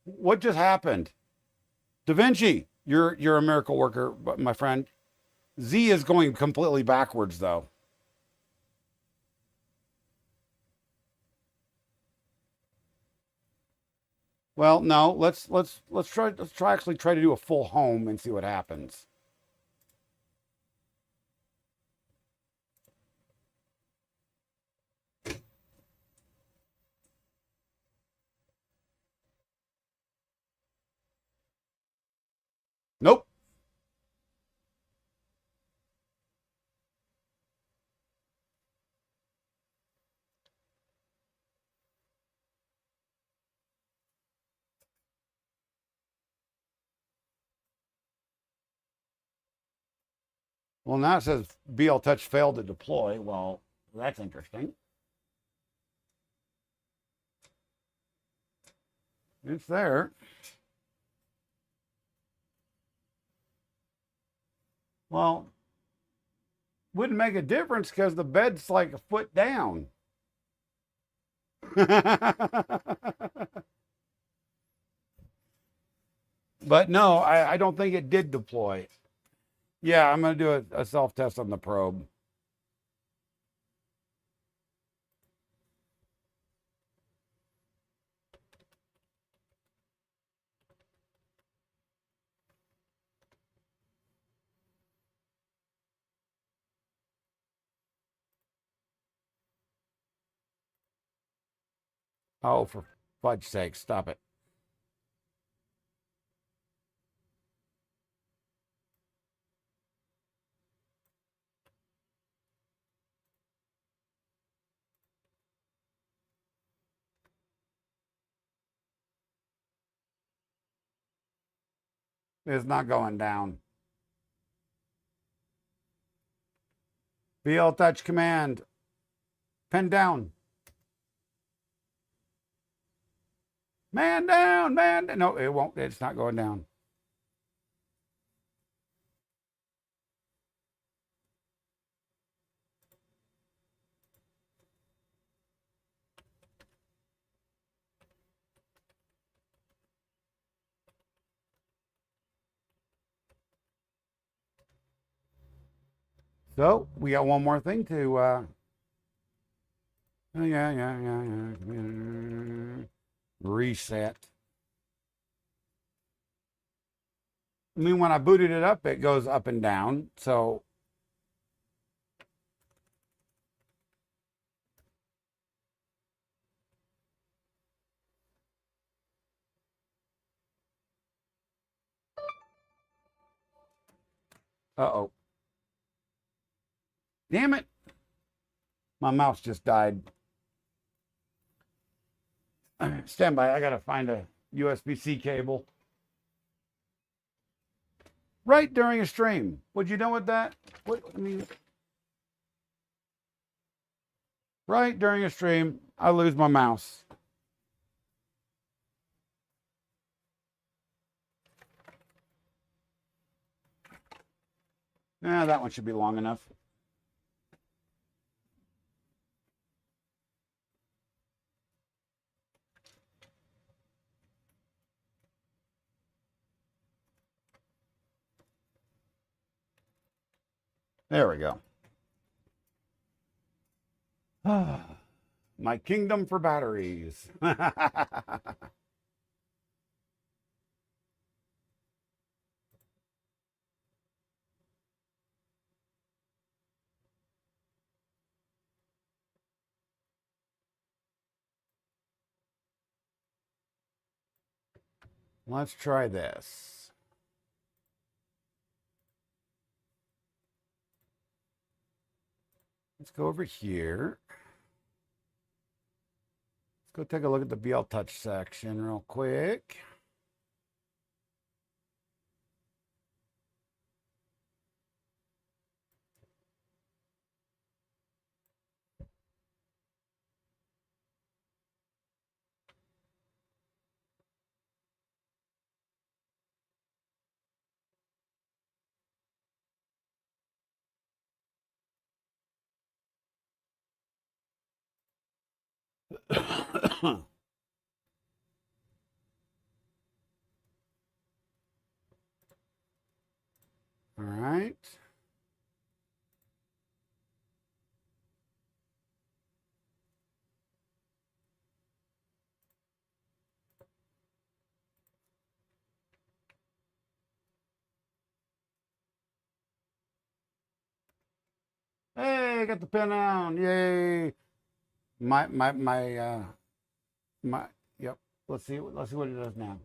what just happened? Da Vinci, you're a miracle worker, my friend. Z is going completely backwards though. Well, no, let's try actually try to do a full home and see what happens. Nope. Well, now it says BL Touch failed to deploy. Well, that's interesting. It's there. Well, wouldn't make a difference because the bed's like a foot down. But no, I don't think it did deploy. Yeah, I'm going to do a self test on the probe. Oh, for fudge's sake, stop it. It's not going down. BL Touch command. Pen down. Man down, man. No, it won't. It's not going down. So we got one more thing to Oh, yeah. Reset. I mean, when I booted it up, it goes up and down. So, uh-oh. Damn it. My mouse just died. Stand by. I got to find a USB-C cable. Right during a stream. Would you know what that? What, I mean, right during a stream, I lose my mouse. Yeah, that one should be long enough. There we go. My kingdom for batteries. Let's try this. Let's go over here. Let's go take a look at the BL Touch section real quick. All right. Hey, I got the pin down. Yay. My yep. Let's see what it does now.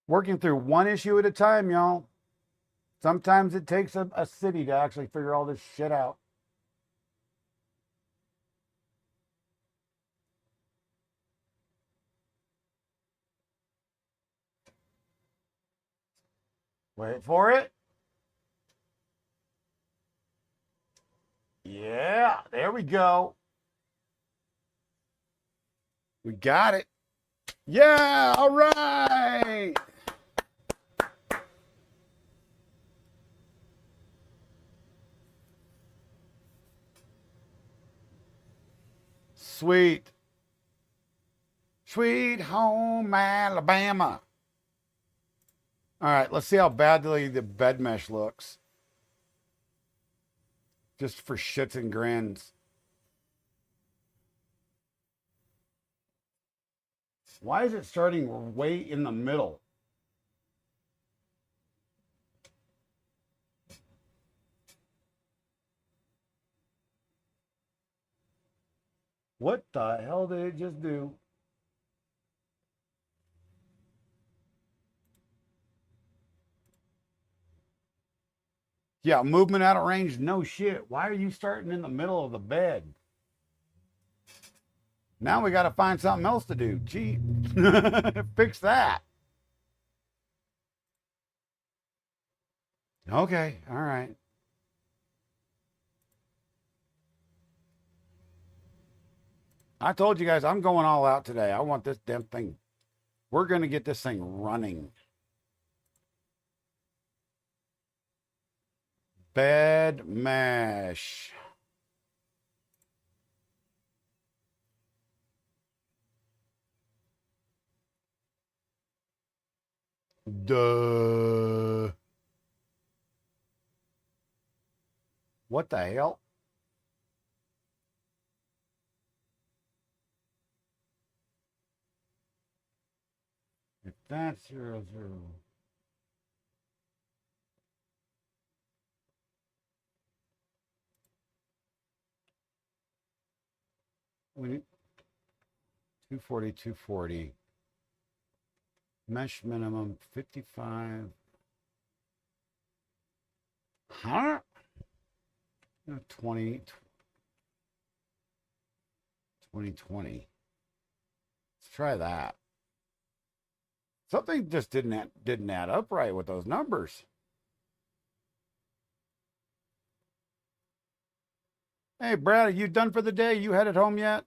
Working through one issue at a time, y'all. Sometimes it takes a city to actually figure all this shit out. Wait for it. Yeah, there we go. We got it. Yeah, all right. Sweet. Sweet home Alabama. All right, let's see how badly the bed mesh looks. Just for shits and grins. Why is it starting way in the middle? What the hell did it just do? Yeah, movement out of range, no shit. Why are you starting in the middle of the bed? Now we got to find something else to do. Gee, fix that. Okay, all right. I told you guys I'm going all out today. I want this damn thing. We're going to get this thing running. Bed mesh. Duh. What the hell? If that's 0, 0. We need 240, 240. Mesh minimum 55. Huh? 20, 2020. Let's try that. Something just didn't add up right with those numbers. Hey, Brad, are you done for the day? You headed home yet?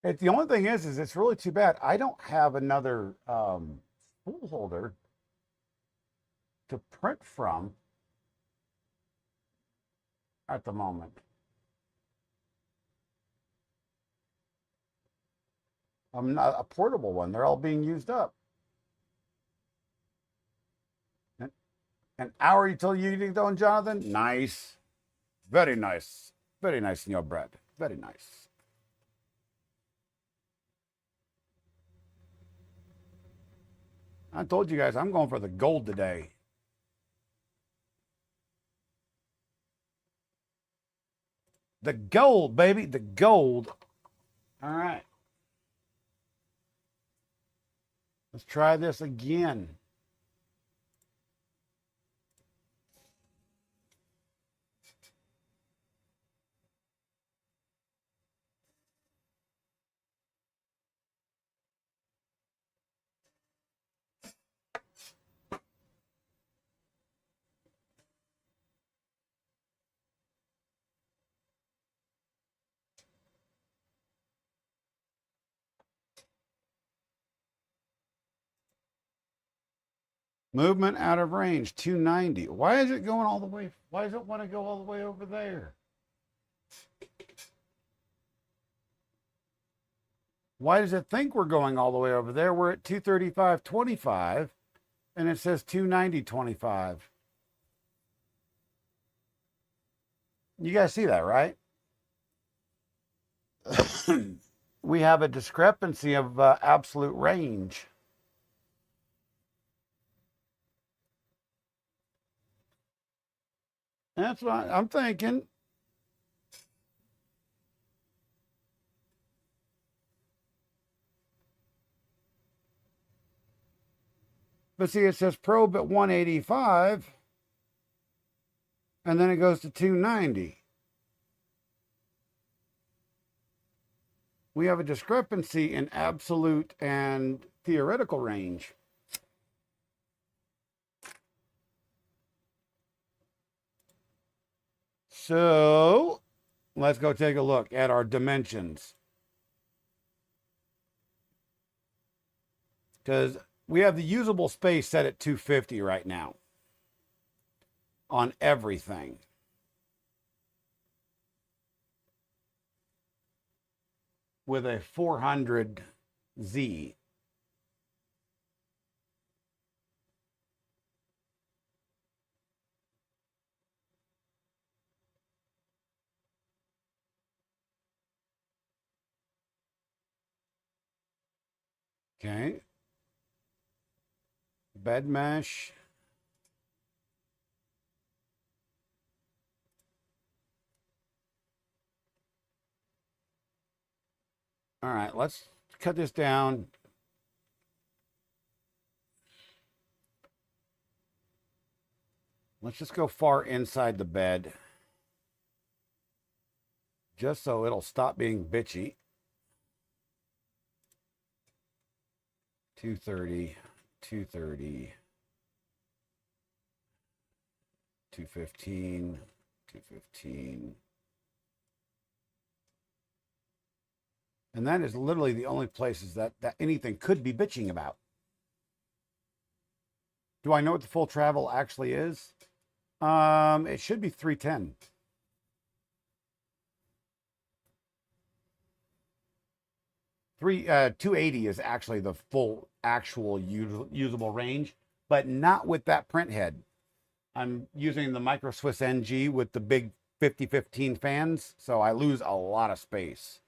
The only thing is it's really too bad. I don't have another spool holder to print from at the moment. I'm not a portable one. They're all being used up. An hour until you eating though, Jonathan? Nice. Very nice. Very nice in your bread. Very nice. I told you guys I'm going for the gold today. The gold, baby. The gold. All right. Let's try this again. Movement out of range, 290. Why is it going all the way? Why does it want to go all the way over there? Why does it think we're going all the way over there? We're at 235.25 and it says 290.25. You guys see that, right? We have a discrepancy of absolute range. That's what I'm thinking. But see, it says probe at 185, and then it goes to 290. We have a discrepancy in absolute and theoretical range. So let's go take a look at our dimensions. Because we have the usable space set at 250 right now on everything. With a 400Z. Okay. Bed mesh. All right, let's cut this down. Let's just go far inside the bed. Just so it'll stop being bitchy. 230, 230, 215, 215. And that is literally the only places that anything could be bitching about. Do I know what the full travel actually is? It should be 310. Three 280 is actually the full actual usable range, but not with that print head. I'm using the Micro Swiss NG with the big 5015 fans, so I lose a lot of space.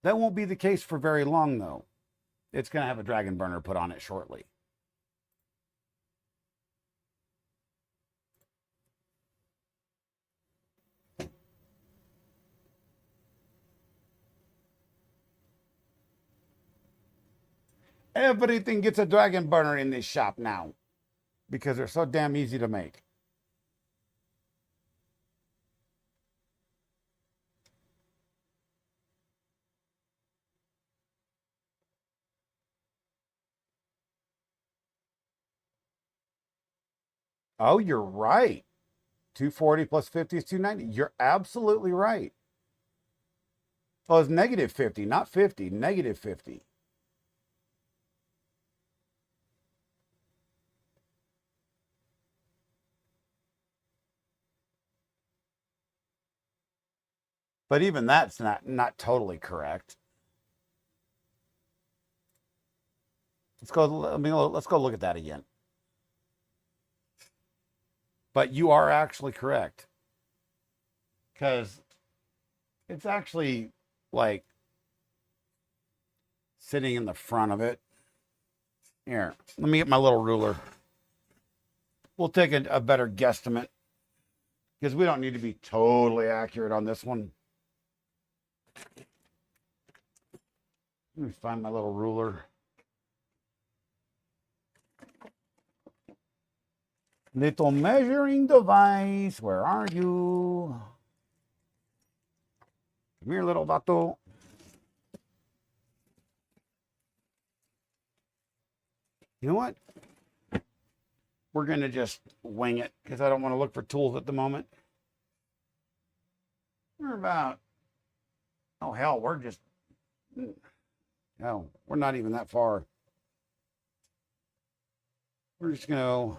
That won't be the case for very long, though. It's going to have a dragon burner put on it shortly. Everything gets a dragon burner in this shop now because they're so damn easy to make. Oh, you're right. 240 plus 50 is 290. You're absolutely right. Oh, it's negative 50, not 50, negative 50. But even that's not totally correct. Let's go look at that again. But you are actually correct. Because it's actually like sitting in the front of it. Here, let me get my little ruler. We'll take a better guesstimate because we don't need to be totally accurate on this one. Let me find my little ruler. Little measuring device, where are you? Come here, little vato. You know what? We're going to just wing it because I don't want to look for tools at the moment. We're about, oh hell, we're just, no, we're not even that far. We're just going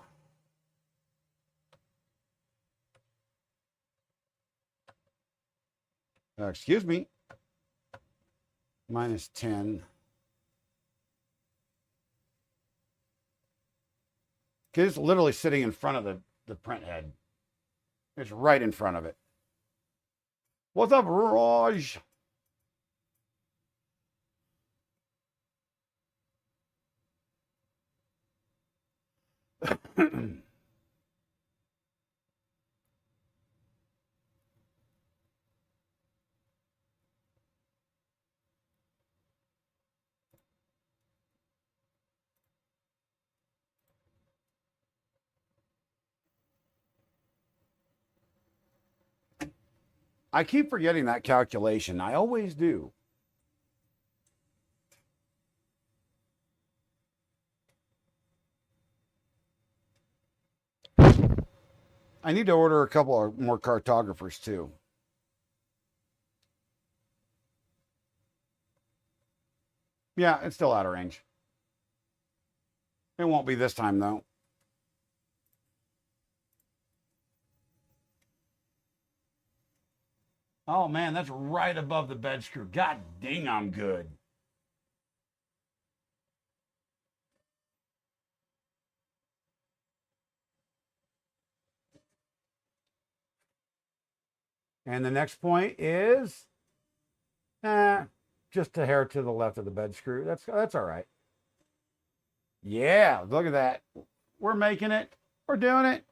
to, excuse me, minus 10. Because it's literally sitting in front of the print head. It's right in front of it. What's up, Raj? I keep forgetting that calculation. I always do. I need to order a couple of more cartographers too. Yeah, it's still out of range. It won't be this time though. Oh man, that's right above the bed screw. God dang, I'm good. And the next point is just a hair to the left of the bed screw. That's all right. Yeah, look at that. We're making it. We're doing it.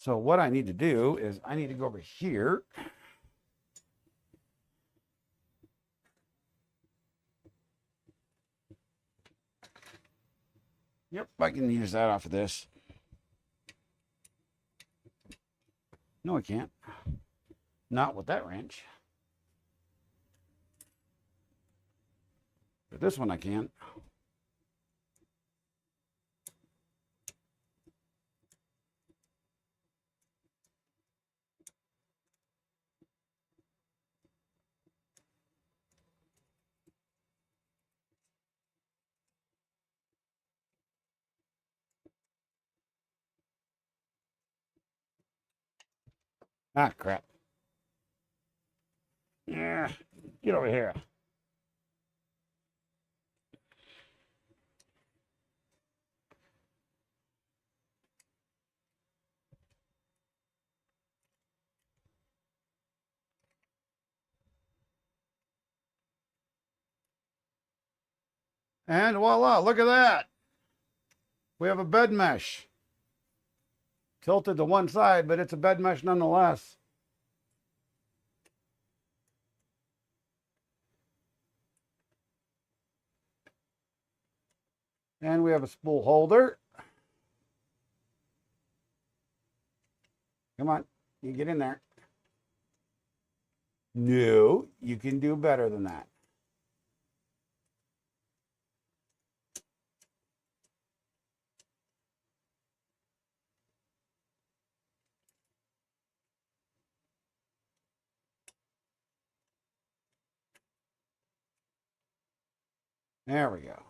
So what I need to do is I need to go over here. Yep, I can use that off of this. No, I can't. Not with that wrench. But this one I can. Ah, crap. Yeah, get over here. And voila, look at that. We have a bed mesh. Tilted to one side, but it's a bed mesh nonetheless. And we have a spool holder. Come on, you get in there. No, you can do better than that. There we go.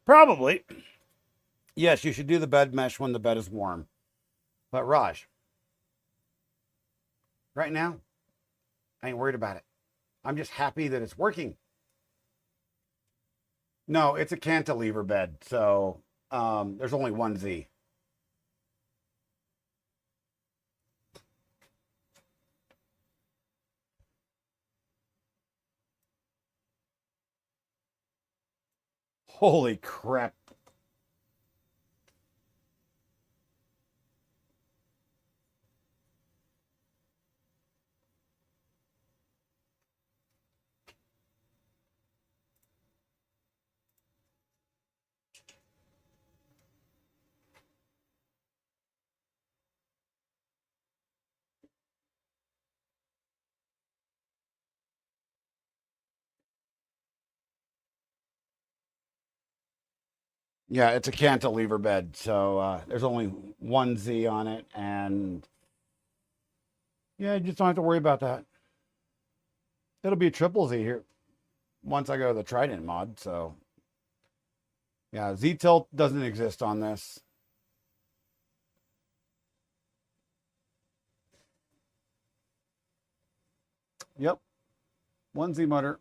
Probably. Yes, you should do the bed mesh when the bed is warm. But Raj, right now, I ain't worried about it. I'm just happy that it's working. No, it's a cantilever bed, so there's only one Z. Holy crap. Yeah, it's a cantilever bed, so there's only one Z on it, and yeah, you just don't have to worry about that. It'll be a triple Z here once I go to the Trident mod, so yeah, Z tilt doesn't exist on this. Yep, one Z motor.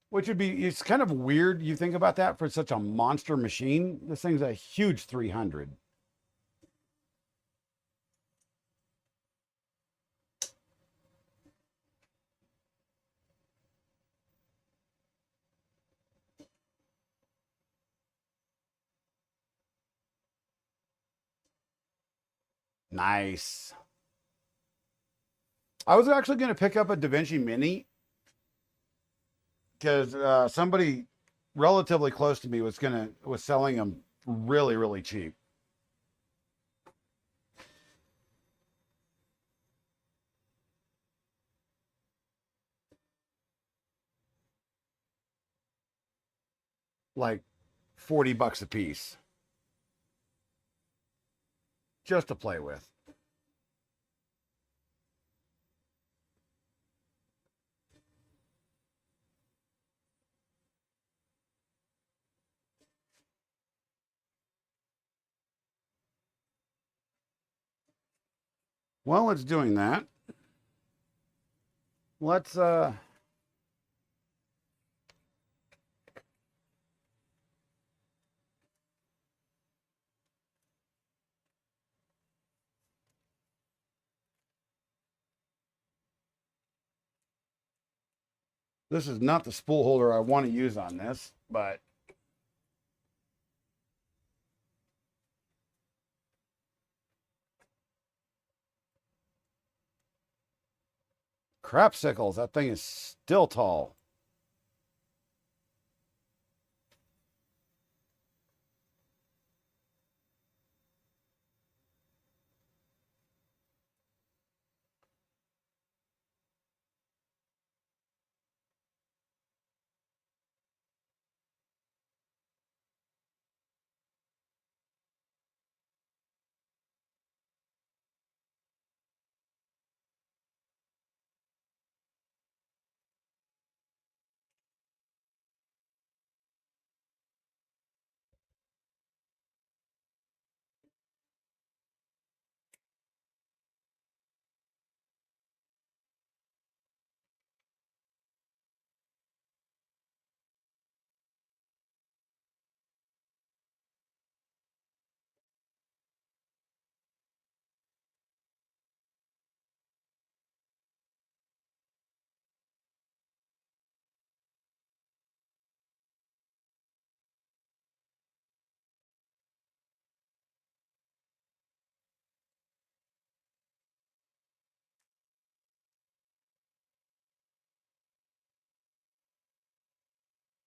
Which would be, it's kind of weird. You think about that for such a monster machine. This thing's a huge 300. Nice. I was actually going to pick up a DaVinci Mini because somebody relatively close to me was selling them really cheap. Like $40 a piece just to play with. While it's doing that, let's this is not the spool holder I want to use on this, but crapsicles, that thing is still tall.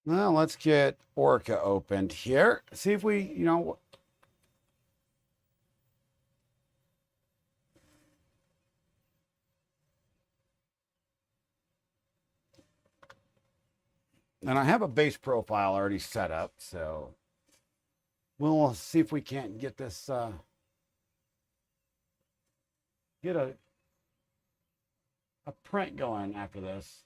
Well, let's get Orca opened here. See if we, and I have a base profile already set up, so we'll see if we can't get this, get a print going after this.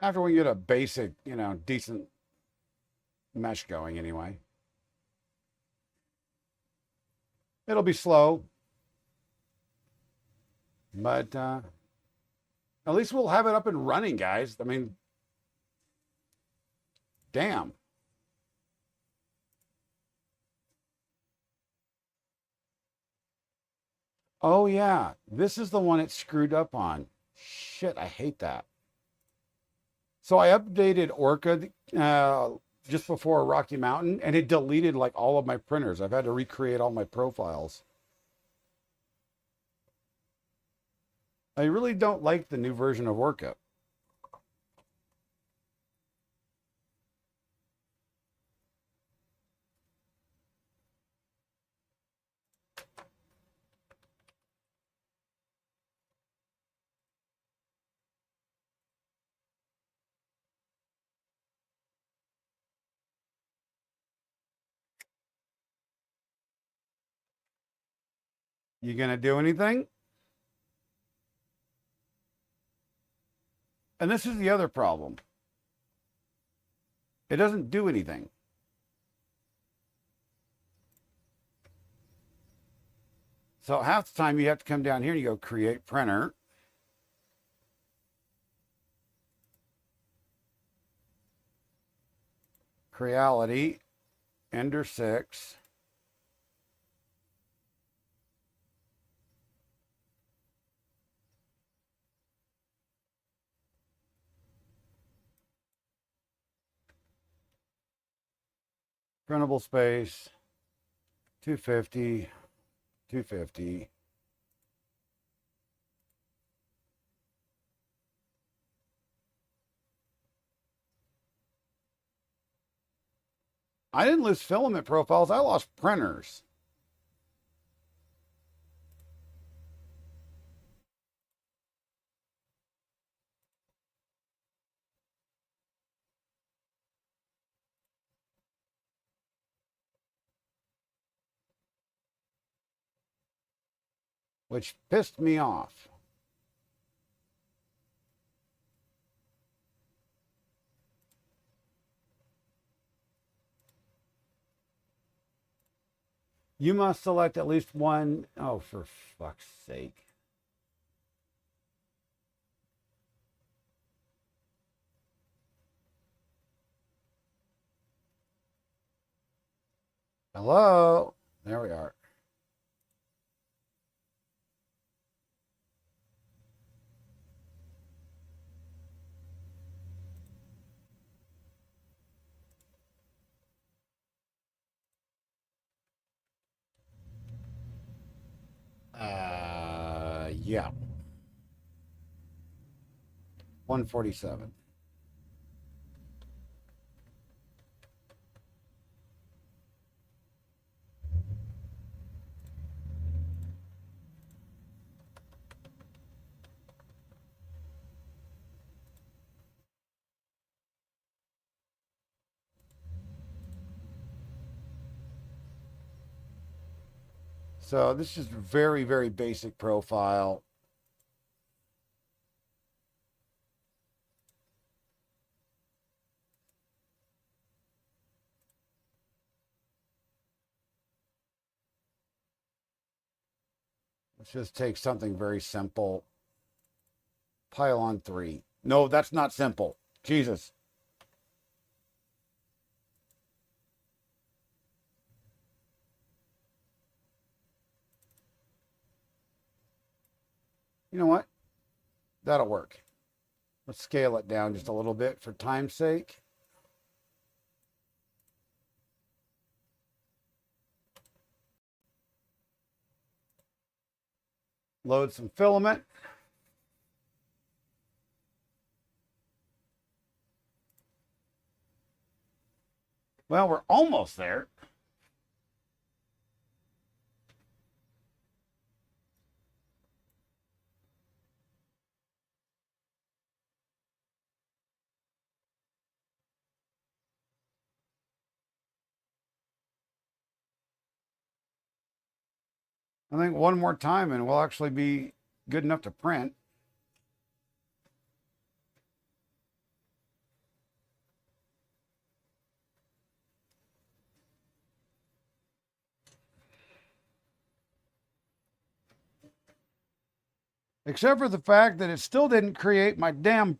After we get a basic, decent mesh going anyway. It'll be slow, but at least we'll have it up and running, guys. I mean, damn. Oh, yeah. This is the one it screwed up on. Shit, I hate that. So I updated Orca just before Rocky Mountain, and it deleted like all of my printers. I've had to recreate all my profiles. I really don't like the new version of Orca. You gonna do anything? And this is the other problem. It doesn't do anything. So half the time you have to come down here and you go create printer. Creality, Ender 6. Printable space, 250, 250. I didn't lose filament profiles. I lost printers. which pissed me off. You must select at least one. Oh, for fuck's sake. Hello. There we are. Yeah. 147. So this is very, very basic profile. Let's just take something very simple. Pylon 3. No, that's not simple. Jesus. You know what? That'll work. Let's scale it down just a little bit for time's sake. Load some filament. Well, we're almost there. I think one more time and we'll actually be good enough to print. Except for the fact that it still didn't create my damn...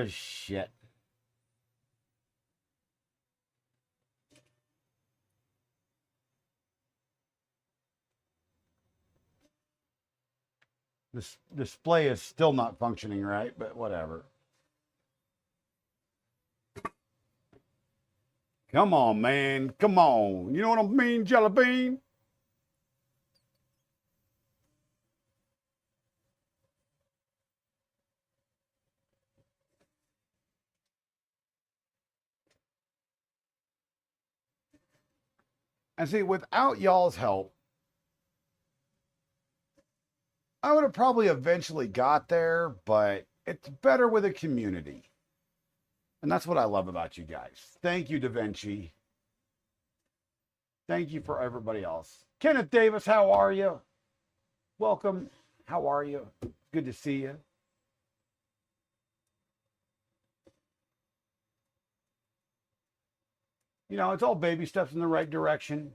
shit. This display is still not functioning right, but whatever. Come on, man. Come on. You know what I mean, Jelly Bean? And see, without y'all's help, I would have probably eventually got there, but it's better with a community. And that's what I love about you guys. Thank you, Da Vinci. Thank you for everybody else. Kenneth Davis, how are you? Welcome. How are you? Good to see you. You know, it's all baby steps in the right direction.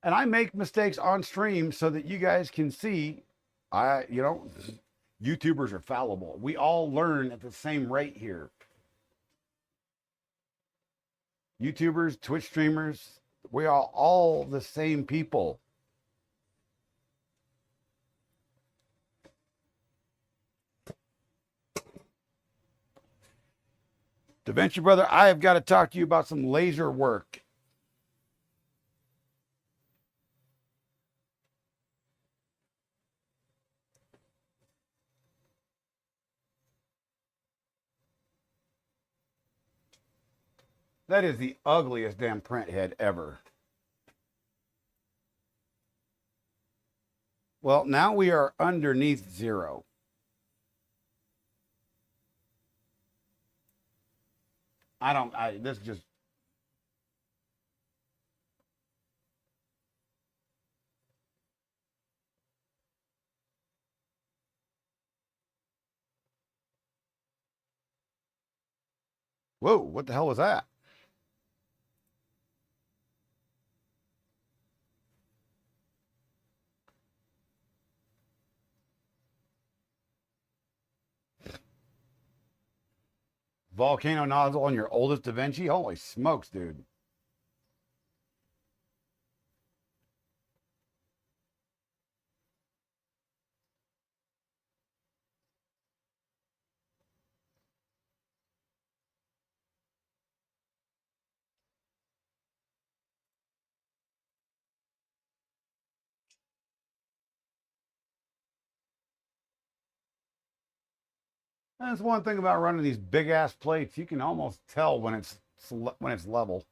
And I make mistakes on stream so that you guys can see, YouTubers are fallible. We all learn at the same rate here. YouTubers, Twitch streamers, we are all the same people. Da Vinci brother, I have got to talk to you about some laser work. That is the ugliest damn print head ever. Well, now we are underneath 0. This just... Whoa, what the hell was that? Volcano nozzle on your oldest Da Vinci? Holy smokes, dude. That's one thing about running these big ass plates. You can almost tell when it's level.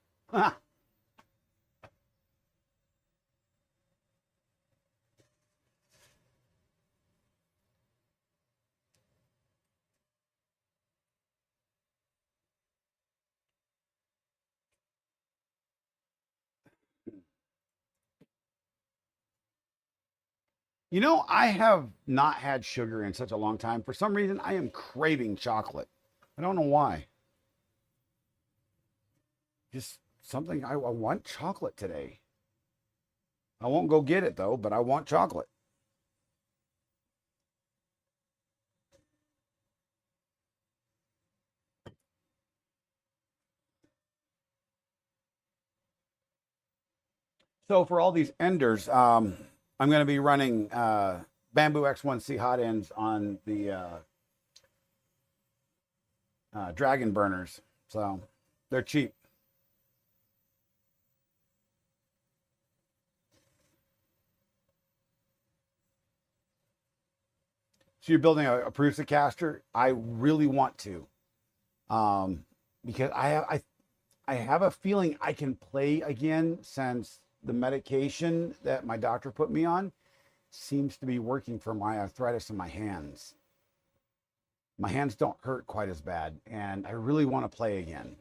You know, I have not had sugar in such a long time. For some reason, I am craving chocolate. I don't know why. Just something, I want chocolate today. I won't go get it though, but I want chocolate. So for all these enders, I'm going to be running Bamboo X1C hot ends on the Dragon burners. So they're cheap. So you're building a Prusa caster? I really want to, um, because I have a feeling I can play again since the medication that my doctor put me on seems to be working for my arthritis in my hands. My hands don't hurt quite as bad, and I really want to play again.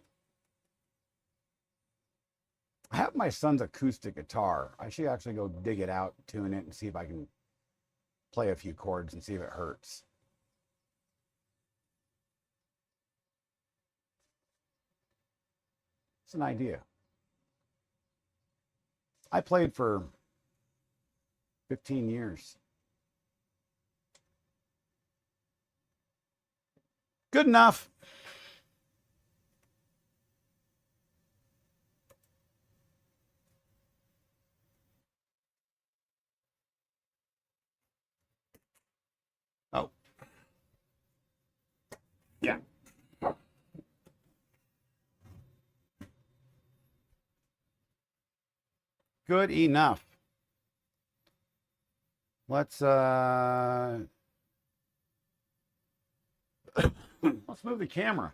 I have my son's acoustic guitar. I should actually go dig it out, tune it, and see if I can play a few chords and see if it hurts. It's an idea. I played for 15 years. Good enough. Oh, yeah. Good enough. Let's let's move the camera.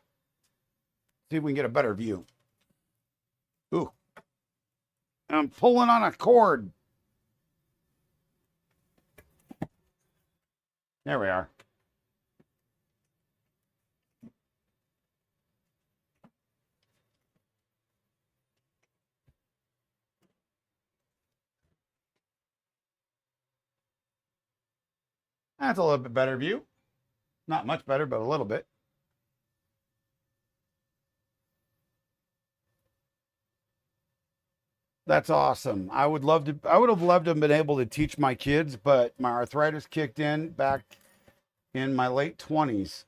See if we can get a better view. Ooh. I'm pulling on a cord. There we are. That's a little bit better view. Not much better, but a little bit. That's awesome. I would have loved to have been able to teach my kids, but my arthritis kicked in back in my late 20s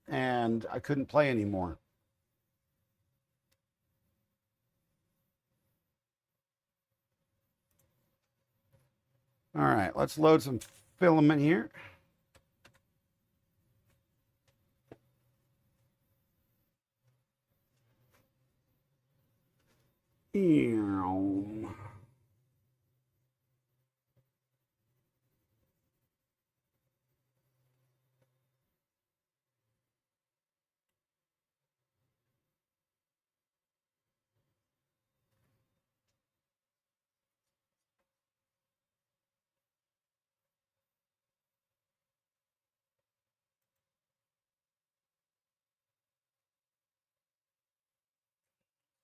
and I couldn't play anymore. All right, let's load some filament here. Ew.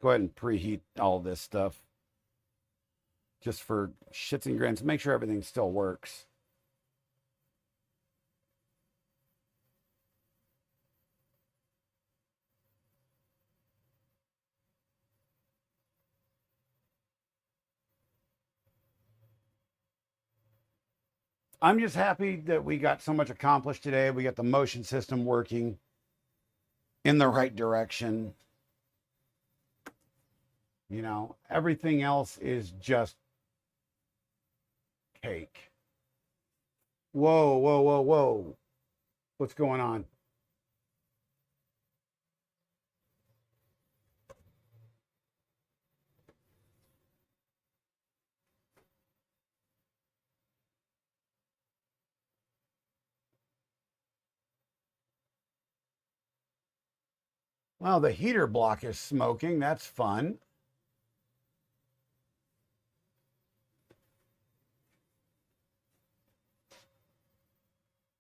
Go ahead and preheat all this stuff just for shits and grins. Make sure everything still works. I'm just happy that we got so much accomplished today. We got the motion system working in the right direction. You know, everything else is just cake. Whoa, whoa, whoa, whoa. What's going on? Well, the heater block is smoking. That's fun.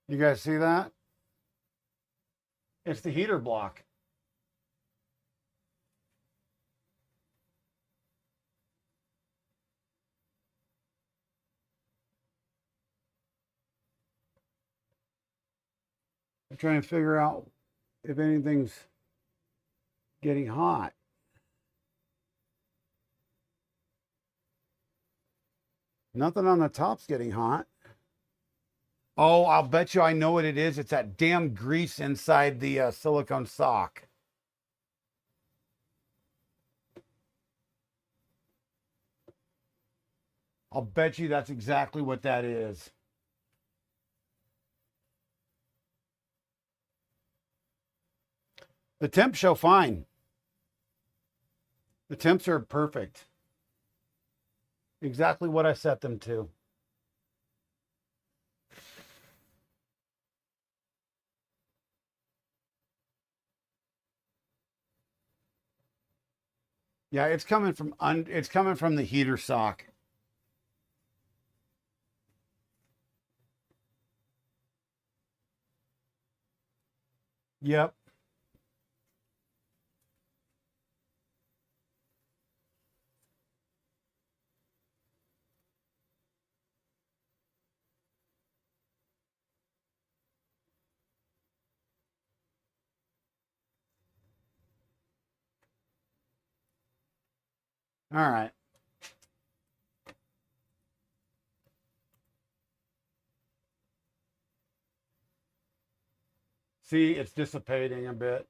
You guys see that? It's the heater block. I'm trying to figure out if anything's getting hot. Nothing on the top's getting hot. Oh, I'll bet you I know what it is. It's that damn grease inside the silicone sock. I'll bet you that's exactly what that is. The temps show fine. The temps are perfect. Exactly what I set them to. Yeah, it's coming from the heater sock. Yep. All right. See, it's dissipating a bit.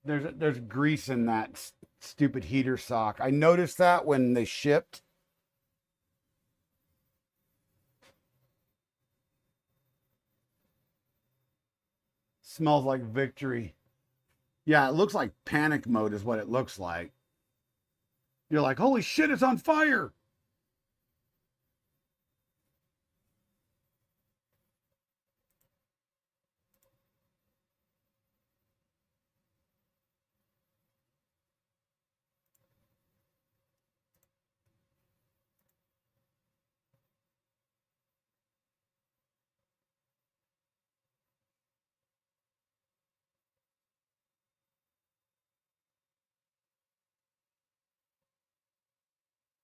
There's grease in that stupid heater sock. I noticed that when they shipped. Smells like victory. Yeah, it looks like panic mode is what it looks like. You're like, holy shit, it's on fire.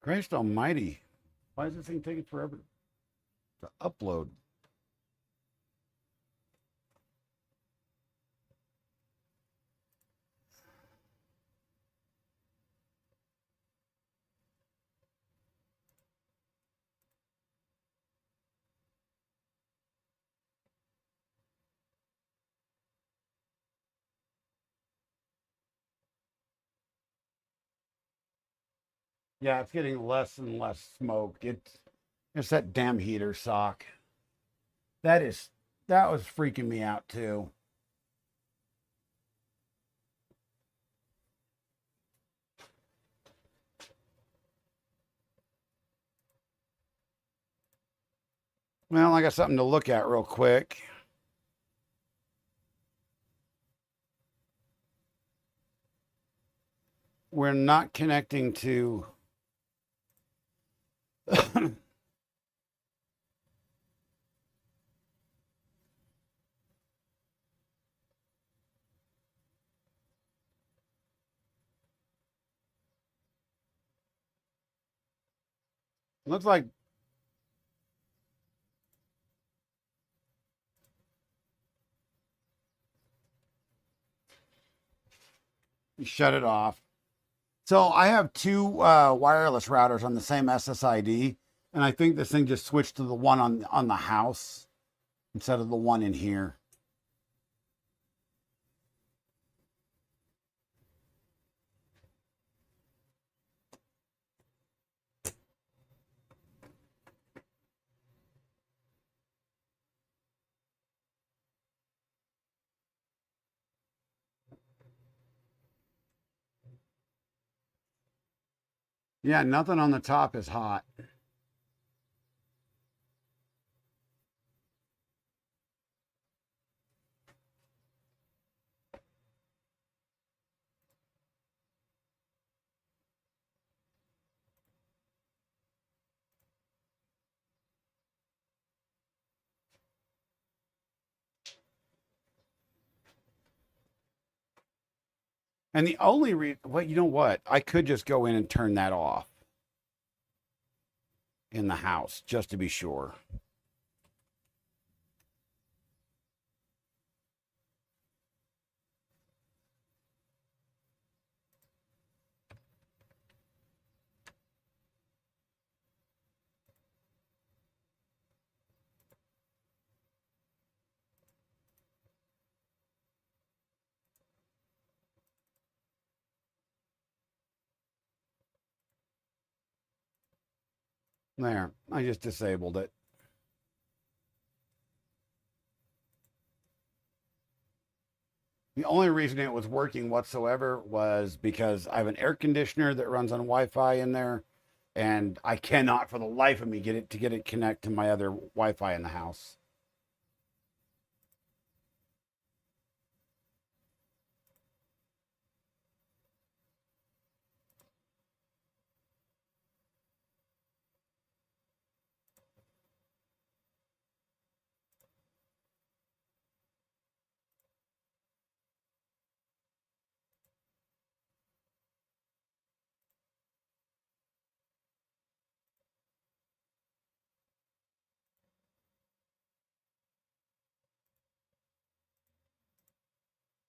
Christ almighty. Why is this thing taking forever to upload? Yeah, it's getting less and less smoke. It's that damn heater sock. That was freaking me out too. Well, I got something to look at real quick. We're not connecting to looks like you shut it off. So I have two wireless routers on the same SSID, and I think this thing just switched to the one on the house instead of the one in here. Yeah, nothing on the top is hot. And the only well, you know what? I could just go in and turn that off in the house just to be sure. There, I just disabled it. The only reason it was working whatsoever was because I have an air conditioner that runs on Wi-Fi in there, and I cannot for the life of me get it connect to my other Wi-Fi in the house.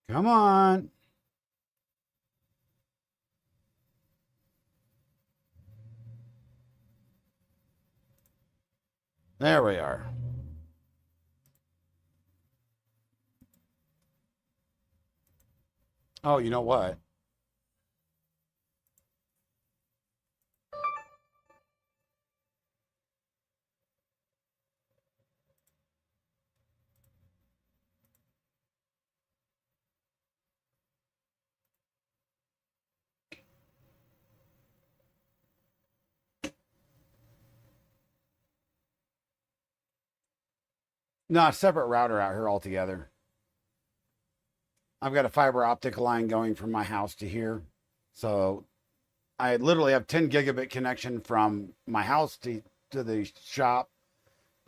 Come on. There we are. Oh, you know what? No, a separate router out here altogether. I've got a fiber optic line going from my house to here. So I literally have 10 gigabit connection from my house to the shop,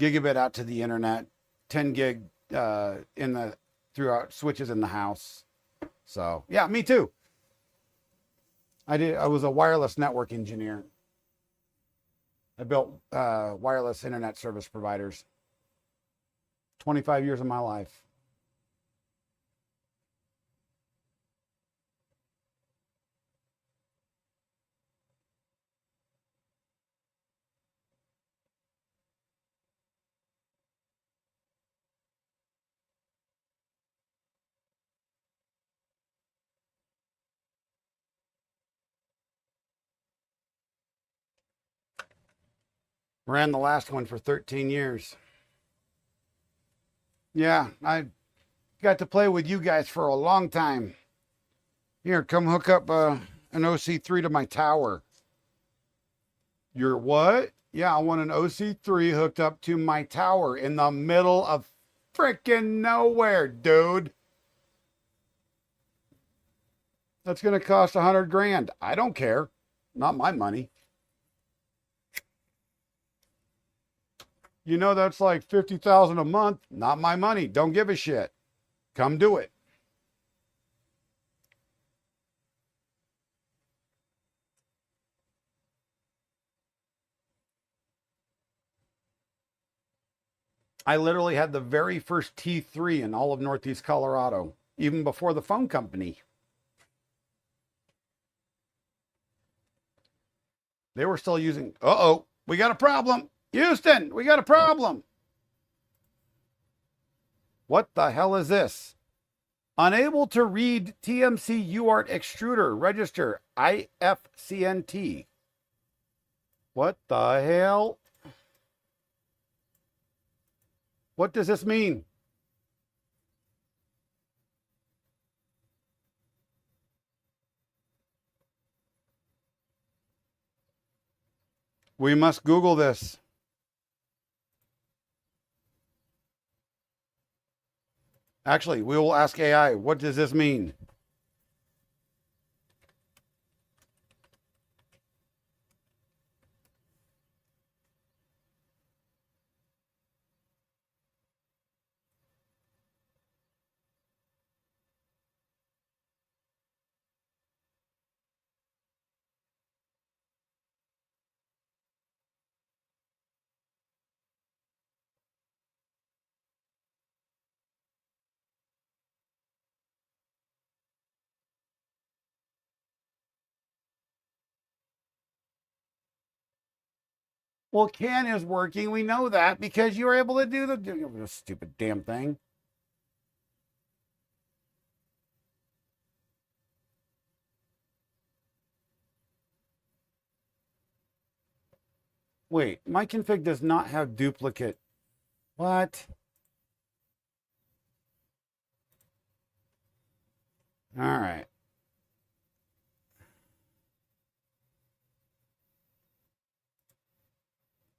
gigabit out to the internet, 10 gig in the throughout switches in the house. So yeah, me too. I was a wireless network engineer. I built wireless internet service providers. 25 years of my life. Ran the last one for 13 years. Yeah, I got to play with you guys for a long time. Here, come hook up an OC3 to my tower. You're what? Yeah, I want an OC3 hooked up to my tower in the middle of frickin' nowhere, dude. That's going to cost 100 grand. I don't care. Not my money. You know, that's like 50,000 a month. Not my money. Don't give a shit. Come do it. I literally had the very first T3 in all of Northeast Colorado, even before the phone company. They were still using. Uh-oh, we got a problem. Houston, we got a problem. What the hell is this? Unable to read TMC UART extruder register IFCNT. What the hell? What does this mean? We must Google this. Actually, we will ask AI, what does this mean? Well, CAN is working. We know that because you were able to do the stupid damn thing. Wait, my config does not have duplicate. What? All right.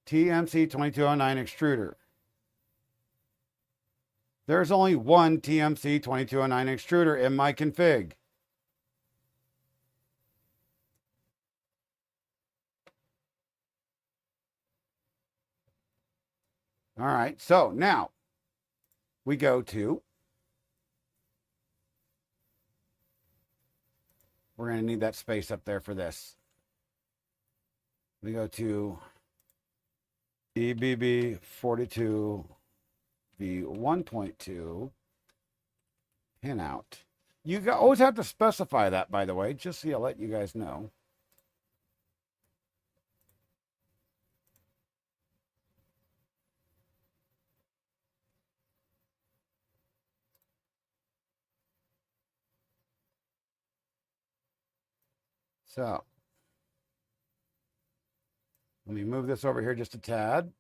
TMC 2209 extruder. There's only one TMC 2209 extruder in my config. All right, so now we go to, we're going to need that space up there for this. We go to EBB 42 V1.2 pinout. You always have to specify that, by the way, just so I'll let you guys know. So let me move this over here just a tad.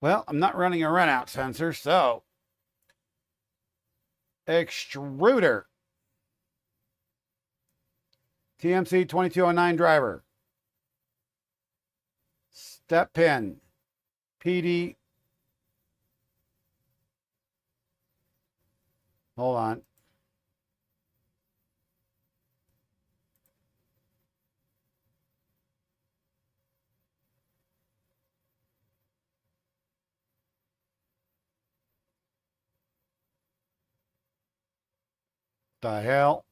Well, I'm not running a runout sensor, so extruder. TMC 2209 driver. Step pin. PD. Hold on. The hell?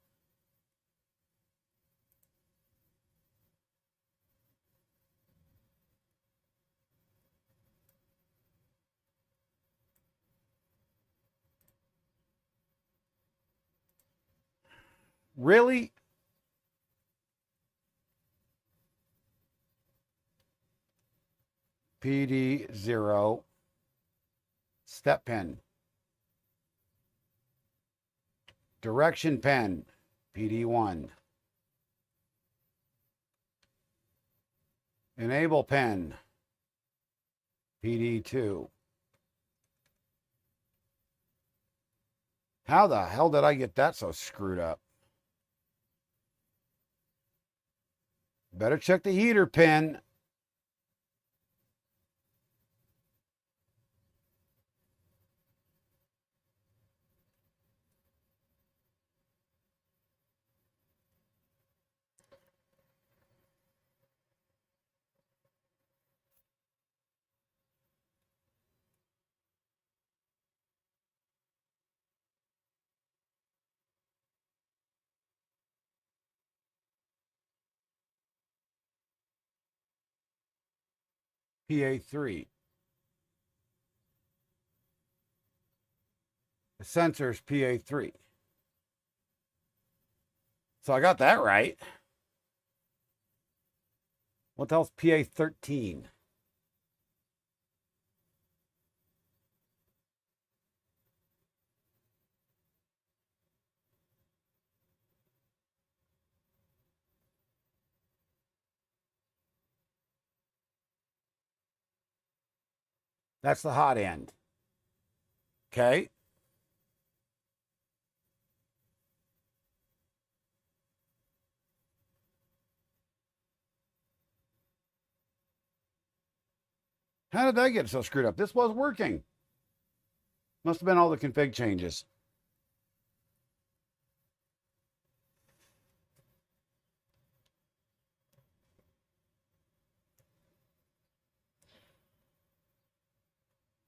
Really? PD0. Step pin. Direction pin. PD1. Enable pin. PD2. How the hell did I get that so screwed up? Better check the heater pin. PA3. The sensor is PA3. So I got that right. What the hell's PA13? That's the hot end. Okay. How did that get so screwed up? This was working. Must have been all the config changes.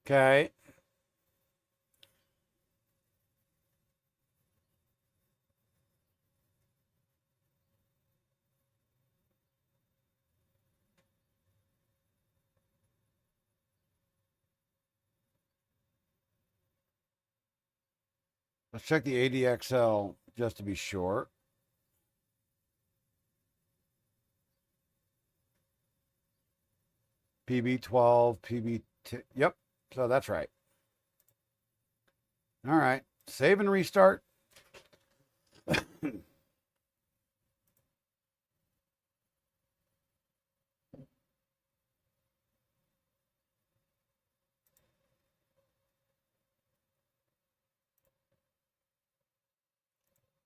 Okay. Let's check the ADXL just to be sure. PB12, PB2. Yep. So that's right. All right. Save and restart.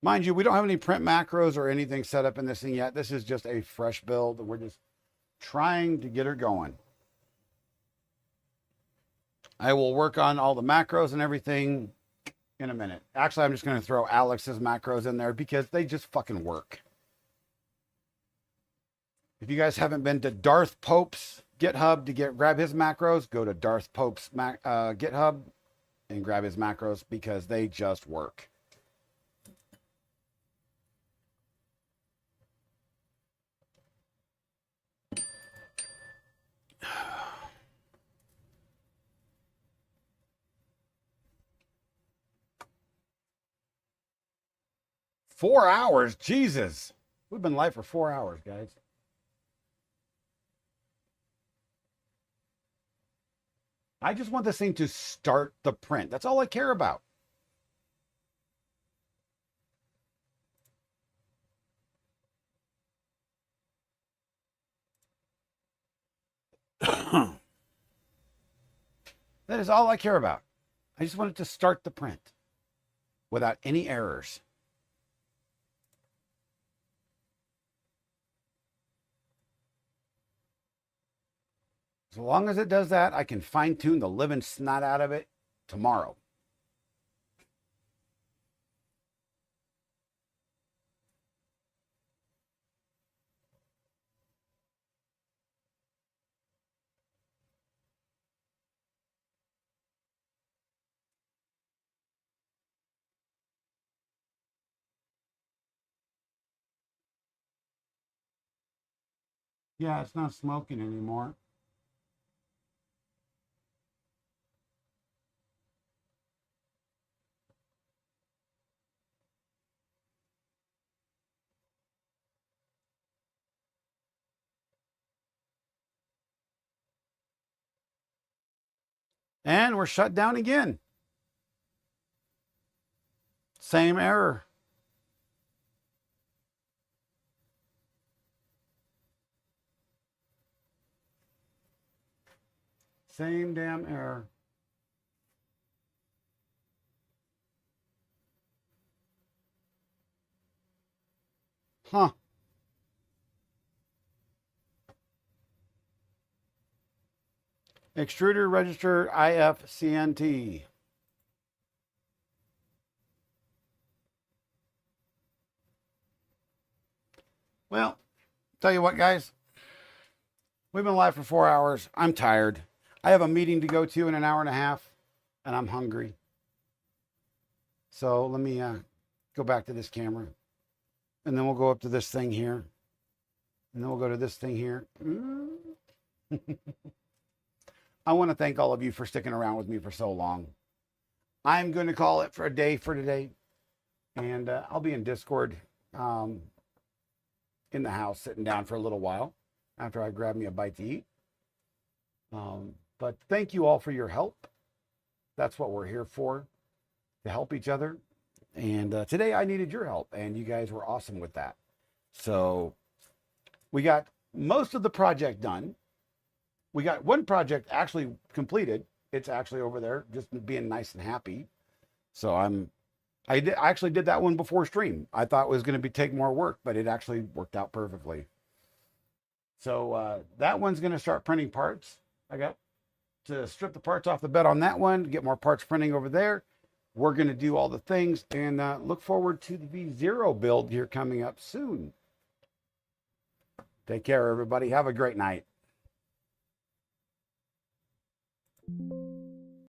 'Mind you, we don't have any print macros or anything set up in this thing yet. This is just a fresh build. We're just trying to get her going. I will work on all the macros and everything in a minute. Actually, I'm just going to throw Alex's macros in there because they just fucking work. If you guys haven't been to Darth Pope's GitHub to grab his macros, go to Darth Pope's GitHub and grab his macros because they just work. $4, Jesus. We've been live for 4 hours, guys. I just want this thing to start the print. That's all I care about. That is all I care about. I just want it to start the print without any errors. As long as it does that, I can fine tune the living snot out of it tomorrow. Yeah, it's not smoking anymore. And we're shut down again. Same error. Same damn error. Huh. Extruder register IFCNT. Well, tell you what, guys. We've been live for 4 hours. I'm tired. I have a meeting to go to in an hour and a half, and I'm hungry. So let me go back to this camera. And then we'll go up to this thing here. And then we'll go to this thing here. I want to thank all of you for sticking around with me for so long. I'm going to call it for a day for today. And I'll be in Discord in the house sitting down for a little while after I grab me a bite to eat. But thank you all for your help. That's what we're here for, to help each other. And today I needed your help, and you guys were awesome with that. So we got most of the project done. We got one project actually completed. It's actually over there, just being nice and happy. So I actually did that one before stream. I thought it was going to take more work, but it actually worked out perfectly. So that one's going to start printing parts. I got to strip the parts off the bed on that one, get more parts printing over there. We're going to do all the things, and look forward to the V0 build here coming up soon. Take care, everybody. Have a great night.